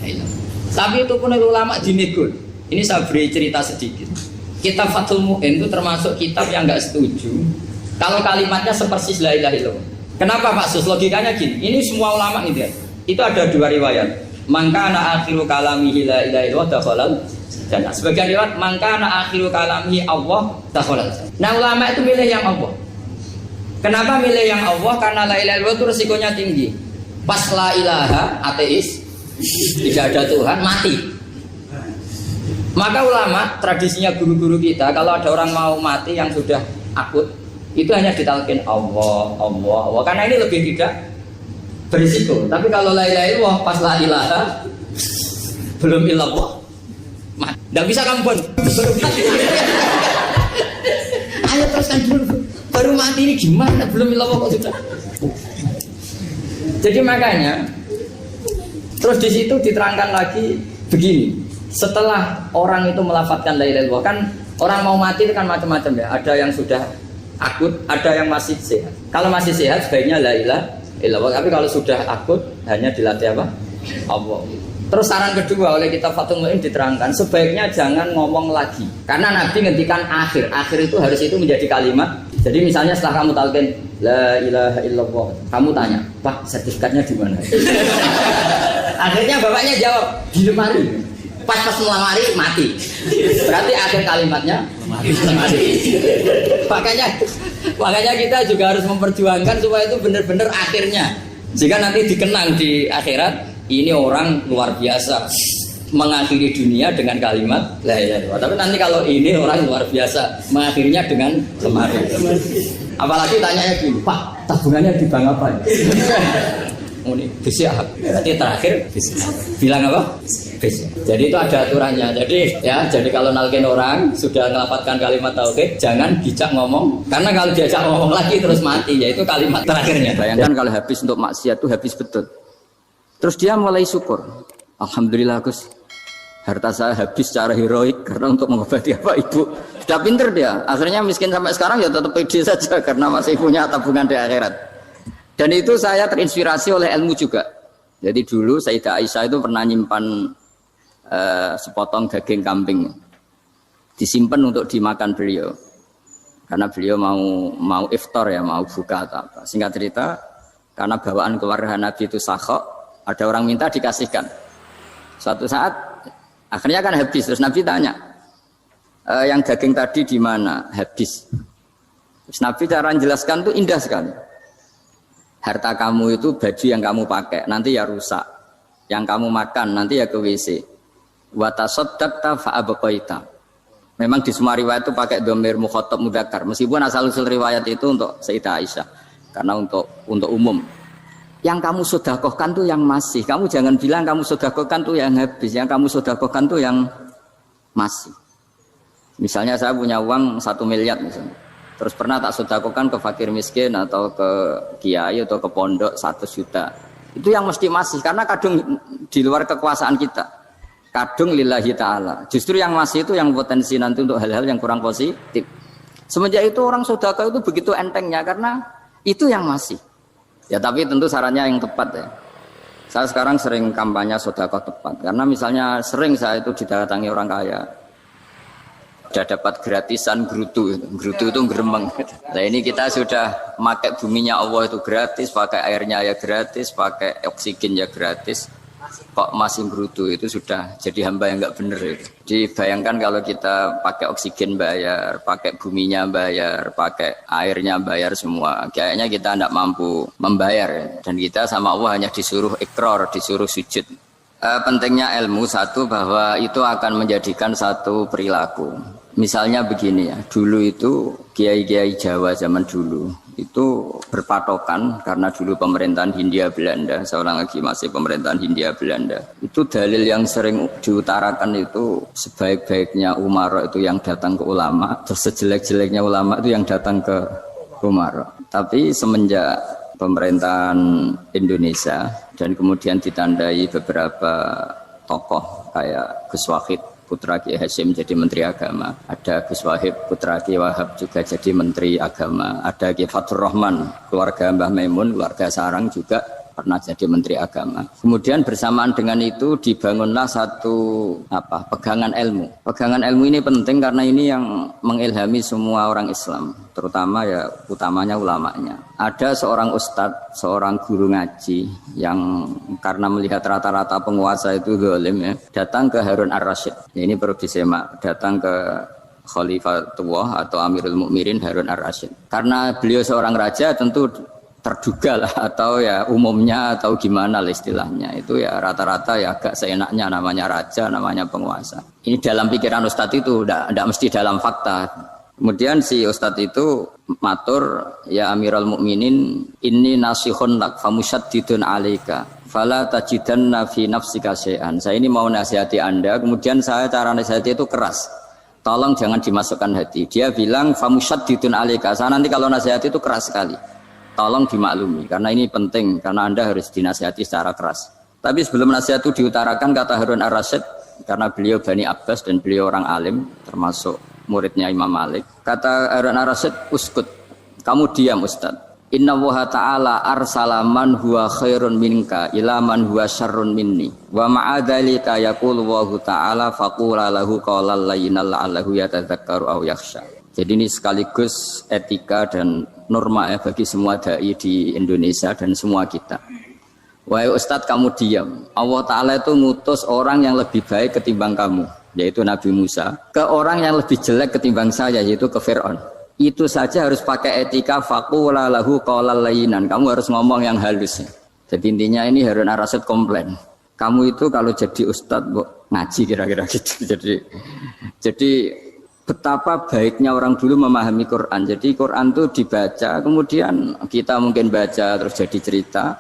Speaker 1: illallah. Tapi itu pun ulama dinegur. Ini saya beri cerita sedikit. Kitab Fathul Mu'in itu termasuk kitab yang nggak setuju kalau kalimatnya sepersis la ilaha illallah. Kenapa Pak Sus? Logikanya gini, ini semua ulama gitu ya. Itu ada dua riwayat. Mangkana akhiru kalamihi la ilaha illallah dakhalal jannah. Sebagian riwayat mangkana akhiru kalamihi Allah dakhalal jannah. Nah, ulama itu milih yang Allah. Kenapa milih yang Allah? Karena la ilaha illallah itu resikonya tinggi. Pas la ilaha ateis, tidak ada Tuhan, mati. Maka ulama, tradisinya guru-guru kita, kalau ada orang mau mati yang sudah akut, itu hanya ditalkin Allah, Allah, Allah. Karena ini lebih tidak berisiko. Tapi kalau la ilaha illallah, pas la ilaha belum illallah, mati. Tidak bisa kamu pun. Ayo teruskan dulu. Baru mati ini gimana? Belum illallah kok sudah. Jadi makanya, terus di situ diterangkan lagi begini. Setelah orang itu melafadzkan la ilaha illallah, kan orang mau mati itu kan macam-macam ya. Ada yang sudah akut, ada yang masih sehat. Kalau masih sehat sebaiknya la ilaha illallah. Tapi kalau sudah akut hanya dilatih apa? Allah. Terus saran kedua oleh kitab Fathul Mu'in diterangkan sebaiknya jangan ngomong lagi. Karena Nabi ngendikan akhir. Akhir itu harus itu menjadi kalimat. Jadi misalnya setelah kamu talqin la ilaha illallah, kamu tanya, "Pak, sertifikatnya di mana?" Akhirnya bapaknya jawab, "Di lemari." Pas melamari mati. Berarti akhir kalimatnya lemari. Makanya kita juga harus memperjuangkan supaya itu benar-benar akhirnya. Jika nanti dikenang di akhirat, ini orang luar biasa mengakhiri dunia dengan kalimat la ilaha illallah. Tapi nanti kalau ini orang luar biasa mengakhirinya dengan lemari. Apalagi tanyanya gini, "Pak, tabungannya di bank apa?" Ini bisiah. Berarti terakhir bilang apa? Bisiah. Jadi itu ada aturannya. Jadi kalau nalkin orang sudah ngelapatkan kalimat tauhid, jangan bijak ngomong. Karena kalau diajak ngomong lagi terus mati, yaitu kalimat terakhirnya. Bayangkan kalau habis untuk maksiat itu habis betul. Terus dia mulai syukur. Alhamdulillah Gus, harta saya habis secara heroik karena untuk mengobati apa ibu. Sudah pinter dia. Akhirnya miskin sampai sekarang ya tetap pede saja karena masih punya tabungan di akhirat. Dan itu saya terinspirasi oleh ilmu juga. Jadi dulu Sayyidah Aisyah itu pernah nyimpan sepotong daging kambing, disimpan untuk dimakan beliau. Karena beliau mau iftar ya, mau buka atau apa. Singkat cerita, karena bawaan keluarga Nabi itu sakhok, ada orang minta dikasihkan. Suatu saat akhirnya kan habis. Terus Nabi tanya, yang daging tadi di mana? Habis. Terus Nabi cara menjelaskan itu indah sekali. Harta kamu itu baju yang kamu pakai nanti ya rusak, yang kamu makan nanti ya ke WC. Wa tasaddaqta fa abqaita. Memang di semua riwayat itu pakai dhamir mukhatab mudzakkar, meskipun asal usul riwayat itu untuk Sayyidah Aisyah karena untuk umum. Yang kamu sedekahkan tuh yang masih. Kamu jangan bilang kamu sedekahkan tuh yang habis, yang kamu sedekahkan tuh yang masih. Misalnya saya punya uang 1 miliar misalnya. Terus pernah tak sedekahkan ke fakir miskin atau ke kiai atau ke pondok 1 juta. Itu yang mesti masih, karena kadung di luar kekuasaan kita. Kadung lillahi ta'ala. Justru yang masih itu yang potensi nanti untuk hal-hal yang kurang positif. Semenjak itu orang sedekah itu begitu entengnya karena itu yang masih. Ya tapi tentu sarannya yang tepat ya. Saya sekarang sering kampanye sedekah tepat. Karena misalnya sering saya itu didatangi orang kaya. Sudah dapat gratisan gerutu itu gerembeng. Nah ini kita sudah pakai buminya Allah itu gratis, pakai airnya ya gratis, pakai oksigen ya gratis. Kok masih gerutu itu sudah jadi hamba yang nggak bener itu. Dibayangkan kalau kita pakai oksigen bayar, pakai buminya bayar, pakai airnya bayar semua. Kayaknya kita tidak mampu membayar ya. Dan kita sama Allah hanya disuruh ikrar, disuruh sujud. Pentingnya ilmu satu bahwa itu akan menjadikan satu perilaku. Misalnya begini ya, dulu itu kiai-kiai Jawa zaman dulu itu berpatokan karena dulu pemerintahan Hindia Belanda, seorang lagi masih pemerintahan Hindia Belanda. Itu dalil yang sering diutarakan itu sebaik-baiknya umara itu yang datang ke ulama, terus sejelek-jeleknya ulama itu yang datang ke umara. Tapi semenjak pemerintahan Indonesia dan kemudian ditandai beberapa tokoh kayak Gus Wahid putra Kiai Hasyim jadi Menteri Agama, ada Gus Wahib putra Kiai Wahab juga jadi Menteri Agama, ada Kiai Fathur Rahman keluarga Mbah Maimun, keluarga Sarang juga pernah jadi Menteri Agama. Kemudian bersamaan dengan itu dibangunlah satu pegangan ilmu. Pegangan ilmu ini penting karena ini yang mengilhami semua orang Islam, terutama ya utamanya ulamanya. Ada seorang ustadz, seorang guru ngaji yang karena melihat rata-rata penguasa itu zalim ya, datang ke Harun Ar-Rasyid. Ini perlu disemak, datang ke Khalifatullah atau Amirul Mukminin Harun Ar-Rasyid. Karena beliau seorang raja tentu terduga lah atau ya umumnya atau gimana lah istilahnya itu ya rata-rata ya agak seenaknya namanya raja, namanya penguasa. Ini dalam pikiran ustadz itu tidak mesti dalam fakta. Kemudian si ustadz itu matur, ya Amirul Mukminin inni nasihun lak famusyaddidun alaika fala tajidanna fi nafsika syai'an. Saya ini mau nasihati Anda, kemudian saya cara nasihati itu keras. Tolong jangan dimasukkan hati. Dia bilang famusyaddidun alaika. Saya nanti kalau nasihati itu keras sekali. Tolong dimaklumi, karena ini penting, karena Anda harus dinasihati secara keras. Tapi sebelum nasihat itu diutarakan, kata Harun Ar-Rasyid, karena beliau Bani Abbas dan beliau orang alim, termasuk muridnya Imam Malik. Kata Harun Ar-Rasyid, uskut, kamu diam Ustaz. Inna Allaha ta'ala arsala man huwa khairun minka ila man huwa syarrun minni. Wa ma'adhalika yaqulu Allahu ta'ala faqula lahu qawlan layyinal la'allahu yatadzakkaru aw yakhsha. Jadi ini sekaligus etika dan norma ya bagi semua dai di Indonesia dan semua kita. Wahai Ustadz kamu diam. Allah Ta'ala itu ngutus orang yang lebih baik ketimbang kamu, yaitu Nabi Musa, ke orang yang lebih jelek ketimbang saya, yaitu ke Fir'aun. Itu saja harus pakai etika faqula lahu qawlan layyinan. Kamu harus ngomong yang halus. Jadi intinya ini Harun Ar-Rasyid komplain. Kamu itu kalau jadi Ustadz ngaji kira-kira gitu. Jadi betapa baiknya orang dulu memahami Quran. Jadi Quran itu dibaca, kemudian kita mungkin baca terus jadi cerita,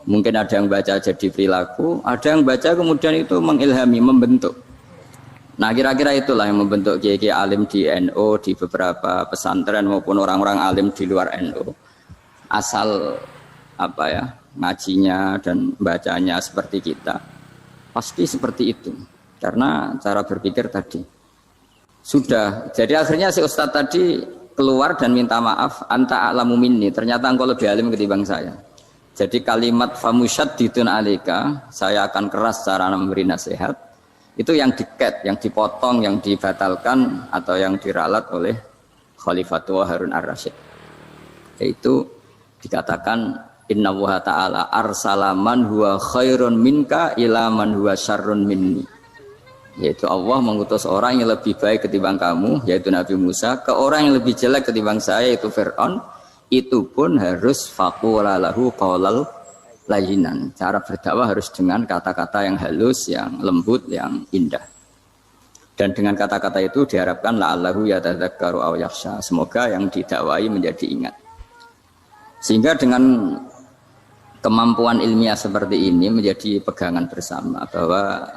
Speaker 1: mungkin ada yang baca jadi perilaku, ada yang baca kemudian itu mengilhami, membentuk. Nah kira-kira itulah yang membentuk kiai-kiai alim di NU, di beberapa pesantren maupun orang-orang alim di luar NU. Asal ngajinya dan bacanya seperti kita, pasti seperti itu. Karena cara berpikir tadi. Sudah, jadi akhirnya si Ustadz tadi keluar dan minta maaf, anta a'lamu minni, ternyata engkau lebih alim ketimbang saya. Jadi kalimat famusyaddidun alaika, saya akan keras cara memberi nasihat, itu yang diket, yang dipotong, yang dibatalkan atau yang diralat oleh Khalifatullah Harun Ar-Rasyid. Yaitu dikatakan inna Allaha ta'ala arsala man huwa khairun minka ila man huwa syarrun minni. Yaitu Allah mengutus orang yang lebih baik ketimbang kamu, yaitu Nabi Musa, ke orang yang lebih jelek ketimbang saya, yaitu Fir'aun. Itu pun harus faqula lahu qawlal layyinan. Cara berdakwah harus dengan kata-kata yang halus, yang lembut, yang indah. Dan dengan kata-kata itu diharapkan la'allahu yatadzakkaru aw yakhsha. Semoga yang didakwai menjadi ingat. Sehingga dengan kemampuan ilmiah seperti ini menjadi pegangan bersama bahwa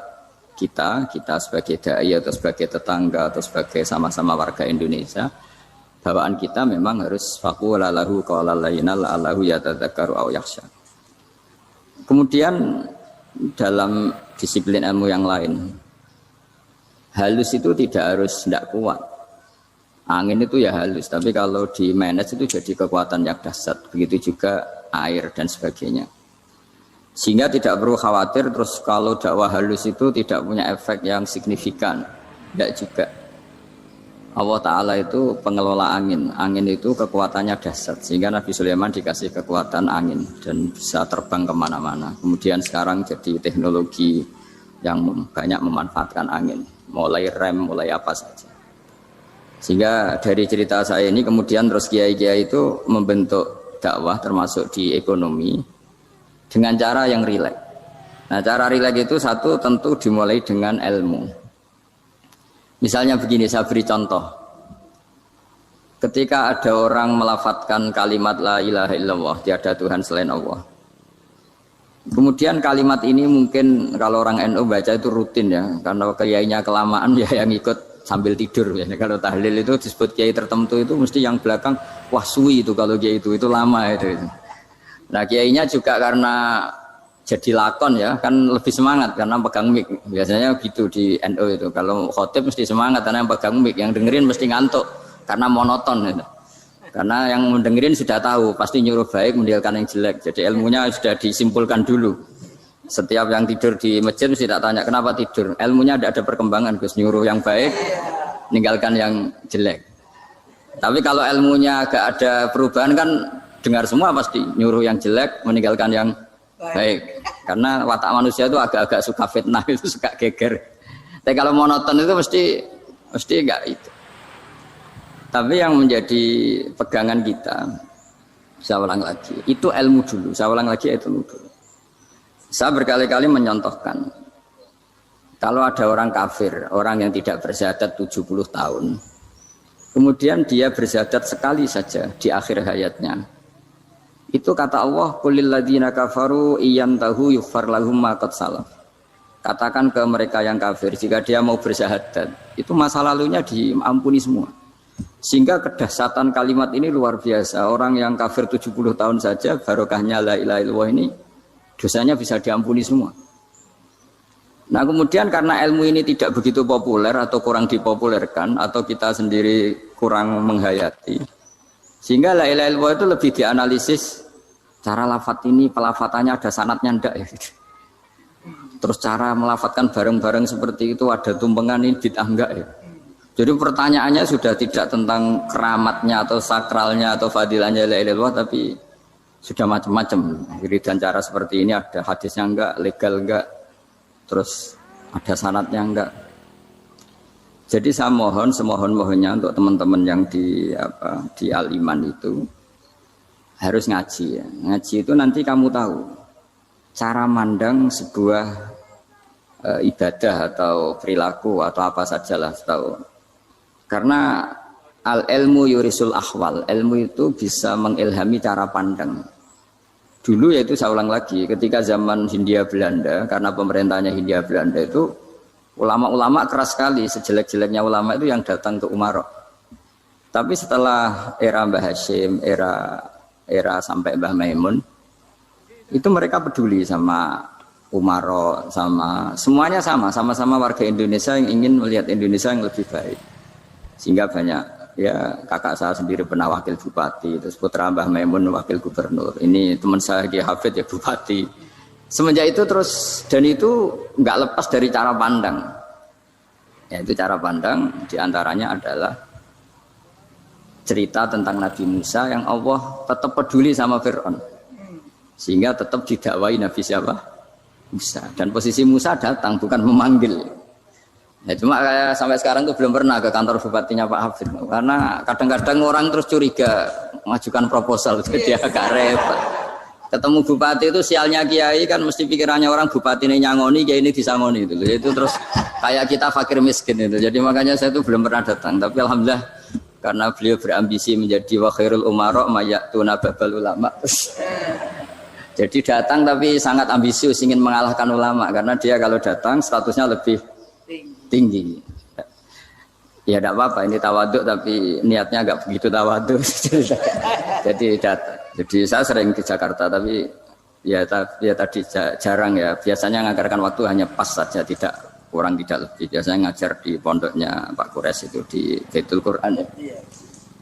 Speaker 1: kita sebagai dai atau sebagai tetangga atau sebagai sama-sama warga Indonesia, bawaan kita memang harus faqula lahu qawlan layyinan la'allahu yatadzakkaru aw yakhsha. Kemudian dalam disiplin ilmu yang lain, halus itu tidak kuat. Angin itu ya halus, tapi kalau di manage itu jadi kekuatan yang dahsyat. Begitu juga air dan sebagainya. Sehingga tidak perlu khawatir terus kalau dakwah halus itu tidak punya efek yang signifikan. Tidak juga. Allah Ta'ala itu pengelola angin. Angin itu kekuatannya dahsyat. Sehingga Nabi Sulaiman dikasih kekuatan angin dan bisa terbang kemana-mana. Kemudian sekarang jadi teknologi yang banyak memanfaatkan angin. Mulai rem, mulai apa saja. Sehingga dari cerita saya ini kemudian terus kiai-kiai itu membentuk dakwah termasuk di ekonomi dengan cara yang rileks. Nah cara rileks itu satu tentu dimulai dengan ilmu. Misalnya begini, saya beri contoh. ketika ada orang melafatkan kalimat la ilaha illallah, tiada Tuhan selain Allah. Kemudian kalimat ini mungkin kalau orang NU baca itu rutin ya, karena kiainya kelamaan ya yang ikut sambil tidur ya. Kalau tahlil itu disebut kiai tertentu itu mesti yang belakang wah suwi itu kalau kiai itu lama itu. Nah kiainya juga karena jadi lakon ya kan lebih semangat karena pegang mic. Biasanya gitu di NU itu. Kalau khotib mesti semangat karena yang pegang mic, yang dengerin mesti ngantuk karena monoton gitu. Karena yang mendengerin sudah tahu pasti nyuruh baik meninggalkan yang jelek. Jadi ilmunya sudah disimpulkan dulu. Setiap yang tidur di masjid mesti tak tanya kenapa tidur. Ilmunya tidak ada perkembangan, Gus, nyuruh yang baik meninggalkan yang jelek. Tapi kalau ilmunya agak ada perubahan kan dengar semua pasti nyuruh yang jelek meninggalkan yang baik. Karena watak manusia itu agak-agak suka fitnah, itu suka geger. Tapi kalau monoton itu mesti enggak itu. Tapi yang menjadi pegangan kita, saya ulang lagi, itu ilmu dulu. Saya ulang lagi itu ilmu dulu. Saya berkali-kali menyontohkan, kalau ada orang kafir, orang yang tidak bersyahadat 70 tahun, kemudian dia bersyahadat sekali saja di akhir hayatnya. Itu kata Allah, qulil ladzina kafaru iyantahu yughfar lahum ma qad salaf. Katakan ke mereka yang kafir, jika dia mau bersyahadat, itu masa lalunya diampuni semua. Sehingga kedahsyatan kalimat ini luar biasa. Orang yang kafir 70 tahun saja barokahnya la ilaha illallah ini dosanya bisa diampuni semua. Nah kemudian karena ilmu ini tidak begitu populer atau kurang dipopulerkan atau kita sendiri kurang menghayati, sehingga la ilaha illallah itu lebih dianalisis cara lafaz ini, pelafatannya ada sanadnya ndak ya. Terus cara melafatkan bareng-bareng seperti itu ada tumpengan ini bid'ah enggak ya. Jadi pertanyaannya sudah tidak tentang keramatnya atau sakralnya atau fadilahnya la ilaha illallah, tapi sudah macam-macam. Wiridan cara seperti ini ada hadisnya enggak, legal enggak, terus ada sanadnya enggak. Jadi saya mohon semohon-mohonnya untuk teman-teman yang di Al-Iman itu harus ngaji ya. Ngaji itu nanti kamu tahu cara mandang sebuah ibadah atau perilaku atau apa sajalah tahu. Karena al-ilmu yurisul ahwal, ilmu itu bisa mengilhami cara pandang. Dulu yaitu saya ulang lagi, ketika zaman Hindia Belanda, karena pemerintahnya Hindia Belanda itu ulama-ulama keras sekali, sejelek-jeleknya ulama itu yang datang ke Umarok. Tapi setelah era Mbah Hashim, era sampai Mbah Maimun, itu mereka peduli sama Umarok, sama semuanya sama-sama warga Indonesia yang ingin melihat Indonesia yang lebih baik. Sehingga banyak ya kakak saya sendiri pernah wakil bupati, terus putra Mbah Maimun wakil gubernur. Ini teman saya Ki Hafid ya bupati. Semenjak itu terus dan itu nggak lepas dari cara pandang. Ya itu cara pandang diantaranya adalah cerita tentang Nabi Musa yang Allah tetap peduli sama Fir'aun. Sehingga tetap didakwai Nabi siapa? Musa. Dan posisi Musa datang bukan memanggil. Ya cuma kayak sampai sekarang tuh belum pernah ke kantor bupatinya Pak Hafid. Karena kadang-kadang orang terus curiga mengajukan proposal jadi agak repot. Ketemu bupati itu sialnya kiai kan mesti pikirannya orang bupati ini nyangoni, kiai ini disangoni itu. Itu terus kayak kita fakir miskin itu. Jadi makanya saya tuh belum pernah datang. Tapi alhamdulillah karena beliau berambisi menjadi wa khairul umara mayatuna babal ulama. Jadi datang tapi sangat ambisius ingin mengalahkan ulama karena dia kalau datang statusnya lebih tinggi. Ya tidak apa-apa ini tawaduk tapi niatnya agak begitu tawaduk. Jadi saya sering ke Jakarta tapi ya tadi jarang ya. Biasanya nganggarkan waktu hanya pas saja, tidak kurang tidak lebih. Biasanya ngajar di pondoknya Pak Kures itu di Baitul Quran ya.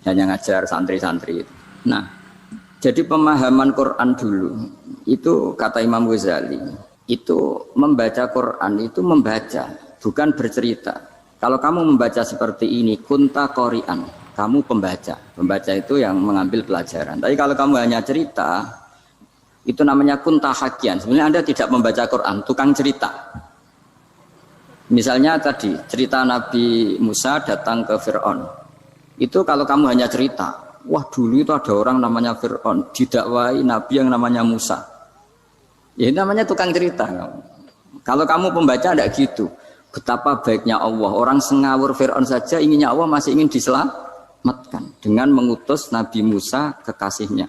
Speaker 1: Hanya ngajar santri-santri. Nah, jadi pemahaman Quran dulu itu kata Imam Ghazali itu membaca Quran itu membaca, bukan bercerita. Kalau kamu membaca seperti ini, kunta qori'an, kamu pembaca. Pembaca itu yang mengambil pelajaran. Tapi kalau kamu hanya cerita, itu namanya kunta hakian. Sebenarnya Anda tidak membaca Quran, tukang cerita. Misalnya tadi, cerita Nabi Musa datang ke Fir'aun. Itu kalau kamu hanya cerita, wah dulu itu ada orang namanya Fir'aun, didakwai Nabi yang namanya Musa. Ya itu namanya tukang cerita. Kalau kamu pembaca tidak gitu. Betapa baiknya Allah. Orang sengawur Fir'aun saja inginnya Allah masih ingin diselamatkan. selamatkan dengan mengutus Nabi Musa kekasihnya.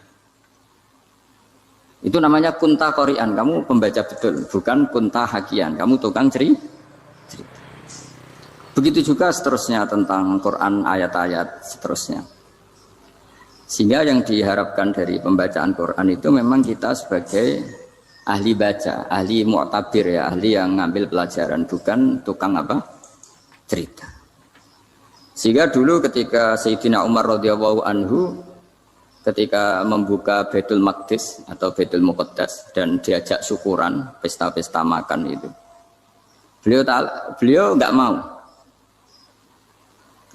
Speaker 1: Itu namanya kunta qori'an, kamu pembaca betul, bukan kunta hakian, kamu tukang cerita. Begitu juga seterusnya tentang Quran ayat-ayat seterusnya. Sehingga yang diharapkan dari pembacaan Quran itu memang kita sebagai ahli baca, ahli mu'tabir ya, ahli yang ngambil pelajaran, bukan tukang apa? Cerita. Sehingga dulu ketika Sayyidina Umar radhiyallahu anhu ketika membuka Baitul Maqdis atau Baitul Muqaddas dan diajak syukuran, pesta-pesta makan itu. Beliau enggak mau.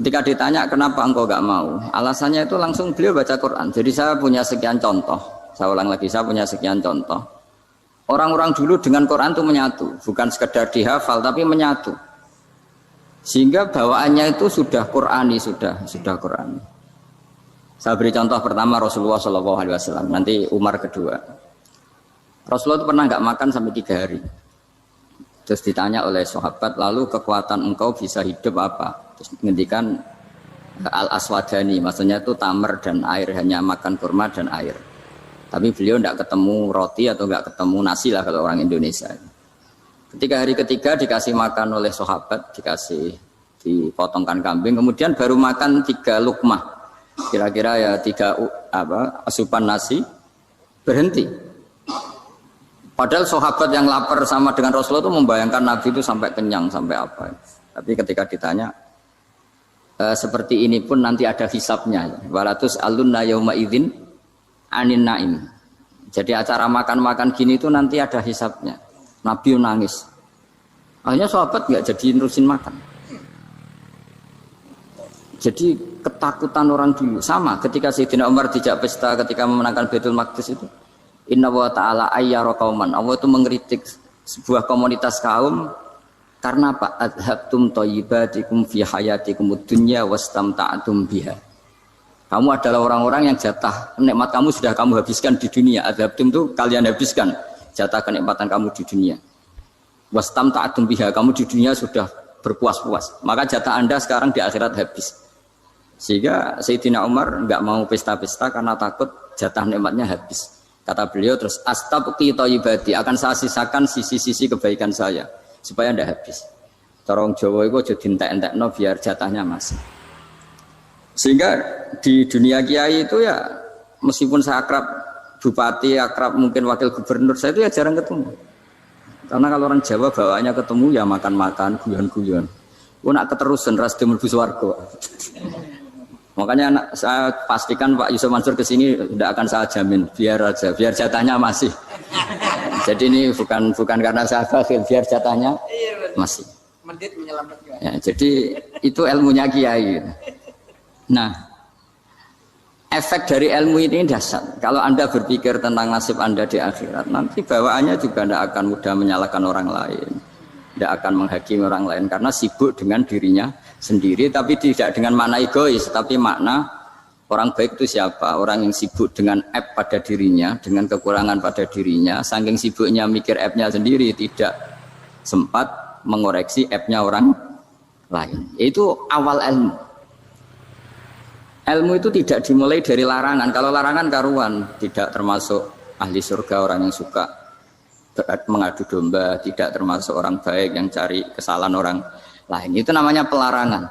Speaker 1: Ketika ditanya kenapa engkau enggak mau, alasannya itu langsung beliau baca Quran. Jadi saya punya sekian contoh. Saya ulang lagi, saya punya sekian contoh. Orang-orang dulu dengan Quran itu menyatu, bukan sekedar dihafal tapi menyatu. Sehingga bawaannya itu sudah Qurani, sudah Qurani. Saya beri contoh pertama Rasulullah SAW, nanti Umar kedua. Rasulullah itu pernah nggak makan sampai 3 hari. Terus ditanya oleh sahabat, lalu kekuatan engkau bisa hidup apa? Terus menghentikan al-aswadani, maksudnya itu tamar dan air, hanya makan kurma dan air. Tapi beliau tidak ketemu roti atau nggak ketemu nasi lah kalau orang Indonesia. Ketika hari ketiga dikasih makan oleh sahabat, dipotongkan kambing, kemudian baru makan 3 lukmah, kira-kira ya 3 asupan nasi, berhenti. Padahal sahabat yang lapar sama dengan Rasulullah itu membayangkan Nabi itu sampai kenyang, sampai apa. Tapi ketika ditanya, seperti ini pun nanti ada hisabnya. Walatus alunna yauma idzin anin naim. Jadi acara makan-makan gini itu nanti ada hisabnya. Nabi nangis. Akhirnya sahabat nggak jadi nerusin makan. Jadi ketakutan orang dulu sama ketika Sayyidina Umar dijak pesta ketika memenangkan Baitul Maqdis itu. Inna wa ta'ala ayyara qauman. Allah itu mengkritik sebuah komunitas kaum karena apa? Adhabtum thayyibatikum fi hayatikum dunya wastamta'tum biha. Kamu adalah orang-orang yang jatah nikmat kamu sudah kamu habiskan di dunia. Adhabtum itu kalian habiskan jatah kenikmatan kamu di dunia. Wastamta'tum biha, kamu di dunia sudah berpuas-puas. Maka jatah Anda sekarang di akhirat habis. Sehingga Sayyidina Umar enggak mau pesta-pesta karena takut jatah nikmatnya habis. Kata beliau terus, astabqi thayyibati, akan saya sisakan sisi-sisi kebaikan saya supaya tidak habis. Corong Jawa itu aja dientek-entekno biar jatahnya masih. Sehingga di dunia kiai itu ya meskipun saya akrab bupati, akrab mungkin wakil gubernur, saya itu ya jarang ketemu. Karena kalau orang Jawa bawaannya ketemu ya makan-makan, guyon-guyon. Ku nak keterusan ras mlebu swarga. Makanya saya pastikan Pak Yusuf Mansur kesini tidak akan saya jamin, biar aja, biar jatahnya masih. Jadi ini bukan karena saya bakhil, biar jatahnya masih.
Speaker 2: Mendit menyelamatkan.
Speaker 1: Ya, jadi itu ilmunya kiai. Nah, efek dari ilmu ini dahsyat. Kalau Anda berpikir tentang nasib Anda di akhirat, nanti bawaannya juga tidak akan mudah menyalahkan orang lain, tidak akan menghakimi orang lain karena sibuk dengan dirinya sendiri, tapi tidak dengan makna egois, tapi makna orang baik itu siapa? Orang yang sibuk dengan aib pada dirinya, dengan kekurangan pada dirinya, saking sibuknya mikir aibnya sendiri, tidak sempat mengoreksi aibnya orang lain. Itu awal ilmu. Ilmu itu tidak dimulai dari larangan. Kalau larangan karuan, tidak termasuk ahli surga, orang yang suka mengadu domba, tidak termasuk orang baik yang cari kesalahan orang lain. Itu namanya pelarangan.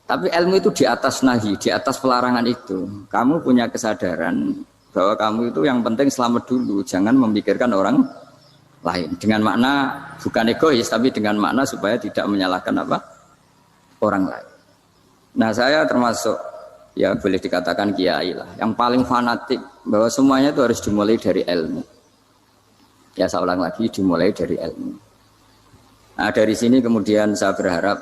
Speaker 1: Tapi ilmu itu di atas nahi, di atas pelarangan itu. Kamu punya kesadaran bahwa kamu itu yang penting selamat dulu, jangan memikirkan orang lain. Dengan makna bukan egois, tapi dengan makna supaya tidak menyalahkan apa? Orang lain. Nah, saya termasuk ya boleh dikatakan kiai lah, yang paling fanatik bahwa semuanya itu harus dimulai dari ilmu. Ya saya ulang lagi, dimulai dari ilmu. Nah dari sini kemudian saya berharap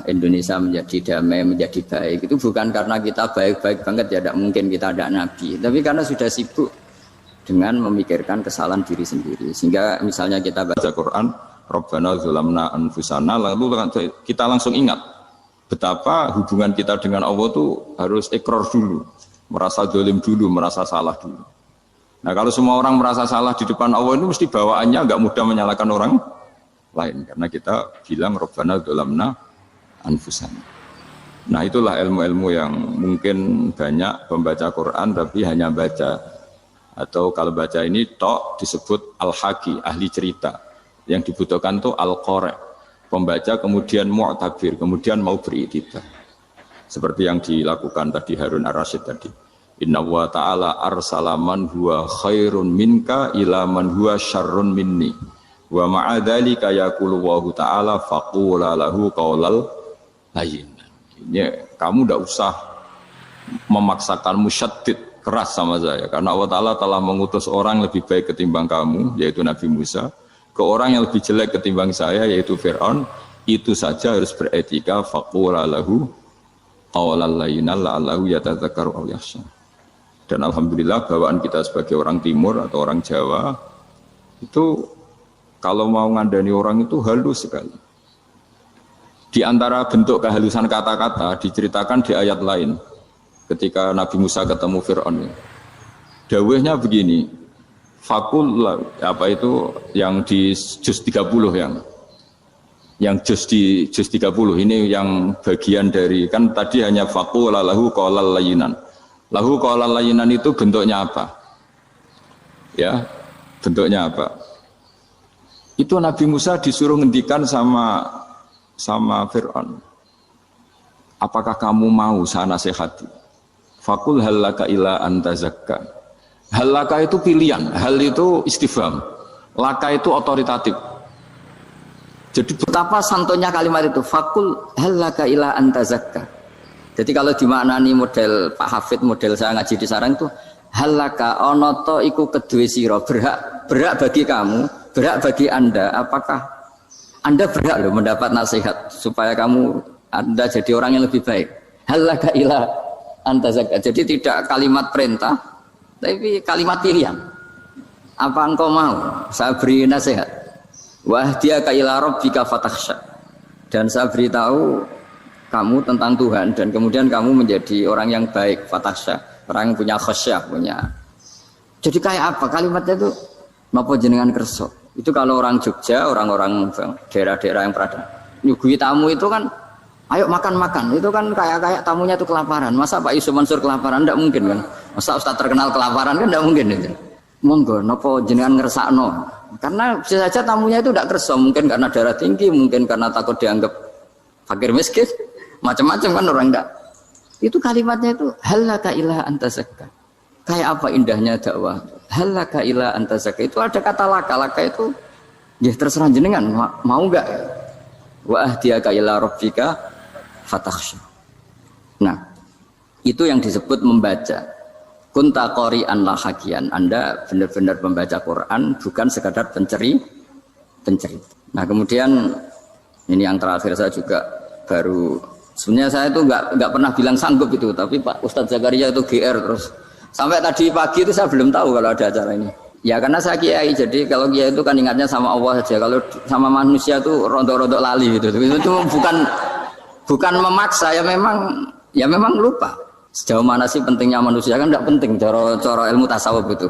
Speaker 1: Indonesia menjadi damai, menjadi baik. Itu bukan karena kita baik-baik banget ya, tidak mungkin kita ada nabi, tapi karena sudah sibuk dengan memikirkan kesalahan diri sendiri. Sehingga misalnya kita baca Quran, Rabbana dzalamna anfusana, lalu kita langsung ingat betapa hubungan kita dengan Allah itu harus ikrar dulu, merasa dolim dulu, merasa salah dulu. Nah kalau semua orang merasa salah di depan Allah itu mesti bawaannya agak mudah menyalahkan orang lain, karena kita bilang Rabbana dzalamna anfusana.
Speaker 3: Nah itulah ilmu-ilmu yang mungkin banyak pembaca Quran tapi hanya baca. Atau kalau baca ini tok disebut al-haki, ahli cerita. Yang dibutuhkan tuh al-qari', pembaca kemudian mu'tabir, kemudian mau beriktibar. Seperti yang dilakukan tadi Harun ar-Rasyid tadi. Inna wa ta'ala arsala man huwa khairun minka ila man huwa syarrun minni. Wa ma'adzalika yaqulu wa ta'ala faqula lahu qaulal layyin. Ya, kamu tidak usah memaksakan musyaddid keras sama saya karena Allah Ta'ala telah mengutus orang lebih baik ketimbang kamu yaitu Nabi Musa ke orang yang lebih jelek ketimbang saya yaitu Fir'aun. Itu saja harus beretika faqula lahu qaulal layyinan la'allahu yatadzakkaru aw yakhsha. Dan alhamdulillah bawaan kita sebagai orang timur atau orang Jawa itu kalau mau ngandani orang itu halus sekali. Di antara bentuk kehalusan kata-kata diceritakan di ayat lain ketika Nabi Musa ketemu Fir'aun. Dawuhnya begini, fakul apa itu yang di juz 30 yang juz di juz 30 ini yang bagian dari kan tadi hanya fakul lahu qaulal layyinan. Lahu qaulal layyinan itu bentuknya apa? Ya, bentuknya apa? Itu Nabi Musa disuruh ngendikan sama Fir'aun. Apakah kamu mau saya nasihati? Fakul halaka ila antazakka. Halaka itu pilihan, hal itu istifham. Laka itu otoritatif. Jadi betapa santonya kalimat itu. Fakul halaka ila antazakka. Jadi kalau dimaknani model Pak Hafid, model saya ngaji di sarang itu halaka onoto iku kedue sira, berhak bagi kamu, berhak bagi Anda. Apakah Anda berhak loh mendapat nasihat supaya Anda jadi orang yang lebih baik. Halaka ila antazakka. Jadi tidak kalimat perintah, tapi kalimat pilihan. Apa engkau mau saya beri nasihat? Wahdiyaka ila rabbika fatakhsha. Dan saya beritahu kamu tentang Tuhan dan kemudian kamu menjadi orang yang baik, fatakhsha, orang yang punya khasyah, punya. Jadi kayak apa kalimatnya itu? Napa jenengan kersa? Itu kalau orang Jogja, orang-orang daerah-daerah yang berada nyugui tamu itu kan, ayo makan-makan. Itu kan kayak tamunya itu kelaparan. Masa Pak Yusuf Mansur kelaparan? Tidak mungkin kan. Masa Ustaz terkenal kelaparan kan tidak mungkin itu. Monggo, nopo jenengan ngersakno. Karena bisa saja tamunya itu tidak kerso. Mungkin karena darah tinggi, mungkin karena takut dianggap fakir miskin. Macam-macam kan orang tidak. Itu kalimatnya itu halaka ila antazakka. Kayak apa indahnya dakwah. Halaka ila antazakka. Itu ada kata laka. Laka itu ya terserah jenengan mau enggak. Wa ahdiyaka ila rabbika fatakhsha. Nah, itu yang disebut membaca. Kunta qari'an la hakian. Anda benar-benar membaca Quran bukan sekadar penceri. Nah, kemudian ini yang terakhir saya juga baru sebenarnya saya itu enggak pernah bilang sanggup itu, tapi Pak Ustadz Zakaria itu GR terus. Sampai tadi pagi itu saya belum tahu kalau ada acara ini. Ya karena saya kiai, jadi kalau kiai itu kan ingatnya sama Allah saja. Kalau sama manusia itu rontok-rontok lali gitu. Itu bukan memaksa, ya memang lupa. Sejauh mana sih pentingnya manusia kan tidak penting cara ilmu tasawuf itu.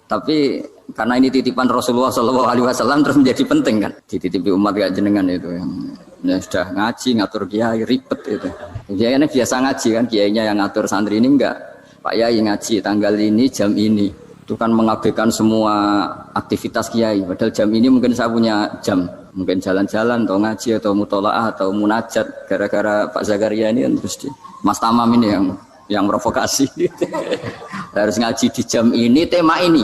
Speaker 3: Tapi karena ini titipan Rasulullah SAW terus menjadi penting kan. Dititipi umat kayak jenengan itu yang sudah ngaji ngatur kiai ribet itu. Kiai ini biasa ngaji kan, kiainya yang ngatur santri ini enggak. Pak Yai ngaji tanggal ini jam ini itu kan mengabaikan semua aktivitas kiai. Padahal jam ini mungkin saya punya jam, mungkin jalan-jalan atau ngaji atau mutolaah atau munajat. Gara-gara Pak Zakaria ini kan terus Mas Tamam ini yang provokasi. Harus ngaji di jam ini, tema ini.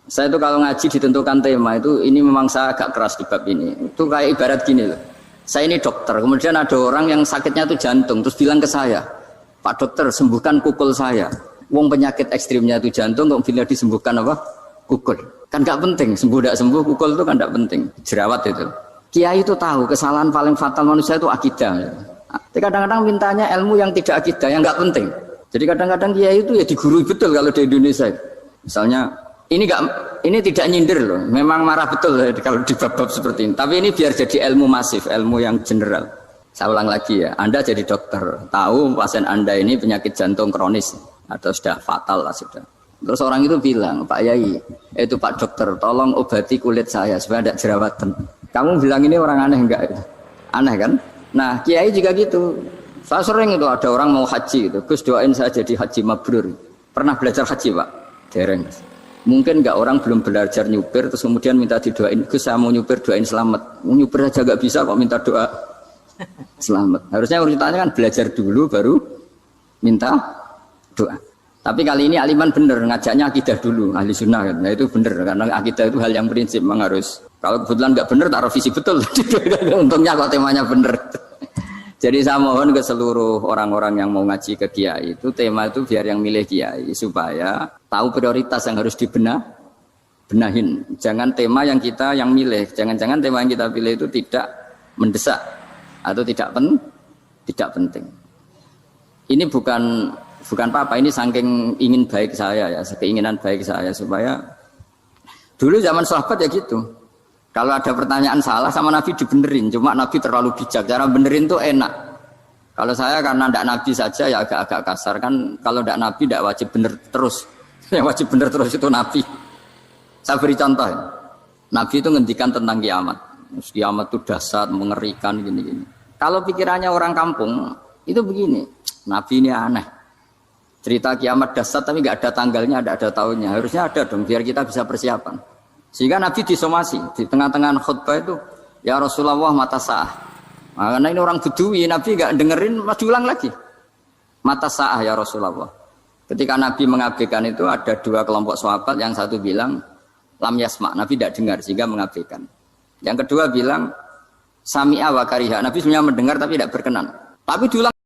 Speaker 3: Saya itu kalau ngaji ditentukan tema itu ini memang saya agak keras di bab ini. Itu kayak ibarat gini loh. Saya ini dokter, kemudian ada orang yang sakitnya itu jantung, terus bilang ke saya, Pak dokter sembuhkan kukul saya. Wong penyakit ekstrimnya itu jantung, kok bila disembuhkan apa? Kukul. Kan gak penting, sembuh tidak sembuh, kukul itu kan gak penting. Jerawat itu. Kiai itu tahu kesalahan paling fatal manusia itu akidah. Tapi kadang-kadang mintanya ilmu yang tidak akidah, yang gak penting. Jadi kadang-kadang kiai itu ya digurui betul kalau di Indonesia. Misalnya ini tidak nyindir loh, memang marah betul kalau di bab-bab seperti ini. Tapi ini biar jadi ilmu masif, ilmu yang general. Saya ulang lagi ya, Anda jadi dokter, tahu pasien Anda ini penyakit jantung kronis atau sudah fatal lah sudah. Terus orang itu bilang, Pak Yai, itu Pak dokter, tolong obati kulit saya supaya tidak jerawatan. Kamu bilang ini orang aneh enggak? Aneh kan? Nah, kiai juga gitu.
Speaker 1: Saya sering itu ada orang mau haji gitu, Gus doain saya jadi haji mabrur. Pernah belajar haji Pak? Dereng. Mungkin enggak orang belum belajar nyupir terus kemudian minta didoain, Gus saya mau nyupir doain selamat. Mau nyupir aja enggak bisa kok minta doa selamat. Harusnya urutannya kan belajar dulu baru minta doa. Tapi kali ini Aliman bener ngajaknya akidah dulu, ahli sunnah kan. Nah itu bener karena akidah itu hal yang prinsip memang harus. Kalau kebetulan nggak bener taruh visi betul. Untungnya kok temanya bener. Jadi saya mohon ke seluruh orang-orang yang mau ngaji ke kiai itu tema itu biar yang milih kiai supaya tahu prioritas yang harus benahin. Jangan tema yang kita yang milih. Jangan-jangan tema yang kita pilih itu tidak mendesak atau tidak penting. Ini bukan apa-apa, ini saking ingin baik saya ya, keinginan baik saya supaya dulu zaman sahabat ya gitu. Kalau ada pertanyaan salah sama Nabi dibenerin, cuma Nabi terlalu bijak, cara benerin tuh enak. Kalau saya karena tidak Nabi saja ya agak-agak kasar kan, kalau tidak Nabi tidak wajib bener terus. Yang wajib bener terus itu Nabi. Saya beri contoh ya. Nabi itu ngendikan tentang kiamat. Kiamat itu dahsyat, mengerikan gini-gini. Kalau pikirannya orang kampung itu begini, Nabi ini aneh. Cerita kiamat dahsyat tapi nggak ada tanggalnya, ada tahunnya. Harusnya ada dong biar kita bisa persiapan. Sehingga Nabi disomasi di tengah-tengah khutbah itu, ya Rasulullah mata sah. Nah, karena ini orang Bedui, Nabi nggak dengerin, masih ulang lagi. Mata sah ya Rasulullah. Ketika Nabi mengabaikan itu ada dua kelompok sahabat, yang satu bilang lam yasma, Nabi tidak dengar sehingga mengabaikan. Yang kedua bilang sami'a wa kariha, Nabi sebenarnya mendengar tapi tidak berkenan. Tapi diulang